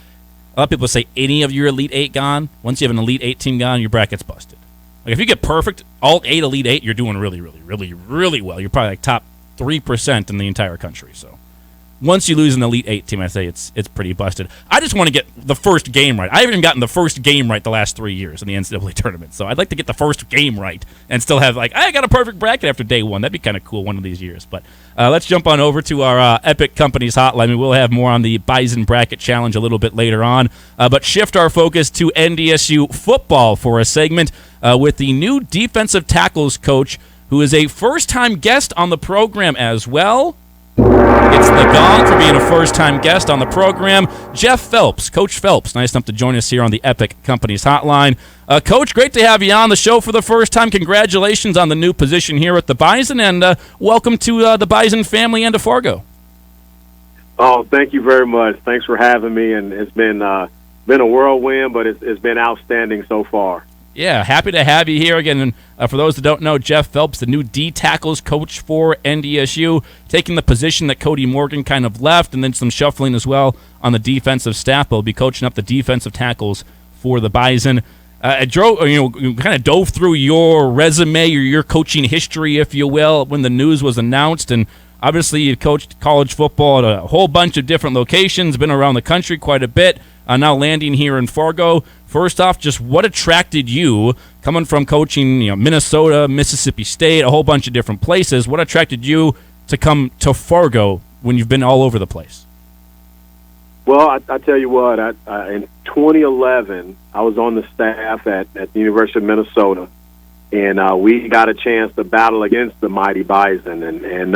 a lot of people say any of your Elite 8 gone. Once you have an Elite 8 team gone, your bracket's busted. Like, if you get perfect, all 8 Elite 8, you're doing really, really, really, really well. You're probably like top 3% in the entire country. So once you lose an Elite 8 team, I say it's pretty busted. I just want to get the first game right. I haven't even gotten the first game right the last 3 years in the NCAA tournament. So I'd like to get the first game right and still have, like, I got a perfect bracket after day 1. That'd be kind of cool one of these years. But let's jump on over to our Epic Companies hotline. We will have more on the Bison Bracket Challenge a little bit later on. But shift our focus to NDSU football for a segment with the new defensive tackles coach, who is a first-time guest on the program as well. It's the gong for being a first-time guest on the program. Jeff Phelps, Coach Phelps, nice enough to join us here on the Epic Companies hotline. Coach, great to have you on the show for the first time. Congratulations on the new position here at the Bison, and welcome to the Bison family and to Fargo. Oh, thank you very much. Thanks for having me, and it's been a whirlwind, but it's been outstanding so far. Yeah, happy to have you here again. And for those that don't know, Jeff Phelps, the new D tackles coach for NDSU, taking the position that Cody Morgan kind of left, and then some shuffling as well on the defensive staff. But will be coaching up the defensive tackles for the Bison. You kind of dove through your resume or your coaching history, if you will, when the news was announced. And obviously, you coached college football at a whole bunch of different locations, been around the country quite a bit, now landing here in Fargo. First off, just what attracted you, coming from coaching Minnesota, Mississippi State, a whole bunch of different places, what attracted you to come to Fargo when you've been all over the place? Well, I tell you what, in 2011, I was on the staff at the University of Minnesota, and we got a chance to battle against the mighty Bison, and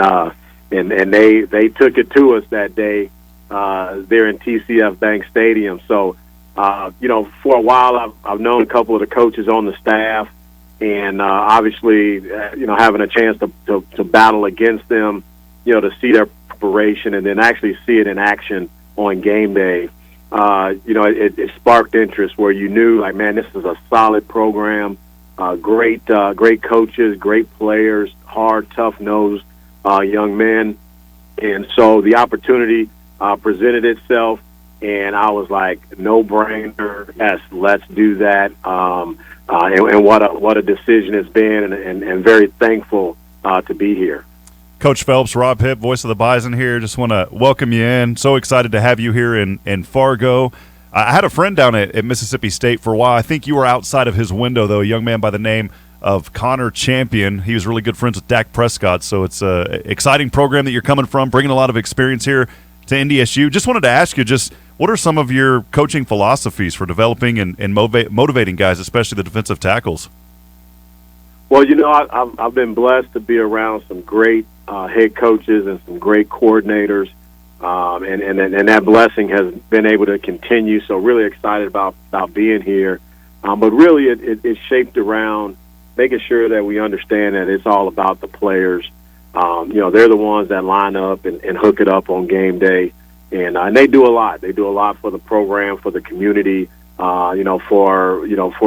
they took it to us that day there in TCF Bank Stadium. So, for a while, I've known a couple of the coaches on the staff, and obviously, having a chance to battle against them, to see their preparation and then actually see it in action on game day, it sparked interest where you knew, like, man, this is a solid program, great coaches, great players, hard, tough-nosed young men. And so the opportunity presented itself, and I was like, no-brainer, yes, let's do that. And what a decision it's been, and very thankful to be here. Coach Phelps, Rob Hipp, voice of the Bison here. Just want to welcome you in. So excited to have you here in Fargo. I had a friend down at Mississippi State for a while. I think you were outside of his window, though, a young man by the name of Connor Champion. He was really good friends with Dak Prescott, so it's an exciting program that you're coming from, bringing a lot of experience here to NDSU. Just wanted to ask you, what are some of your coaching philosophies for developing and motivating guys, especially the defensive tackles? Well, I've been blessed to be around some great head coaches and some great coordinators, and that blessing has been able to continue. So really excited about being here. But really it's shaped around making sure that we understand that it's all about the players. They're the ones that line up and hook it up on game day. And they do a lot. They do a lot for the program, for the community, for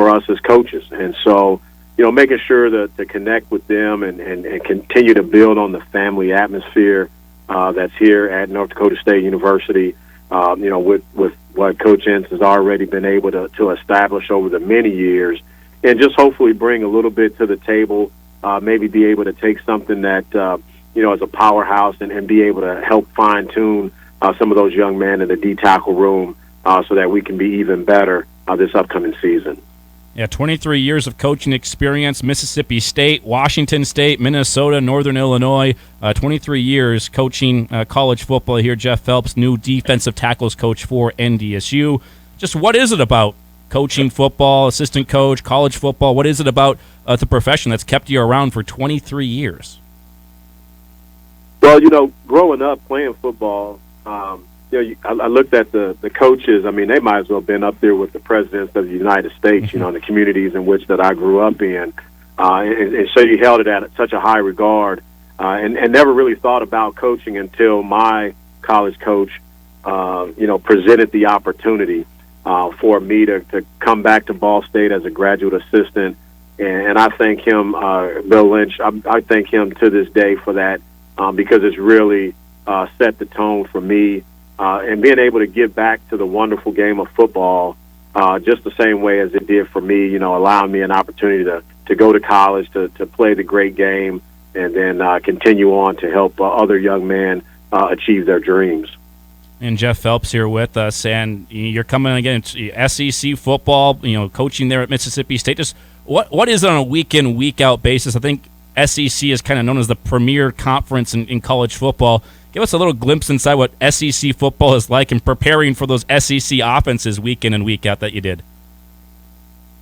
us as coaches. And so, making sure to connect with them and continue to build on the family atmosphere that's here at North Dakota State University, with what Coach Entz has already been able to establish over the many years, and just hopefully bring a little bit to the table, maybe be able to take something that, is a powerhouse and be able to help fine-tune some of those young men in the D-tackle room so that we can be even better this upcoming season. Yeah, 23 years of coaching experience, Mississippi State, Washington State, Minnesota, Northern Illinois, 23 years coaching college football here. Jeff Phelps, new defensive tackles coach for NDSU. Just what is it about coaching football, assistant coach, college football? What is it about the profession that's kept you around for 23 years? Well, growing up playing football, I looked at the coaches. I mean, they might as well have been up there with the presidents of the United States, in the communities in which that I grew up in. And so you held it at such a high regard and never really thought about coaching until my college coach, presented the opportunity for me to come back to Ball State as a graduate assistant. And I thank him, Bill Lynch, I thank him to this day for that because it's really set the tone for me. And being able to give back to the wonderful game of football just the same way as it did for me, allowing me an opportunity to go to college, to play the great game, and then continue on to help other young men achieve their dreams. And Jeff Phelps here with us, and you're coming again to SEC football, coaching there at Mississippi State. Just what is it on a week-in, week-out basis? I think SEC is kind of known as the premier conference in college football. Give us a little glimpse inside what SEC football is like and preparing for those SEC offenses week in and week out that you did.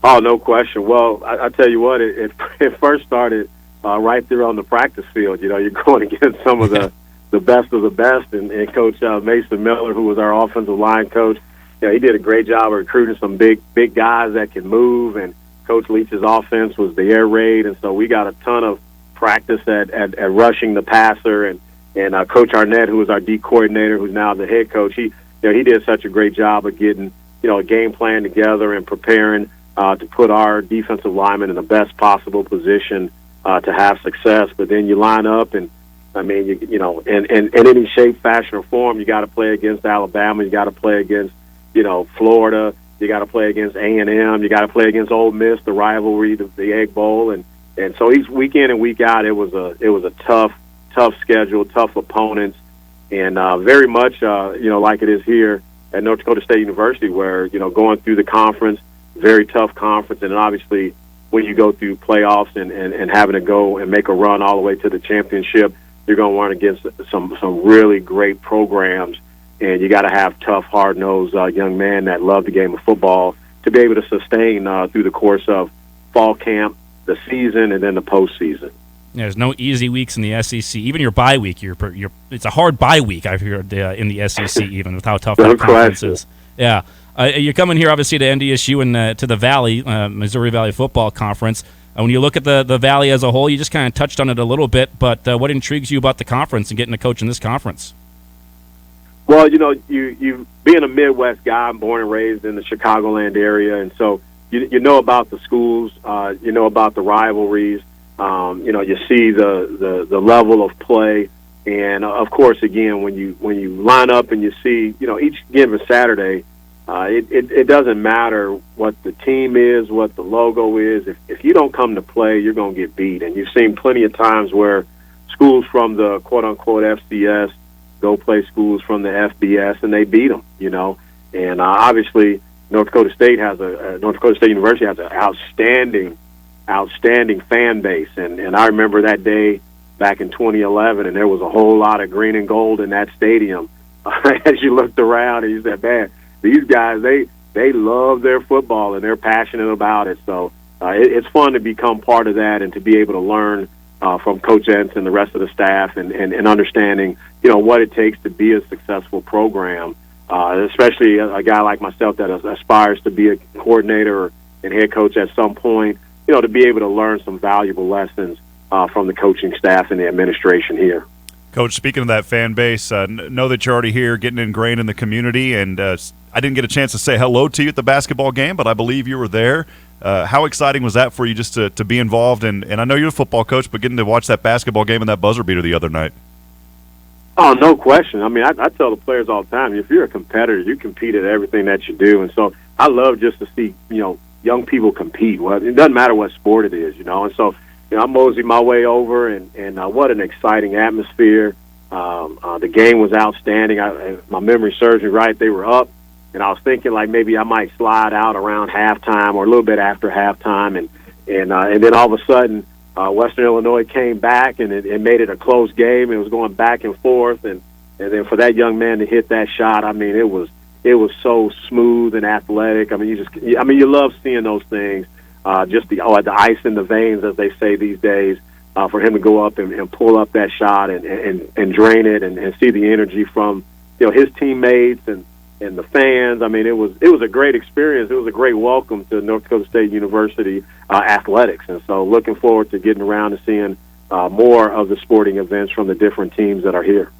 Oh, no question. Well, I tell you what, it first started right there on the practice field. You're going against some of the best of the best, and Coach Mason Miller, who was our offensive line coach, he did a great job of recruiting some big guys that can move, and Coach Leach's offense was the air raid, and so we got a ton of practice at rushing the passer, and Coach Arnett, who was our D coordinator, who's now the head coach, he did such a great job of getting a game plan together and preparing to put our defensive linemen in the best possible position to have success. But then you line up, and I mean, in any shape, fashion, or form, you got to play against Alabama. You got to play against, Florida. You got to play against A&M. You got to play against Ole Miss, the rivalry, the Egg Bowl, and so each week in and week out, it was a tough schedule, tough opponents, and very much like it is here at North Dakota State University, where going through the conference, very tough conference, and obviously when you go through playoffs and having to go and make a run all the way to the championship, you're going to run against some really great programs, and you got to have tough, hard-nosed young men that love the game of football to be able to sustain through the course of fall camp, the season, and then the postseason. Yeah, there's no easy weeks in the SEC. Even your bye week, it's a hard bye week, I've heard, in the SEC, even with how tough that conference is. Yeah. You're coming here, obviously, to NDSU and to the Valley, Missouri Valley Football Conference. When you look at the Valley as a whole, you just kind of touched on it a little bit, but what intrigues you about the conference and getting to coach in this conference? Well, you being a Midwest guy, I'm born and raised in the Chicagoland area, and so you know about the schools, you know about the rivalries, you see the level of play, and of course, again, when you line up and you see, each given Saturday, it doesn't matter what the team is, what the logo is. If you don't come to play, you're going to get beat, and you've seen plenty of times where schools from the quote-unquote FCS go play schools from the FBS, and they beat them, and obviously North Dakota State University has an outstanding fan base, and I remember that day back in 2011, and there was a whole lot of green and gold in that stadium. As you looked around and you said, man, these guys, they love their football and they're passionate about it. So it's fun to become part of that and to be able to learn from Coach Entz and the rest of the staff and understanding, what it takes to be a successful program, especially a guy like myself that aspires to be a coordinator and head coach at some point, to be able to learn some valuable lessons from the coaching staff and the administration here. Coach, speaking of that fan base, know that you're already here getting ingrained in the community, and I didn't get a chance to say hello to you at the basketball game, but I believe you were there. How exciting was that for you just to be involved? And I know you're a football coach, but getting to watch that basketball game and that buzzer beater the other night. Oh, no question. I mean, I tell the players all the time, if you're a competitor, you compete at everything that you do. And so I love just to see, young people compete. Well, it doesn't matter what sport it is, And so, I moseyed my way over, and what an exciting atmosphere. The game was outstanding. My memory serves me right. They were up, and I was thinking like maybe I might slide out around halftime or a little bit after halftime, and then all of a sudden Western Illinois came back and it made it a close game. It was going back and forth, and then for that young man to hit that shot, I mean, it was so smooth and athletic. I mean, you love seeing those things. Just the ice in the veins, as they say these days, for him to go up and pull up that shot and drain it and see the energy from his teammates and the fans. I mean, it was a great experience. It was a great welcome to North Dakota State University athletics, and so looking forward to getting around and seeing more of the sporting events from the different teams that are here.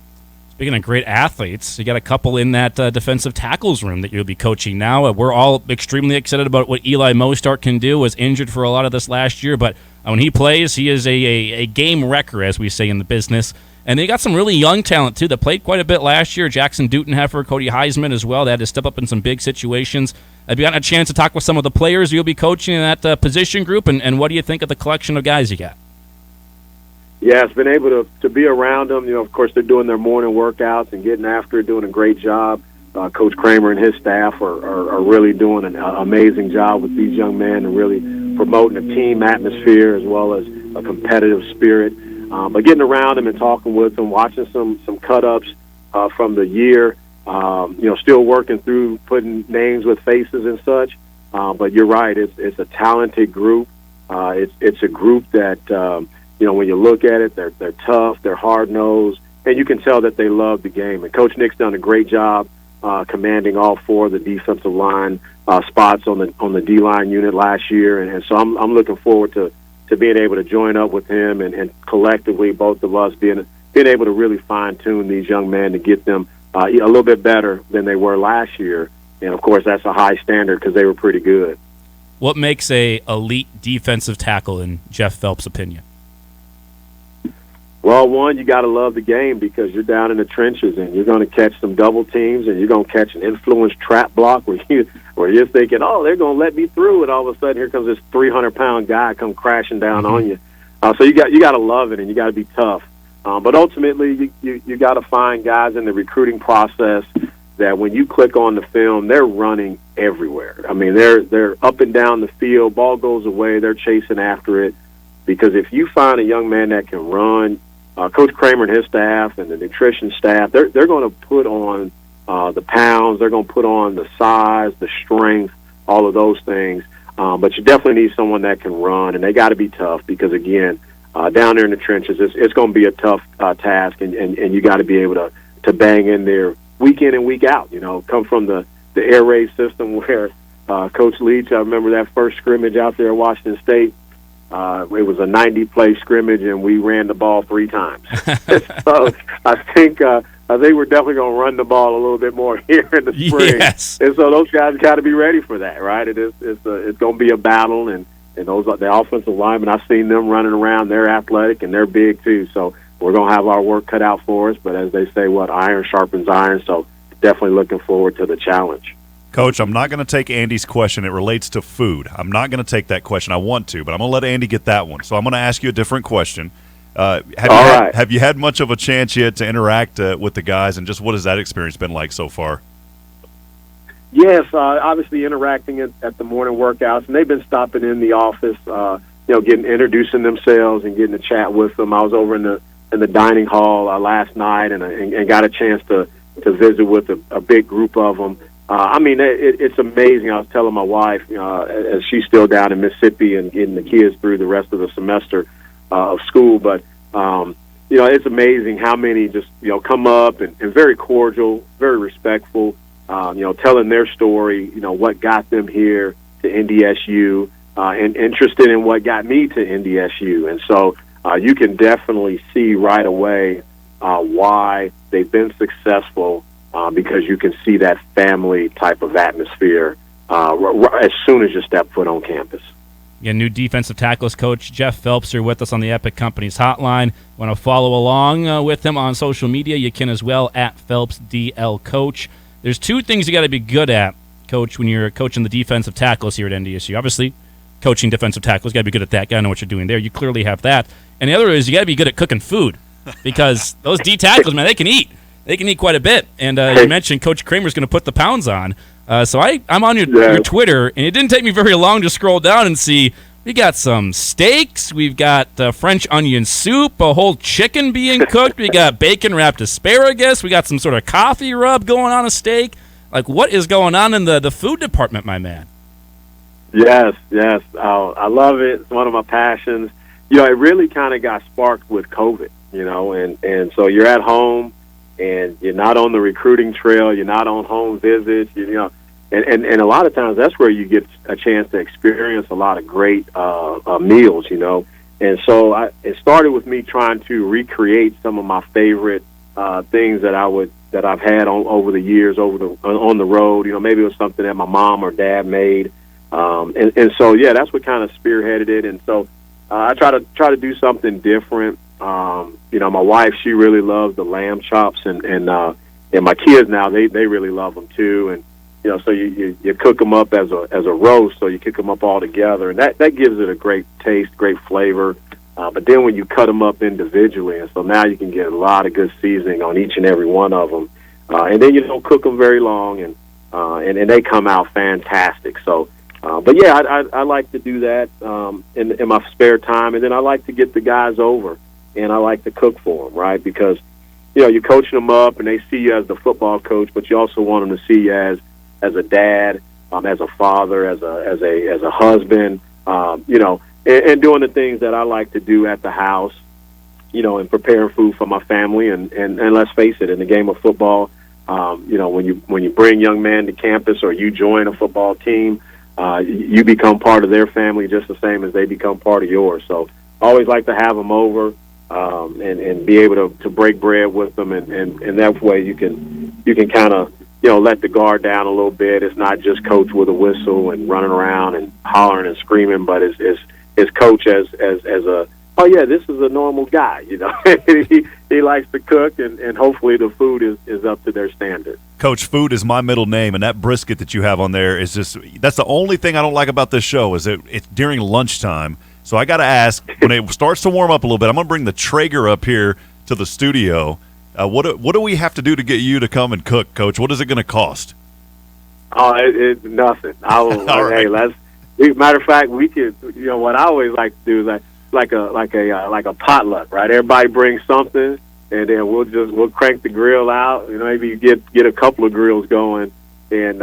Speaking of great athletes, you got a couple in that defensive tackles room that you'll be coaching now. We're all extremely excited about what Eli Mostart can do. Was injured for a lot of this last year, but when he plays, he is a game wrecker, as we say in the business. And they got some really young talent, too, that played quite a bit last year. Jackson Dutenheffer, Cody Heisman as well. They had to step up in some big situations. Have you gotten a chance to talk with some of the players you'll be coaching in that position group, and what do you think of the collection of guys you got? Yeah, it's been able to be around them. Of course, they're doing their morning workouts and getting after it, doing a great job. Coach Kramer and his staff are really doing an amazing job with these young men and really promoting a team atmosphere as well as a competitive spirit. But getting around them and talking with them, watching some cut-ups from the year, still working through putting names with faces and such. But you're right, it's a talented group. It's a group that when you look at it, they're tough, they're hard-nosed, and you can tell that they love the game. And Coach Nick's done a great job commanding all four of the defensive line spots on the D-line unit last year. And so I'm looking forward to being able to join up with him and collectively, both of us being able to really fine-tune these young men to get them a little bit better than they were last year. And, of course, that's a high standard because they were pretty good. what makes a elite defensive tackle in Jeff Phelps' opinion? Well, one, you got to love the game because you're down in the trenches and you're going to catch some double teams and you're going to catch an influence trap block where you're thinking, oh, they're going to let me through, and all of a sudden here comes this 300-pound guy come crashing down on you. So you got to love it and you got to be tough. But ultimately, you got to find guys in the recruiting process that when you click on the film, they're running everywhere. I mean, they're up and down the field. Ball goes away, they're chasing after it. Because if you find a young man that can run, Coach Kramer and his staff and the nutrition staff, they're going to put on the pounds, they're going to put on the size, the strength, all of those things. But you definitely need someone that can run, and they got to be tough because, again, down there in the trenches, it's going to be a tough task, and you got to be able to bang in there week in and week out. You know, come from the air raid system where Coach Leach, I remember that first scrimmage out there at Washington State. It was a 90-play scrimmage, and we ran the ball 3 times. So I think we're definitely going to run the ball a little bit more here in the spring. Yes. And so those guys got to be ready for that, right? It's going to be a battle, and the offensive linemen, I've seen them running around. They're athletic and they're big too. So we're going to have our work cut out for us. But as they say, iron sharpens iron. So definitely looking forward to the challenge. Coach, I'm not going to take Andy's question. It relates to food. I'm not going to take that question. I want to, but I'm going to let Andy get that one. So I'm going to ask you a different question. Have you had much of a chance yet to interact with the guys, and just what has that experience been like so far? Yes, obviously interacting at the morning workouts, and they've been stopping in the office, introducing themselves and getting to chat with them. I was over in the dining hall last night and got a chance to visit with a big group of them. It's amazing. I was telling my wife, as she's still down in Mississippi and getting the kids through the rest of the semester of school, but it's amazing how many just come up and very cordial, very respectful. Telling their story, what got them here to NDSU, and interested in what got me to NDSU. And so you can definitely see right away why they've been successful, because you can see that family type of atmosphere as soon as you step foot on campus. Yeah, new defensive tackles coach Jeff Phelps here with us on the Epic Companies hotline. Want to follow along with him on social media? You can as well at Phelps DL Coach. There's 2 things you got to be good at, Coach, when you're coaching the defensive tackles here at NDSU. Obviously, coaching defensive tackles, you got to be good at that. Got to know what you're doing there. You clearly have that. And the other is you got to be good at cooking food, because those D tackles, man, they can eat. They can eat quite a bit. And you mentioned Coach Kramer's going to put the pounds on. So I'm on your Twitter, and it didn't take me very long to scroll down and see we got some steaks. We've got French onion soup, a whole chicken being cooked. We got bacon-wrapped asparagus. We got some sort of coffee rub going on a steak. Like, what is going on in the food department, my man? Yes. I love it. It's one of my passions. It really kind of got sparked with COVID, and so you're at home, and you're not on the recruiting trail. You're not on home visits, And a lot of times that's where you get a chance to experience a lot of great meals, And so it started with me trying to recreate some of my favorite things that I've had over the years, on the road. Maybe it was something that my mom or dad made, and so that's what kind of spearheaded it. And so I try to do something different. My wife, she really loves the lamb chops, and my kids now they really love them too. And so you cook them up as a roast, so you cook them up all together, and that gives it a great taste, great flavor. But then when you cut them up individually, and so now you can get a lot of good seasoning on each and every one of them, and then you don't cook them very long, and they come out fantastic. So, I like to do that in my spare time, and then I like to get the guys over, and I like to cook for them, right? Because you're coaching them up, and they see you as the football coach, but you also want them to see you as a dad, as a father, as a husband, and doing the things that I like to do at the house, and preparing food for my family. And let's face it, in the game of football, when you bring young men to campus or you join a football team, you become part of their family just the same as they become part of yours. So I always like to have them over and be able to break bread with them, and that way you can kind of let the guard down a little bit. It's not just coach with a whistle and running around and hollering and screaming, but it's coach as a, oh yeah, this is a normal guy. He likes to cook, and hopefully the food is up to their standard. Coach, food is my middle name, and that brisket that you have on there is that's the only thing I don't like about this show is it's during lunchtime. So I got to ask, when it starts to warm up a little bit, I'm going to bring the Traeger up here to the studio. What do we have to do to get you to come and cook, Coach? What is it going to cost? Oh, it's nothing. I will. Right. Hey, matter of fact, we could. What I always like to do is like a potluck, right? Everybody brings something, and then we'll crank the grill out. Maybe get a couple of grills going, and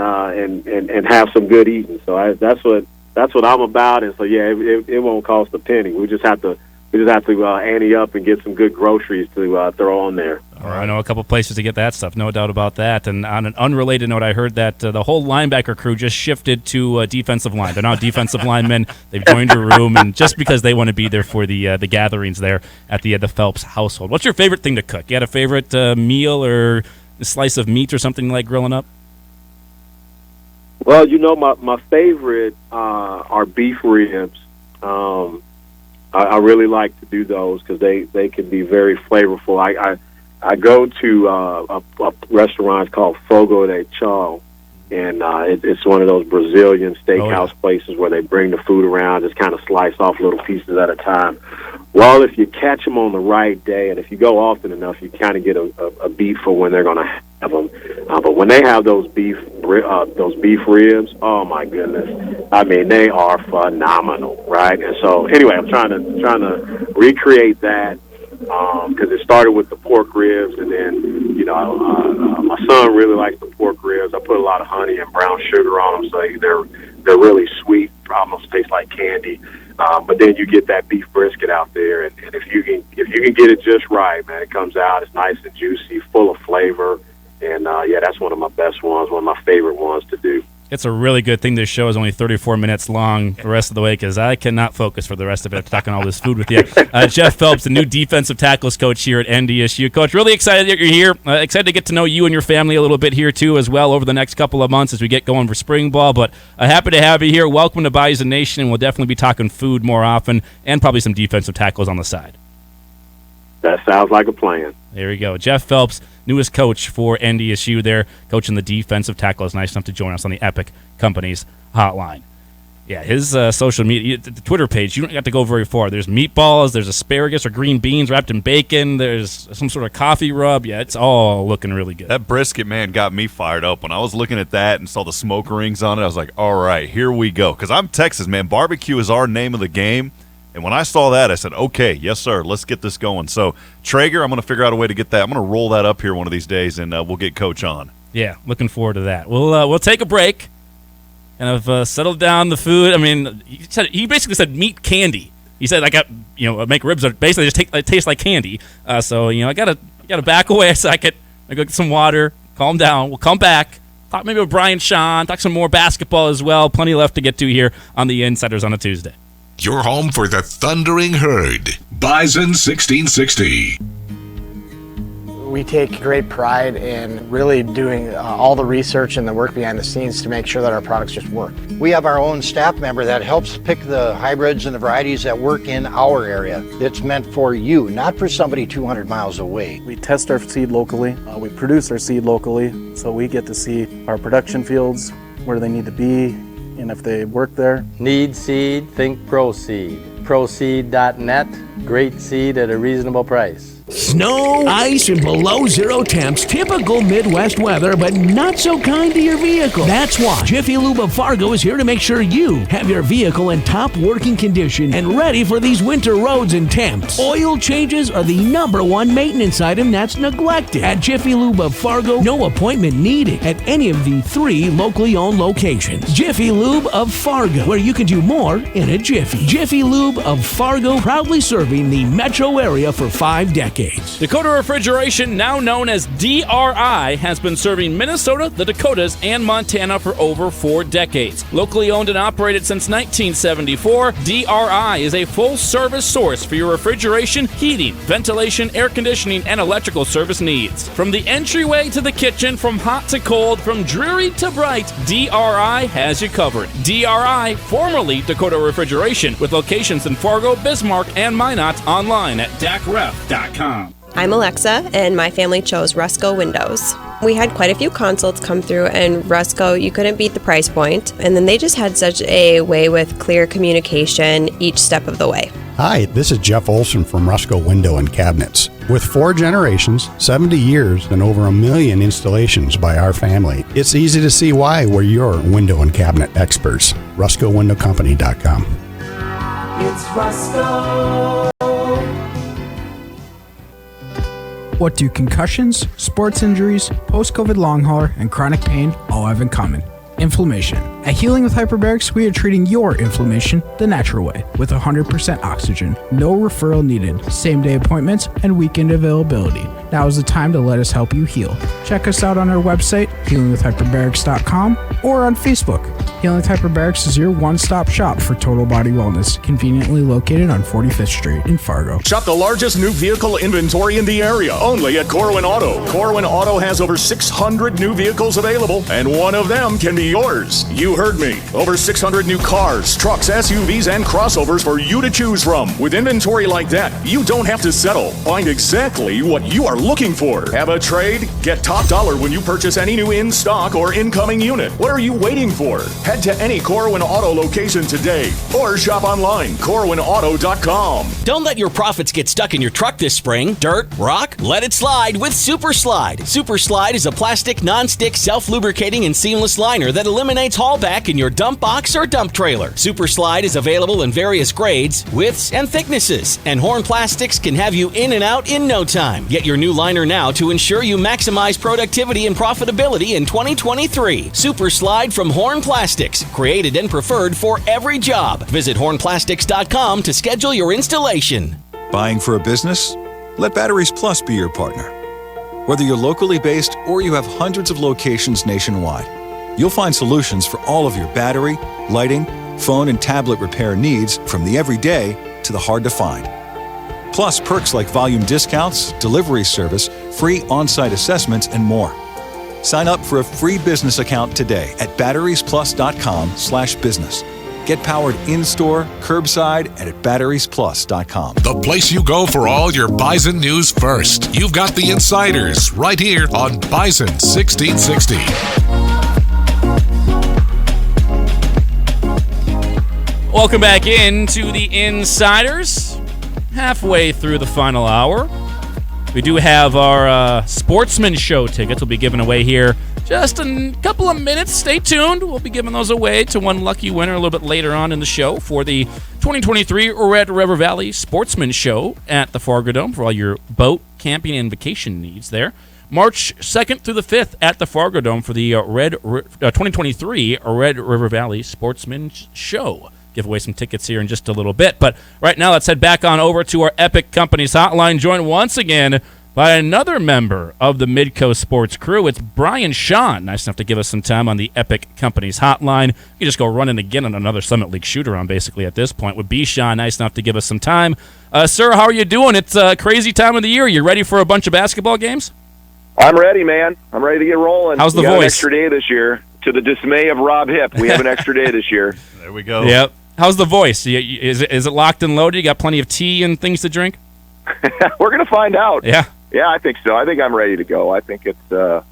have some good eating. So that's what I'm about. And so yeah, it won't cost a penny. We just have to ante up and get some good groceries to throw on there. All right. I know a couple places to get that stuff, no doubt about that. And on an unrelated note, I heard that the whole linebacker crew just shifted to defensive line. They're now defensive linemen. They've joined a room, and just because they want to be there for the gatherings there at the Phelps household. What's your favorite thing to cook? You had a favorite meal or a slice of meat or something like grilling up? Well, my favorite are beef ribs. I really like to do those because they can be very flavorful. I go to a restaurant called Fogo de Chão, and it's one of those Brazilian steakhouse places where they bring the food around, just kind of slice off little pieces at a time. Well, if you catch them on the right day, and if you go often enough, you kind of get a beat for when they're going to have them. But when they have those beef ribs, oh my goodness! I mean, they are phenomenal, right? And so, anyway, I'm trying to recreate that because it started with the pork ribs, and then my son really likes the pork ribs. I put a lot of honey and brown sugar on them, so they're really sweet, almost taste like candy. But then you get that beef brisket out there, and if you can get it just right, man, it comes out. It's nice and juicy, full of flavor, and that's one of my best ones, one of my favorite ones to do. It's a really good thing this show is only 34 minutes long the rest of the way because I cannot focus for the rest of it talking all this food with you. Jeff Phelps, the new defensive tackles coach here at NDSU. Coach, really excited that you're here. Excited to get to know you and your family a little bit here, too, as well over the next couple of months as we get going for spring ball. But happy to have you here. Welcome to Bison Nation, and we'll definitely be talking food more often and probably some defensive tackles on the side. That sounds like a plan. There we go. Jeff Phelps, newest coach for NDSU there, coaching the defensive tackles. Nice enough to join us on the Epic Companies hotline. Yeah, his social media, the Twitter page, you don't have to go very far. There's meatballs, there's asparagus or green beans wrapped in bacon, there's some sort of coffee rub. Yeah, it's all looking really good. That brisket, man, got me fired up. When I was looking at that and saw the smoke rings on it, I was like, all right, here we go. Because I'm Texas, man. Barbecue is our name of the game. And when I saw that, I said, okay, yes, sir, let's get this going. So, Traeger, I'm going to figure out a way to get that. I'm going to roll that up here one of these days, and we'll get Coach on. Yeah, looking forward to that. We'll take a break, and I've settled down the food. I mean, he basically said meat candy. He said, I make ribs that basically just taste like candy. So, I got to back away a second. I go get some water, calm down. We'll come back, talk maybe with Brian Shawn, talk some more basketball as well. Plenty left to get to here on the Insiders on a Tuesday. Your home for the Thundering Herd. Bison 1660. We take great pride in really doing all the research and the work behind the scenes to make sure that our products just work. We have our own staff member that helps pick the hybrids and the varieties that work in our area. It's meant for you, not for somebody 200 miles away. We test our seed locally. We produce our seed locally, so we get to see our production fields, where they need to be, and if they work there. Need seed? Think ProSeed. ProSeed.net. Great seed at a reasonable price. Snow, ice, and below zero temps. Typical Midwest weather, but not so kind to your vehicle. That's why Jiffy Lube of Fargo is here to make sure you have your vehicle in top working condition and ready for these winter roads and temps. Oil changes are the #1 maintenance item that's neglected. At Jiffy Lube of Fargo, no appointment needed at any of the 3 locally owned locations. Jiffy Lube of Fargo, where you can do more in a jiffy. Jiffy Lube of Fargo, proudly serving the metro area for 5 decades. decades. Dakota Refrigeration, now known as DRI, has been serving Minnesota, the Dakotas, and Montana for over 4 decades. Locally owned and operated since 1974, DRI is a full-service source for your refrigeration, heating, ventilation, air conditioning, and electrical service needs. From the entryway to the kitchen, from hot to cold, from dreary to bright, DRI has you covered. DRI, formerly Dakota Refrigeration, with locations in Fargo, Bismarck, and Minot, online at dacref.com. I'm Alexa, and my family chose Rusco Windows. We had quite a few consults come through, and Rusco, you couldn't beat the price point. And then they just had such a way with clear communication each step of the way. Hi, this is Jeff Olson from Rusco Window and Cabinets. With 4 generations, 70 years, and over 1 million installations by our family, it's easy to see why we're your window and cabinet experts. RuscoWindowCompany.com. It's Rusco. What do concussions, sports injuries, post-COVID long hauler, and chronic pain all have in common? Inflammation. At Healing with Hyperbarics, we are treating your inflammation the natural way with 100% oxygen, no referral needed, same-day appointments, and weekend availability. Now is the time to let us help you heal. Check us out on our website, healingwithhyperbarics.com, or on Facebook. Healing with Hyperbarics is your one-stop shop for total body wellness, conveniently located on 45th Street in Fargo. Shop the largest new vehicle inventory in the area, only at Corwin Auto. Corwin Auto has over 600 new vehicles available, and one of them can be yours. You heard me. Over 600 new cars, trucks, SUVs, and crossovers for you to choose from. With inventory like that, you don't have to settle. Find exactly what you are looking for. Have a trade? Get top dollar when you purchase any new in-stock or incoming unit. What are you waiting for? Head to any Corwin Auto location today or shop online, corwinauto.com. Don't let your profits get stuck in your truck this spring. Dirt, rock, let it slide with Super Slide. Super Slide is a plastic, non-stick, self-lubricating, and seamless liner that eliminates haulback in your dump box or dump trailer. Super Slide is available in various grades, widths, and thicknesses, and Horn Plastics can have you in and out in no time. Get your new liner now to ensure you maximize productivity and profitability in 2023. Super Slide from Horn Plastics, created and preferred for every job. Visit hornplastics.com to schedule your installation. Buying for a business? Let Batteries Plus be your partner. Whether you're locally based or you have hundreds of locations nationwide, you'll find solutions for all of your battery, lighting, phone, and tablet repair needs, from the everyday to the hard to find. Plus perks like volume discounts, delivery service, free on-site assessments, and more. Sign up for a free business account today at batteriesplus.com/business. Get powered in-store, curbside, and at batteriesplus.com. The place you go for all your Bison news first. You've got the insiders right here on Bison 1660. Welcome back into the Insiders. Halfway through the final hour. We do have our Sportsman Show tickets we'll be giving away here just in a couple of minutes. Stay tuned. We'll be giving those away to one lucky winner a little bit later on in the show for the 2023 Red River Valley Sportsman Show at the Fargo Dome for all your boat, camping, and vacation needs there. March 2nd through the 5th at the Fargo Dome for the 2023 Red River Valley Sportsman Show. Give away some tickets here in just a little bit. But right now, let's head back on over to our Epic Companies hotline, joined once again by another member of the Midcoast Sports crew. It's Brian Shawn, nice enough to give us some time on the Epic Companies hotline. You just go running again on another Summit League Shootaround, basically, at this point. With B. Shawn, nice enough to give us some time. Sir, how are you doing? It's a crazy time of the year. You ready for a bunch of basketball games? I'm ready, man. I'm ready to get rolling. How's the voice? An voice? Extra day this year. To the dismay of Rob Hipp, we have an extra day this year. There we go. Yep. How's the voice? Is it locked and loaded? You got plenty of tea and things to drink? We're going to find out. Yeah. Yeah, I think so. I think I'm ready to go. I think it's ready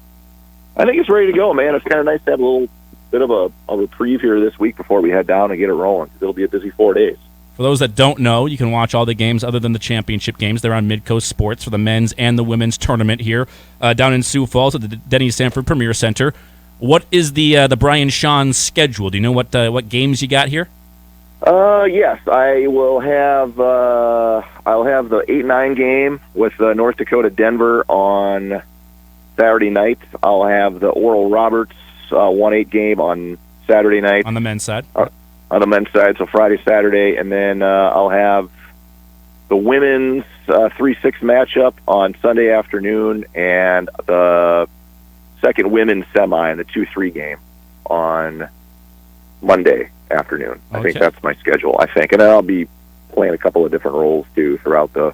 to go, man. It's kind of nice to have a little bit of a reprieve here this week before we head down and get it rolling. It'll be a busy 4 days. For those that don't know, you can watch all the games other than the championship games. They're on Midcoast Sports for the men's and the women's tournament here down in Sioux Falls at the Denny Sanford Premier Center. What is the Brian Shawn schedule? Do you know what games you got here? Yes, I will have. I'll have the 8-9 game with North Dakota Denver on Saturday night. I'll have the Oral Roberts 1-8 game on Saturday night on the men's side. On the men's side, so Friday, Saturday, and then I'll have the women's 3-6 matchup on Sunday afternoon, and the second women's semi and the 2-3 game on Monday afternoon. I think that's my schedule, I think. And then I'll be playing a couple of different roles, too, throughout the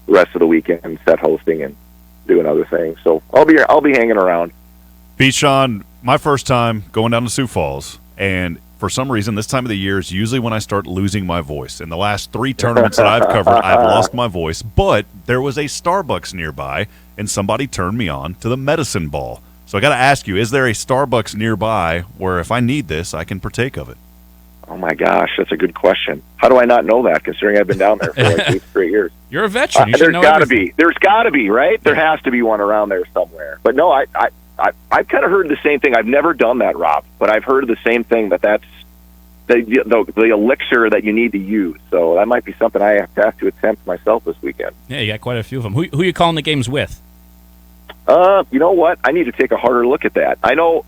rest of the weekend, set hosting and doing other things. So I'll be hanging around. Pete, Sean, my first time going down to Sioux Falls, and for some reason, this time of the year is usually when I start losing my voice. In the last 3 tournaments that I've covered, I've lost my voice. But there was a Starbucks nearby, and somebody turned me on to the medicine ball. So I got to ask you, is there a Starbucks nearby where if I need this, I can partake of it? Oh, my gosh, that's a good question. How do I not know that, considering I've been down there for like 8 straight years? You're a veteran. You should there's know got to everything. be. There's got to be, right? There has to be one around there somewhere. But no, I've kind of heard the same thing. I've never done that, Rob, but I've heard the same thing, that's the elixir that you need to use. So that might be something I have to attempt myself this weekend. Yeah, you got quite a few of them. Who you calling the games with? You know what? I need to take a harder look at that. I know.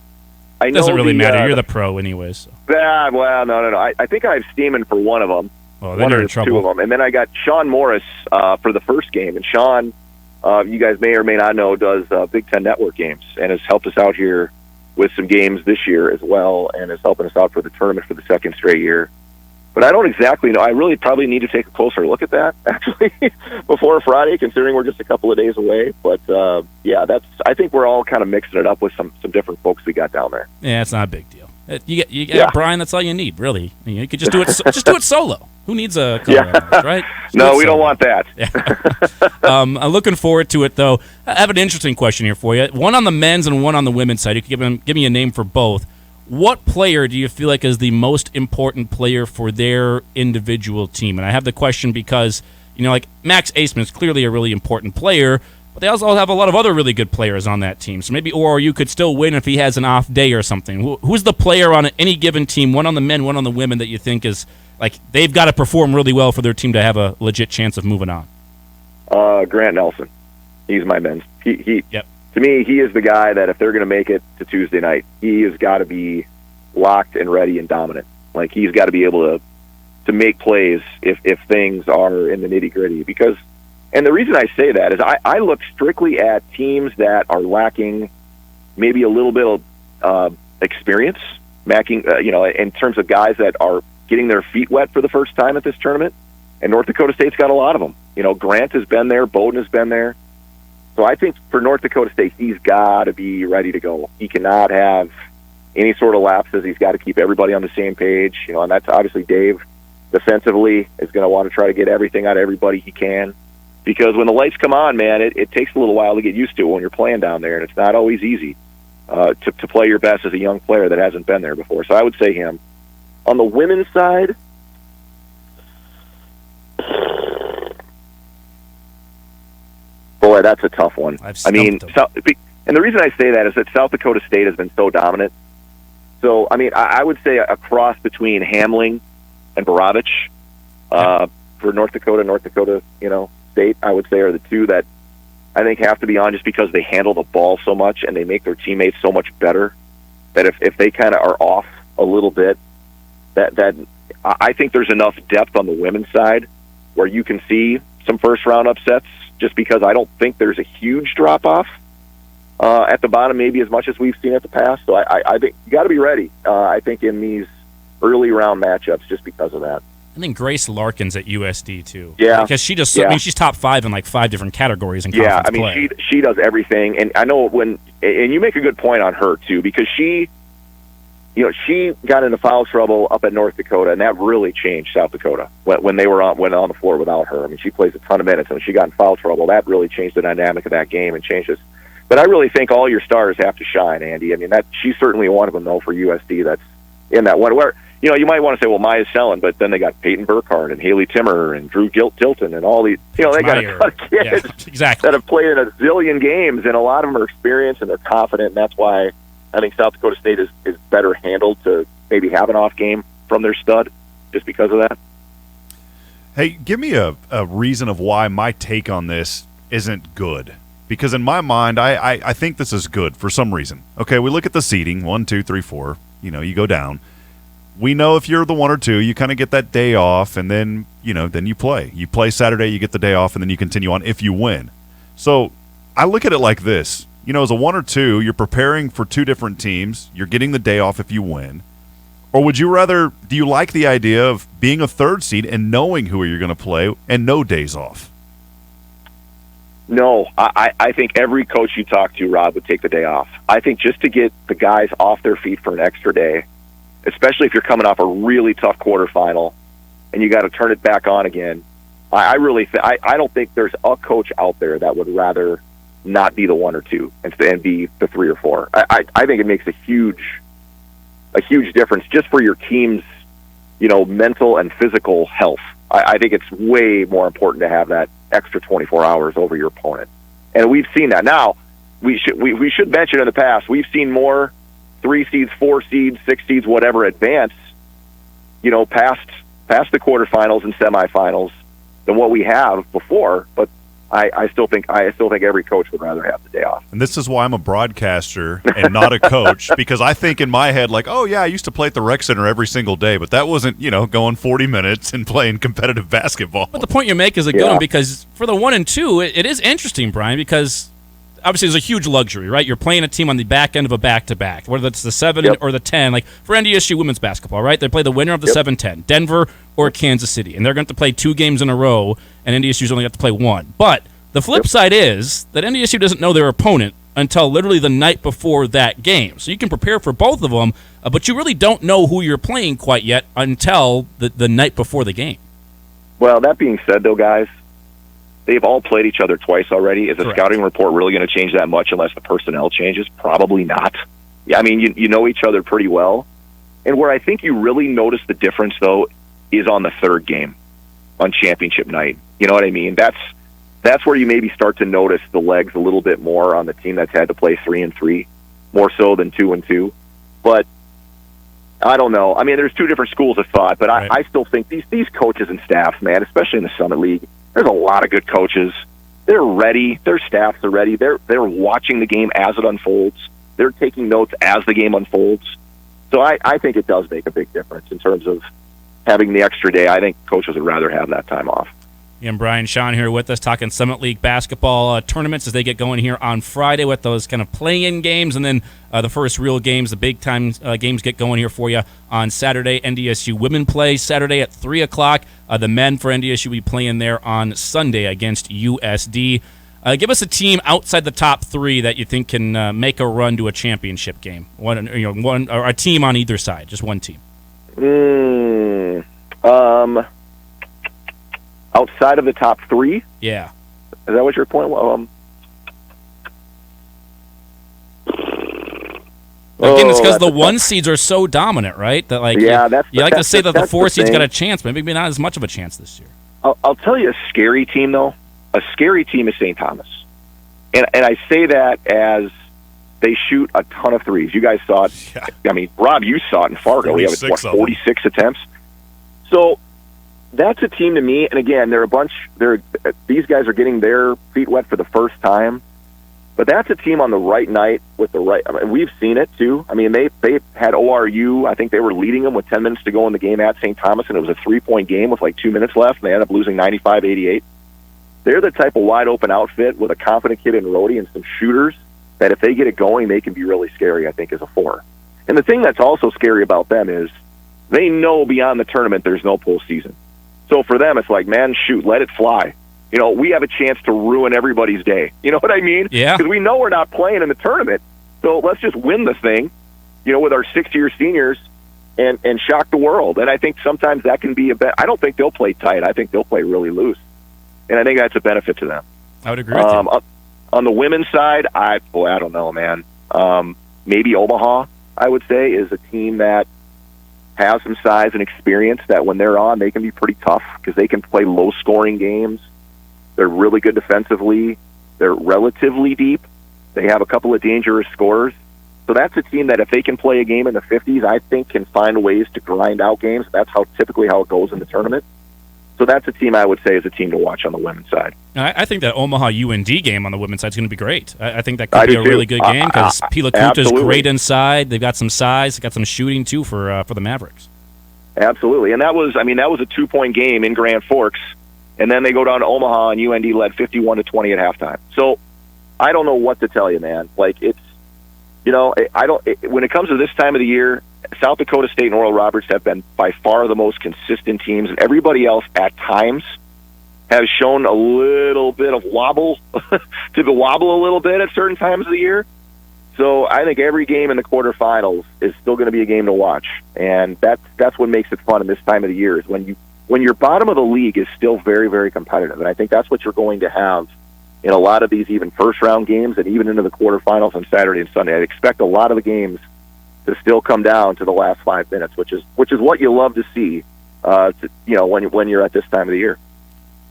It doesn't really matter. You're the pro anyways. So. Well, no. I think I have Steeman for one of them. Oh, then you're in trouble. 2 of them. And then I got Sean Morris for the first game. And Sean, you guys may or may not know, does Big Ten Network games and has helped us out here with some games this year as well, and is helping us out for the tournament for the second straight year. But I don't exactly know. I really probably need to take a closer look at that, actually, before Friday, considering we're just a couple of days away. But, yeah, I think we're all kind of mixing it up with some different folks we got down there. Yeah, it's not a big deal. You get Brian, that's all you need, really. You could just do it just do it solo. Who needs a co-host, right? No, we don't want that. Yeah. I'm looking forward to it, though. I have an interesting question here for you. One on the men's and one on the women's side. You could give me a name for both. What player do you feel like is the most important player for their individual team? And I have the question because, like Max Aceman is clearly a really important player, but they also have a lot of other really good players on that team. So maybe, or you could still win if he has an off day or something. Who's the player on any given team, one on the men, one on the women, that you think is like they've got to perform really well for their team to have a legit chance of moving on? Grant Nelson. He's my men's. Yep. To me, he is the guy that if they're going to make it to Tuesday night, he has got to be locked and ready and dominant. Like, he's got to be able to make plays if things are in the nitty-gritty. Because, and the reason I say that is I look strictly at teams that are lacking maybe a little bit of experience, in terms of guys that are getting their feet wet for the first time at this tournament. And North Dakota State's got a lot of them. Grant has been there, Bowden has been there. So I think for North Dakota State, he's got to be ready to go. He cannot have any sort of lapses. He's got to keep everybody on the same page. And that's obviously Dave defensively is going to want to try to get everything out of everybody he can. Because when the lights come on, man, it takes a little while to get used to it when you're playing down there, and it's not always easy to play your best as a young player that hasn't been there before. So I would say him. On the women's side, boy, that's a tough one. And the reason I say that is that South Dakota State has been so dominant. So, I would say a cross between Hamling and Borovich for North Dakota, State, I would say, are the two that I think have to be on just because they handle the ball so much and they make their teammates so much better that if they kind of are off a little bit, that I think there's enough depth on the women's side where you can see some first-round upsets just because I don't think there's a huge drop-off at the bottom, maybe as much as we've seen at the past. So I think you got to be ready, I think, in these early-round matchups just because of that. I think Grace Larkin's at USD, too. Yeah. Because she just, she's top 5 in like 5 different categories in conference play. She does everything. And I know and you make a good point on her, too, because she got into foul trouble up at North Dakota, and that really changed South Dakota when they went on the floor without her. She plays a ton of minutes, and when she got in foul trouble, that really changed the dynamic of that game and changed us. But I really think all your stars have to shine, Andy. She's certainly one of them, though, for USD that's in that one. Where, you might want to say, well, Maya's selling, but then they got Peyton Burkhardt and Haley Timmer and Drew Tilton and all these, they got a ton of kids that have played in a zillion games, and a lot of them are experienced and they're confident, and that's why I think South Dakota State is better handled to maybe have an off game from their stud just because of that. Hey, give me a reason of why my take on this isn't good. Because in my mind, I think this is good for some reason. Okay, we look at the seeding, 1, 2, 3, 4. You go down. We know if you're the 1 or 2, you kind of get that day off, and then then you play. You play Saturday, you get the day off, and then you continue on if you win. So I look at it like this. As a 1 or 2, you're preparing for 2 different teams. You're getting the day off if you win. Or would you rather, do you like the idea of being a 3rd seed and knowing who you're going to play and no days off? No, I think every coach you talk to, Rob, would take the day off. I think just to get the guys off their feet for an extra day, especially if you're coming off a really tough quarterfinal and you got to turn it back on again, I don't think there's a coach out there that would rather not be the 1 or 2 and be the 3 or 4. I think it makes a huge difference just for your team's, mental and physical health. I think it's way more important to have that extra 24 hours over your opponent. And we've seen that. Now, we should mention in the past, we've seen more 3 seeds, 4 seeds, 6 seeds, whatever advance, past the quarterfinals and semifinals than what we have before. But I still think every coach would rather have the day off. And this is why I'm a broadcaster and not a coach, because I think in my head, like, oh, yeah, I used to play at the rec center every single day, but that wasn't, going 40 minutes and playing competitive basketball. But the point you make is a good one, because for the 1 and 2, it is interesting, Brian, because obviously there's a huge luxury, right? You're playing a team on the back end of a back-to-back, whether it's the 7 or the 10. Like for NDSU women's basketball, right? They play the winner of the 7-10, Denver or Kansas City, and they're going to play 2 games in a row, and NDSU's only got to play 1. But the flip side is that NDSU doesn't know their opponent until literally the night before that game. So you can prepare for both of them, but you really don't know who you're playing quite yet until the night before the game. Well, that being said, though, guys, they've all played each other twice already. Is a scouting report really going to change that much unless the personnel changes? Probably not. Yeah, I mean, you know each other pretty well. And where I think you really notice the difference, though, is on the 3rd game, on championship night. You know what I mean? That's where you maybe start to notice the legs a little bit more on the team that's had to play 3 and 3, more so than 2 and 2. But I don't know. I mean, there's 2 different schools of thought, but I still think these coaches and staffs, man, especially in the Summit League, there's a lot of good coaches. They're ready. Their staffs are ready. They're watching the game as it unfolds. They're taking notes as the game unfolds. So I think it does make a big difference in terms of having the extra day. I think coaches would rather have that time off. And Brian Sean here with us talking Summit League basketball tournaments as they get going here on Friday with those kind of play-in games, and then the first real games, the big-time games get going here for you on Saturday. NDSU women play Saturday at 3 o'clock. The men for NDSU will be playing there on Sunday against USD. Give us a team outside the top 3 that you think can make a run to a championship game. One or a team on either side, just one team. Outside of the top 3? Yeah. Is that what your point was? Again, it's because the 1 seeds are so dominant, right? That you like to say that the 4 seeds got a chance, but maybe not as much of a chance this year. I'll tell you a scary team, though. A scary team is St. Thomas. And I say that as they shoot a ton of threes. You guys saw it. Yeah. I mean, Rob, you saw it in Fargo. We have, 46 attempts? So that's a team to me, and again, these guys are getting their feet wet for the first time, but that's a team on the right night with the right. I mean, we've seen it too. I mean, they had ORU. I think they were leading them with 10 minutes to go in the game at St. Thomas, and it was a 3-point game with like 2 minutes left, and they ended up losing 95-88. They're the type of wide open outfit with a confident kid in Rhodey and some shooters that if they get it going, they can be really scary. I think as a 4. And the thing that's also scary about them is they know beyond the tournament there's no postseason. So for them, it's like, man, shoot, let it fly. We have a chance to ruin everybody's day. You know what I mean? Yeah. Because we know we're not playing in the tournament. So let's just win the thing, with our 6-year seniors and shock the world. And I think sometimes that can be a bet. I don't think they'll play tight. I think they'll play really loose. And I think that's a benefit to them. I would agree with you. On the women's side, I don't know, man. Maybe Omaha, I would say, is a team that have some size and experience that when they're on, they can be pretty tough because they can play low-scoring games. They're really good defensively. They're relatively deep. They have a couple of dangerous scorers. So that's a team that if they can play a game in the 50s, I think can find ways to grind out games. That's typically how it goes in the tournament. So that's a team I would say is a team to watch on the women's side. I think that Omaha UND game on the women's side is going to be great. I think that could be a really good game because Pila Kuta is great inside. They've got some size. They've got some shooting, too, for the Mavericks. Absolutely. And that was a 2-point game in Grand Forks. And then they go down to Omaha, and UND led 51-20 at halftime. So I don't know what to tell you, man. Like, it's, when it comes to this time of the year, South Dakota State and Oral Roberts have been by far the most consistent teams, and everybody else at times has shown a little bit of wobble, to wobble a little bit at certain times of the year. So I think every game in the quarterfinals is still going to be a game to watch, and that's what makes it fun in this time of the year, is when your bottom of the league is still very, very competitive. And I think that's what you're going to have in a lot of these even first-round games and even into the quarterfinals on Saturday and Sunday. I expect a lot of the games to still come down to the last 5 minutes, which is what you love to see, when you're at this time of the year.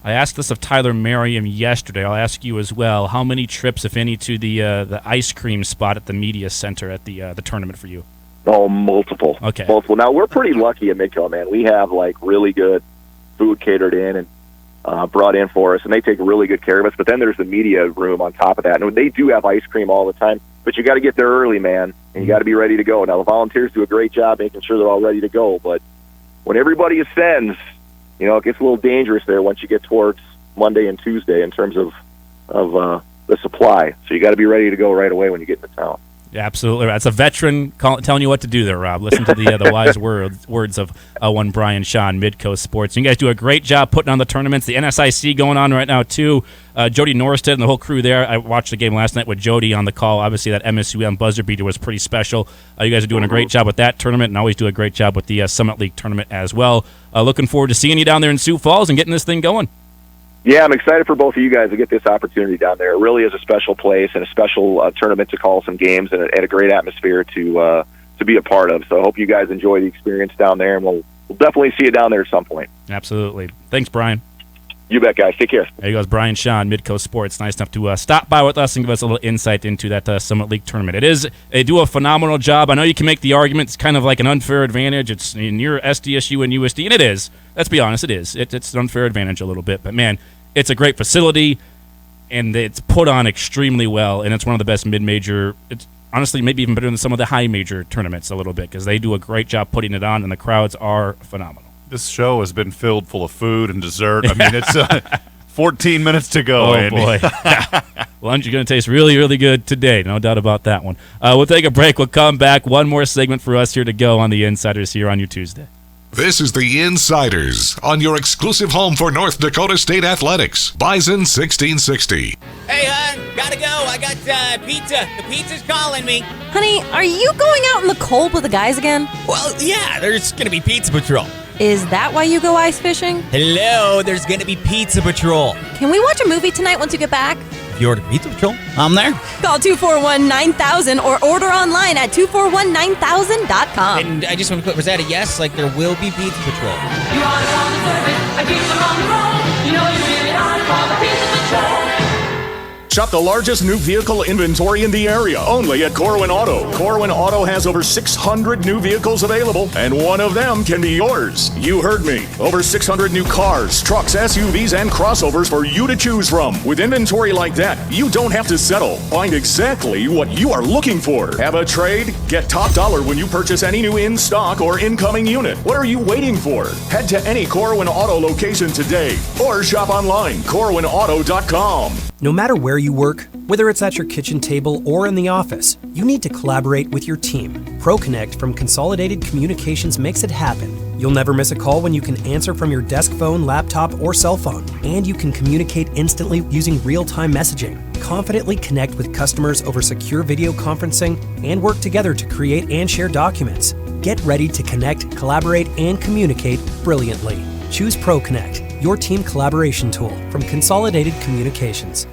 I asked this of Tyler Merriam yesterday. I'll ask you as well. How many trips, if any, to the ice cream spot at the media center at the tournament for you? Oh, multiple. Okay. Multiple. Now, we're pretty lucky at Midco, man. We have, really good food catered in and brought in for us, and they take really good care of us. But then there's the media room on top of that. And they do have ice cream all the time, but you got to get there early, man, and you got to be ready to go. Now, the volunteers do a great job making sure they're all ready to go, but when everybody ascends, it gets a little dangerous there once you get towards Monday and Tuesday in terms of the supply. So you got to be ready to go right away when you get into town. Yeah, absolutely. That's a veteran telling you what to do there, Rob. Listen to the wise words of one Brian Shaw, Midcoast Sports. You guys do a great job putting on the tournaments. The NSIC going on right now, too. Jody Norstead and the whole crew there. I watched the game last night with Jody on the call. Obviously, that MSUM buzzer beater was pretty special. You guys are doing a great job with that tournament and always do a great job with the Summit League tournament as well. Looking forward to seeing you down there in Sioux Falls and getting this thing going. Yeah, I'm excited for both of you guys to get this opportunity down there. It really is a special place and a special tournament to call some games and a great atmosphere to be a part of. So I hope you guys enjoy the experience down there, and we'll definitely see you down there at some point. Absolutely. Thanks, Brian. You bet, guys. Take care. There goes Brian Shaw, Midcoast Sports. Nice enough to stop by with us and give us a little insight into that Summit League tournament. They do a phenomenal job. I know you can make the argument it's kind of like an unfair advantage. It's near SDSU and USD, and it is. Let's be honest, it is. It's an unfair advantage a little bit. But, man, it's a great facility, and it's put on extremely well, and it's one of the best mid-major. It's honestly maybe even better than some of the high-major tournaments a little bit because they do a great job putting it on, and the crowds are phenomenal. This show has been filled full of food and dessert. I mean, it's 14 minutes to go, Oh, Andy. boy. Lunch is going to taste really, really good today. No doubt about that one. We'll take a break. We'll come back. One more segment for us here to go on the Insiders here on your Tuesday. This is the Insiders on your exclusive home for North Dakota State Athletics, Bison 1660. Hey, hon, gotta go. I got pizza. The pizza's calling me. Honey, are you going out in the cold with the guys again? Well, yeah, there's gonna be Pizza Patrol. Is that why you go ice fishing? Hello, there's gonna be Pizza Patrol. Can we watch a movie tonight once you get back? If you order Pizza Patrol, I'm there. Call 241-9000 or order online at 241-9000.com. And I just want to put, was that a yes? Like, there will be Pizza Patrol. You are on the service, I keep them on the road. You know you really are for the Pizza Patrol. Shop the largest new vehicle inventory in the area, only at Corwin Auto. Corwin Auto has over 600 new vehicles available, and one of them can be yours. You heard me. Over 600 new cars, trucks, SUVs, and crossovers for you to choose from. With inventory like that, you don't have to settle. Find exactly what you are looking for. Have a trade? Get top dollar when you purchase any new in-stock or incoming unit. What are you waiting for? Head to any Corwin Auto location today, or shop online, corwinauto.com. No matter where you work, whether it's at your kitchen table or in the office, you need to collaborate with your team. ProConnect from Consolidated Communications makes it happen. You'll never miss a call when you can answer from your desk phone, laptop, or cell phone. And you can communicate instantly using real-time messaging. Confidently connect with customers over secure video conferencing and work together to create and share documents. Get ready to connect, collaborate, and communicate brilliantly. Choose ProConnect, your team collaboration tool from Consolidated Communications.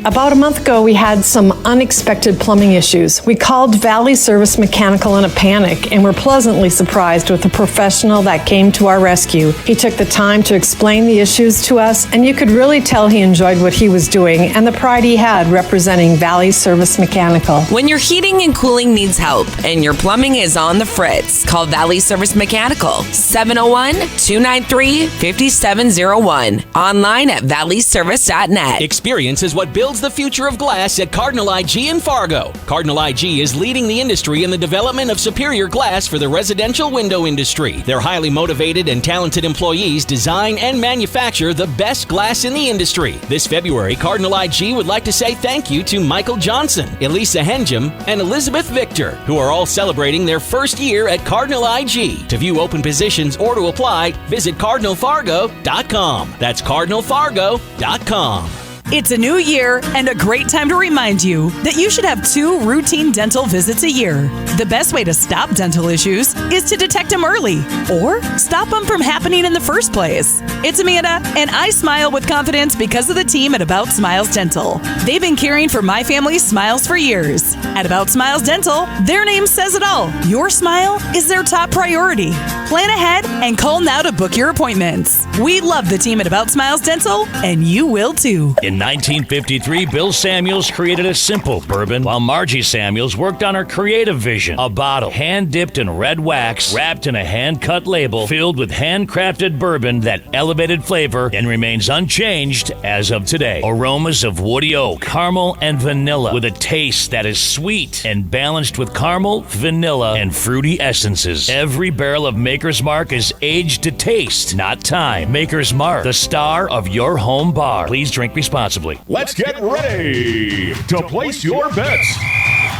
About a month ago, we had some unexpected plumbing issues. We called Valley Service Mechanical in a panic and were pleasantly surprised with the professional that came to our rescue. He took the time to explain the issues to us, and you could really tell he enjoyed what he was doing and the pride he had representing Valley Service Mechanical. When your heating and cooling needs help and your plumbing is on the fritz, call Valley Service Mechanical, 701-293-5701. Online at valleyservice.net. Experience is what builds the future of glass at Cardinal IG in Fargo. Cardinal IG is leading the industry in the development of superior glass for the residential window industry. Their highly motivated and talented employees design and manufacture the best glass in the industry. This February, Cardinal IG would like to say thank you to Michael Johnson, Elisa Henjum, and Elizabeth Victor, who are all celebrating their first year at Cardinal IG. To view open positions or to apply, visit CardinalFargo.com. That's CardinalFargo.com. It's a new year and a great time to remind you that you should have 2 routine dental visits a year. The best way to stop dental issues is to detect them early or stop them from happening in the first place. It's Amanda, and I smile with confidence because of the team at About Smiles Dental. They've been caring for my family's smiles for years. At About Smiles Dental, their name says it all. Your smile is their top priority. Plan ahead and call now to book your appointments. We love the team at About Smiles Dental, and you will too. In 1953, Bill Samuels created a simple bourbon, while Margie Samuels worked on her creative vision. A bottle hand-dipped in red wax, wrapped in a hand-cut label, filled with handcrafted bourbon that elevated flavor and remains unchanged as of today. Aromas of woody oak, caramel, and vanilla, with a taste that is sweet and balanced with caramel, vanilla, and fruity essences. Every barrel of Maker's Mark is aged to taste, not time. Maker's Mark, the star of your home bar. Please drink responsibly. Let's get ready to place your bets.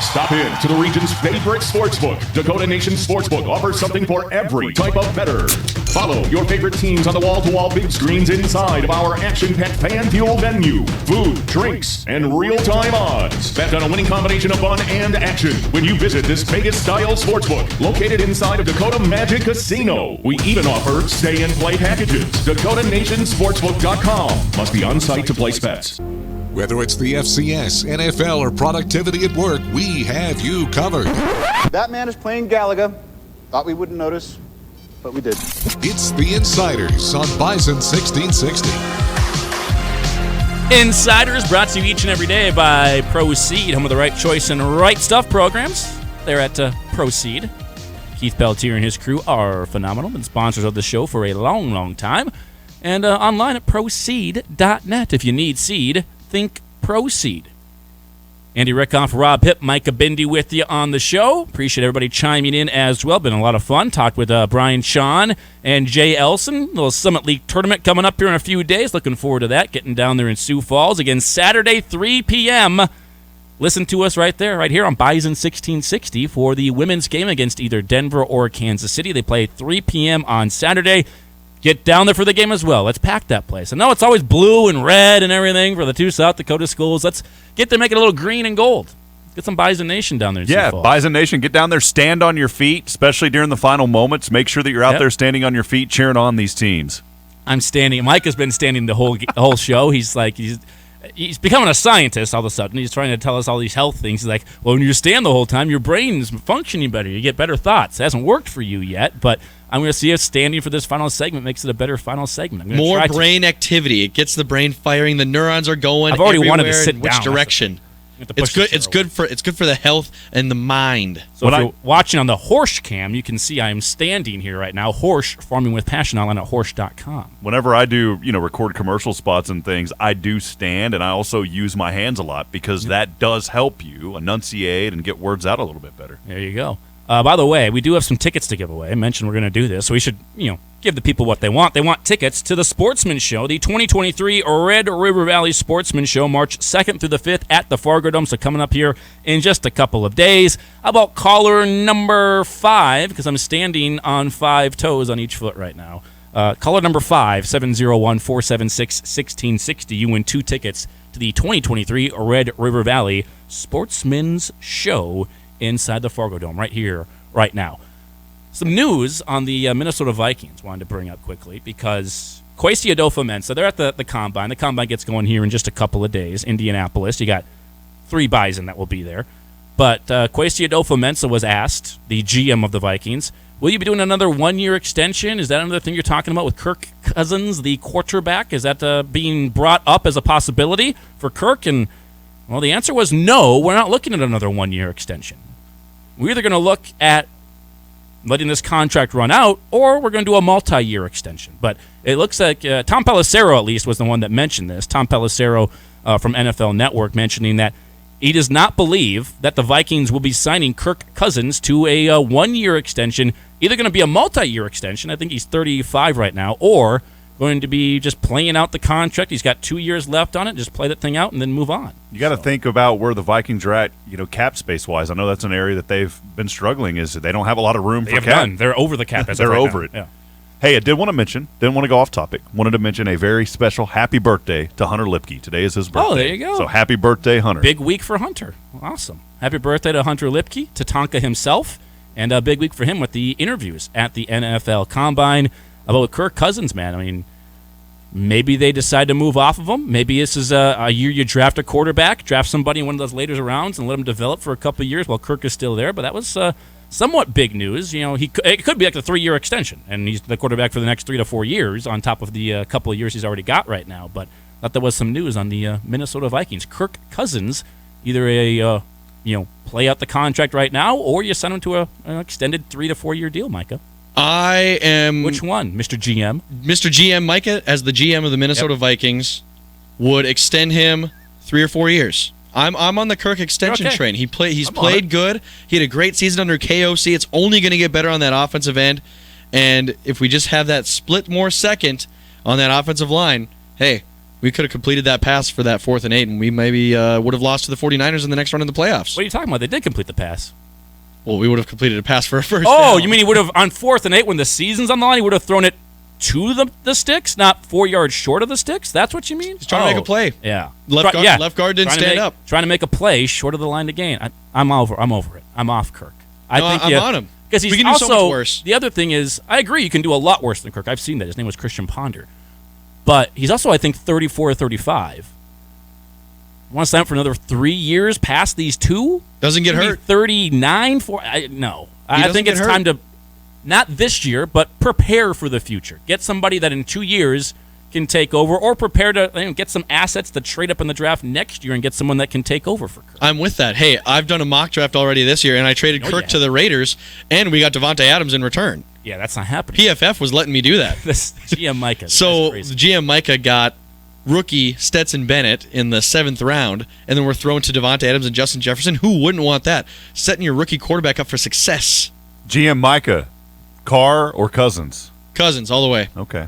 Stop in to the region's favorite sportsbook. Dakota Nation Sportsbook offers something for every type of bettor. Follow your favorite teams on the wall-to-wall big screens inside of our action-packed fan-fueled venue. Food, drinks, and real-time odds. Bet on a winning combination of fun and action when you visit this Vegas-style sportsbook located inside of Dakota Magic Casino. We even offer stay-and-play packages. DakotaNationSportsbook.com. Must be on site to place bets. Whether it's the FCS, NFL, or productivity at work, we have you covered. That man is playing Galaga. Thought we wouldn't notice, but we did. It's the Insiders on Bison 1660. Insiders brought to you each and every day by Proceed, home of the right choice and right stuff programs. They're at Proceed. Keith Pelletier and his crew are phenomenal. Been sponsors of the show for a long, long time. And online at proceed.net. If you need seed, think Proceed. Andy Rickoff, Rob Hipp, Micah Bindi with you on the show. Appreciate everybody chiming in as well. Been a lot of fun. Talked with Brian Sean and Jay Elsen. Little Summit League tournament coming up here in a few days. Looking forward to that. Getting down there in Sioux Falls. Again, Saturday, 3 p.m. Listen to us right there, right here on Bison 1660 for the women's game against either Denver or Kansas City. They play 3 p.m. on Saturday. Get down there for the game as well. Let's pack that place. I know it's always blue and red and everything for the 2 South Dakota schools. Let's get to make it a little green and gold. Get some Bison Nation down there in Sioux Falls. Bison Nation, get down there, stand on your feet, especially during the final moments. Make sure that you're out there standing on your feet cheering on these teams. I'm standing. Mike has been standing the whole show. He's becoming a scientist all of a sudden. He's trying to tell us all these health things. He's like, well, when you stand the whole time, your brain's functioning better. You get better thoughts. It hasn't worked for you yet, but I'm going to see us standing for this final segment. Makes it a better final segment. More brain activity. It gets the brain firing. The neurons are going. I've already wanted to sit down. Which direction? It's good. It's good for the health and the mind. So if you're watching on the Horsch cam, you can see I'm standing here right now. Horsch, Farming with Passion, online at Horsch.com. Whenever I do, record commercial spots and things, I do stand, and I also use my hands a lot because that does help you enunciate and get words out a little bit better. There you go. By the way, we do have some tickets to give away. I mentioned we're going to do this, so we should, give the people what they want. They want tickets to the Sportsman Show, the 2023 Red River Valley Sportsman Show, March 2nd through the 5th at the Fargo Dome. So coming up here in just a couple of days. How about caller number 5? Because I'm standing on 5 toes on each foot right now. Caller number 5, 701-476-1660. You win 2 tickets to the 2023 Red River Valley Sportsman's Show inside the Fargo Dome right here, right now. Some news on the Minnesota Vikings wanted to bring up quickly because Kwesi Adolfo-Mensah, they're at the Combine. The Combine gets going here in just a couple of days. Indianapolis, you got 3 Bison that will be there. But Kwesi Adolfo-Mensah was asked, the GM of the Vikings, will you be doing another 1-year extension? Is that another thing you're talking about with Kirk Cousins, the quarterback? Is that being brought up as a possibility for Kirk? And, well, the answer was no, we're not looking at another 1-year extension. We're either going to look at letting this contract run out, or we're going to do a multi-year extension. But it looks like Tom Pelissero, at least, was the one that mentioned this. Tom Pelissero from NFL Network mentioning that he does not believe that the Vikings will be signing Kirk Cousins to a one-year extension, either going to be a multi-year extension, I think he's 35 right now, or going to be just playing out the contract. He's got 2 years left on it, just play that thing out and then move on. You got to think about where the Vikings are at, cap space-wise. I know that's an area that they've been struggling, is that they don't have a lot of room for cap. None. They're over the cap. They're over it. Yeah. Hey, I did want to mention, didn't want to go off topic, wanted to mention a very special happy birthday to Hunter Lipke. Today is his birthday. Oh, there you go. So happy birthday, Hunter. Big week for Hunter. Awesome. Happy birthday to Hunter Lipke, to Tonka himself, and a big week for him with the interviews at the NFL Combine about Kirk Cousins, man. I mean, maybe they decide to move off of him. Maybe this is a year you draft a quarterback, draft somebody in one of those later rounds and let him develop for a couple of years while Kirk is still there. But that was somewhat big news. It could be like a 3-year extension, and he's the quarterback for the next 3 to 4 years on top of the couple of years he's already got right now. But I thought there was some news on the Minnesota Vikings. Kirk Cousins, either a play out the contract right now, or you send him to an extended 3 to 4 year deal, Micah. I am... Which one, Mr. GM? Mr. GM, Micah, as the GM of the Minnesota Vikings, would extend him 3 or 4 years. I'm on the Kirk extension train. He's played good. He had a great season under KOC. It's only going to get better on that offensive end. And if we just have that split more second on that offensive line, hey, we could have completed that pass for that 4th and 8, and we maybe would have lost to the 49ers in the next round in the playoffs. What are you talking about? They did complete the pass. Well, we would have completed a pass for a first down. down. You mean he would have, on 4th and 8, when the season's on the line, he would have thrown it to the sticks, not 4 yards short of the sticks? That's what you mean? He's trying to make a play. Yeah. Left guard didn't stand up. Trying to make a play short of the line to gain. I'm over it. I'm off Kirk. I'm on him. Because he's we can also, do so much worse. The other thing is, I agree, you can do a lot worse than Kirk. I've seen that. His name was Christian Ponder. But he's also, I think, 34 or 35. Want to sign up for another 3 years past these two? Doesn't get hurt. 39 for no. I think it's time to not this year, but prepare for the future. Get somebody that in 2 years can take over, or prepare to get some assets to trade up in the draft next year and get someone that can take over for Kirk. I'm with that. Hey, I've done a mock draft already this year, and I traded Kirk to the Raiders, and we got Devontae Adams in return. Yeah, that's not happening. PFF was letting me do that. This GM Micah. So GM Micah got rookie Stetson Bennett in the 7th round, and then we're thrown to Devontae Adams and Justin Jefferson. Who wouldn't want that? Setting your rookie quarterback up for success. GM Micah, Carr or Cousins? Cousins all the way. Okay.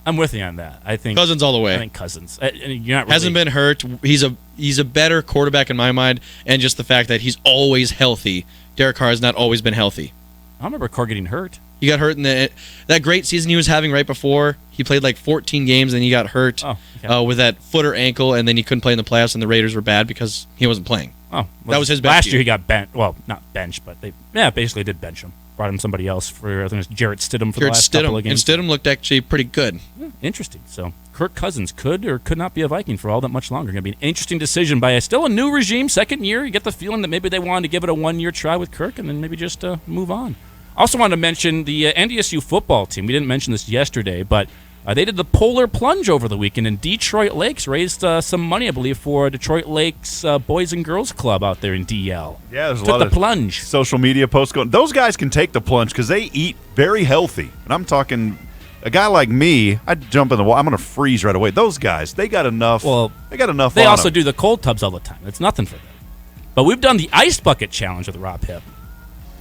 I'm with you on that. I think Cousins all the way. I think Cousins. You're not really, hasn't been hurt. He's a better quarterback in my mind, and just the fact that he's always healthy. Derek Carr has not always been healthy. I remember Carr getting hurt. He got hurt in that great season he was having right before. He played like 14 games, and he got hurt with that foot or ankle, and then he couldn't play in the playoffs, and the Raiders were bad because he wasn't playing. Oh, that was his best last year. He got benched. Well, not benched, but they basically did bench him. Brought him somebody else for, I think it was Jarrett Stidham for the last couple of games. And Stidham looked actually pretty good. Yeah, interesting. So Kirk Cousins could or could not be a Viking for all that much longer. Going to be an interesting decision by still a new regime, second year. You get the feeling that maybe they wanted to give it a 1 year try with Kirk and then maybe just move on. Also wanted to mention the NDSU football team. We didn't mention this yesterday, but they did the polar plunge over the weekend, and Detroit Lakes raised some money, I believe, for Detroit Lakes Boys and Girls Club out there in DL. Yeah, there's a Took lot the of plunge. Social media posts going. Those guys can take the plunge because they eat very healthy. And I'm talking a guy like me, I'd jump in the water. I'm going to freeze right away. Those guys, they got enough. Well, they got enough. They on also them. do the cold tubs all the time. It's nothing for them. But we've done the ice bucket challenge with Rob Hip.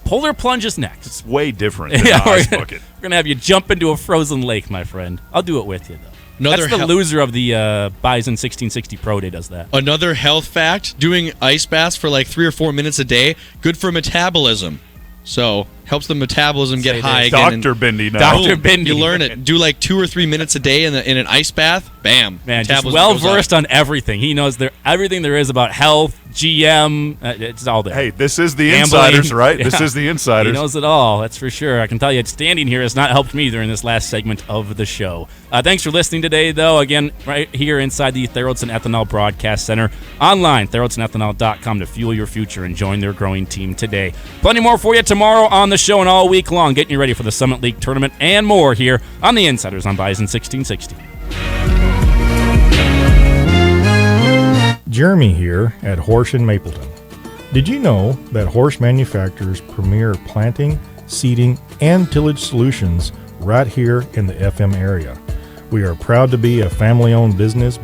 Polar plunge is next. It's way different than the ice bucket. We're going to have you jump into a frozen lake, my friend. I'll do it with you, though. That's the loser of the Bison 1660 Pro Day does that. Another health fact, doing ice baths for like 3 or 4 minutes a day, good for metabolism. So, helps the metabolism get high again. Dr. Bendy now. Dr. Bendy. You learn it. Do like 2 or 3 minutes a day in an ice bath, bam. Man, just well-versed on everything. He knows everything there is about health, GM, it's all there. Hey, this is the Gambling. insiders, right? Yeah. This is the insiders. He knows it all, that's for sure. I can tell you, standing here has not helped me during this last segment of the show. Thanks for listening today, though. Again, right here inside the Theraldson Ethanol Broadcast Center. Online, theraldsonethanol.com to fuel your future and join their growing team today. Plenty more for you tomorrow on the show and all week long, getting you ready for the Summit League Tournament and more here on the Insiders on Bison 1660. Jeremy here at Horsch in Mapleton. Did you know that Horsch manufactures premier planting, seeding, and tillage solutions right here in the FM area. We are proud to be a family-owned business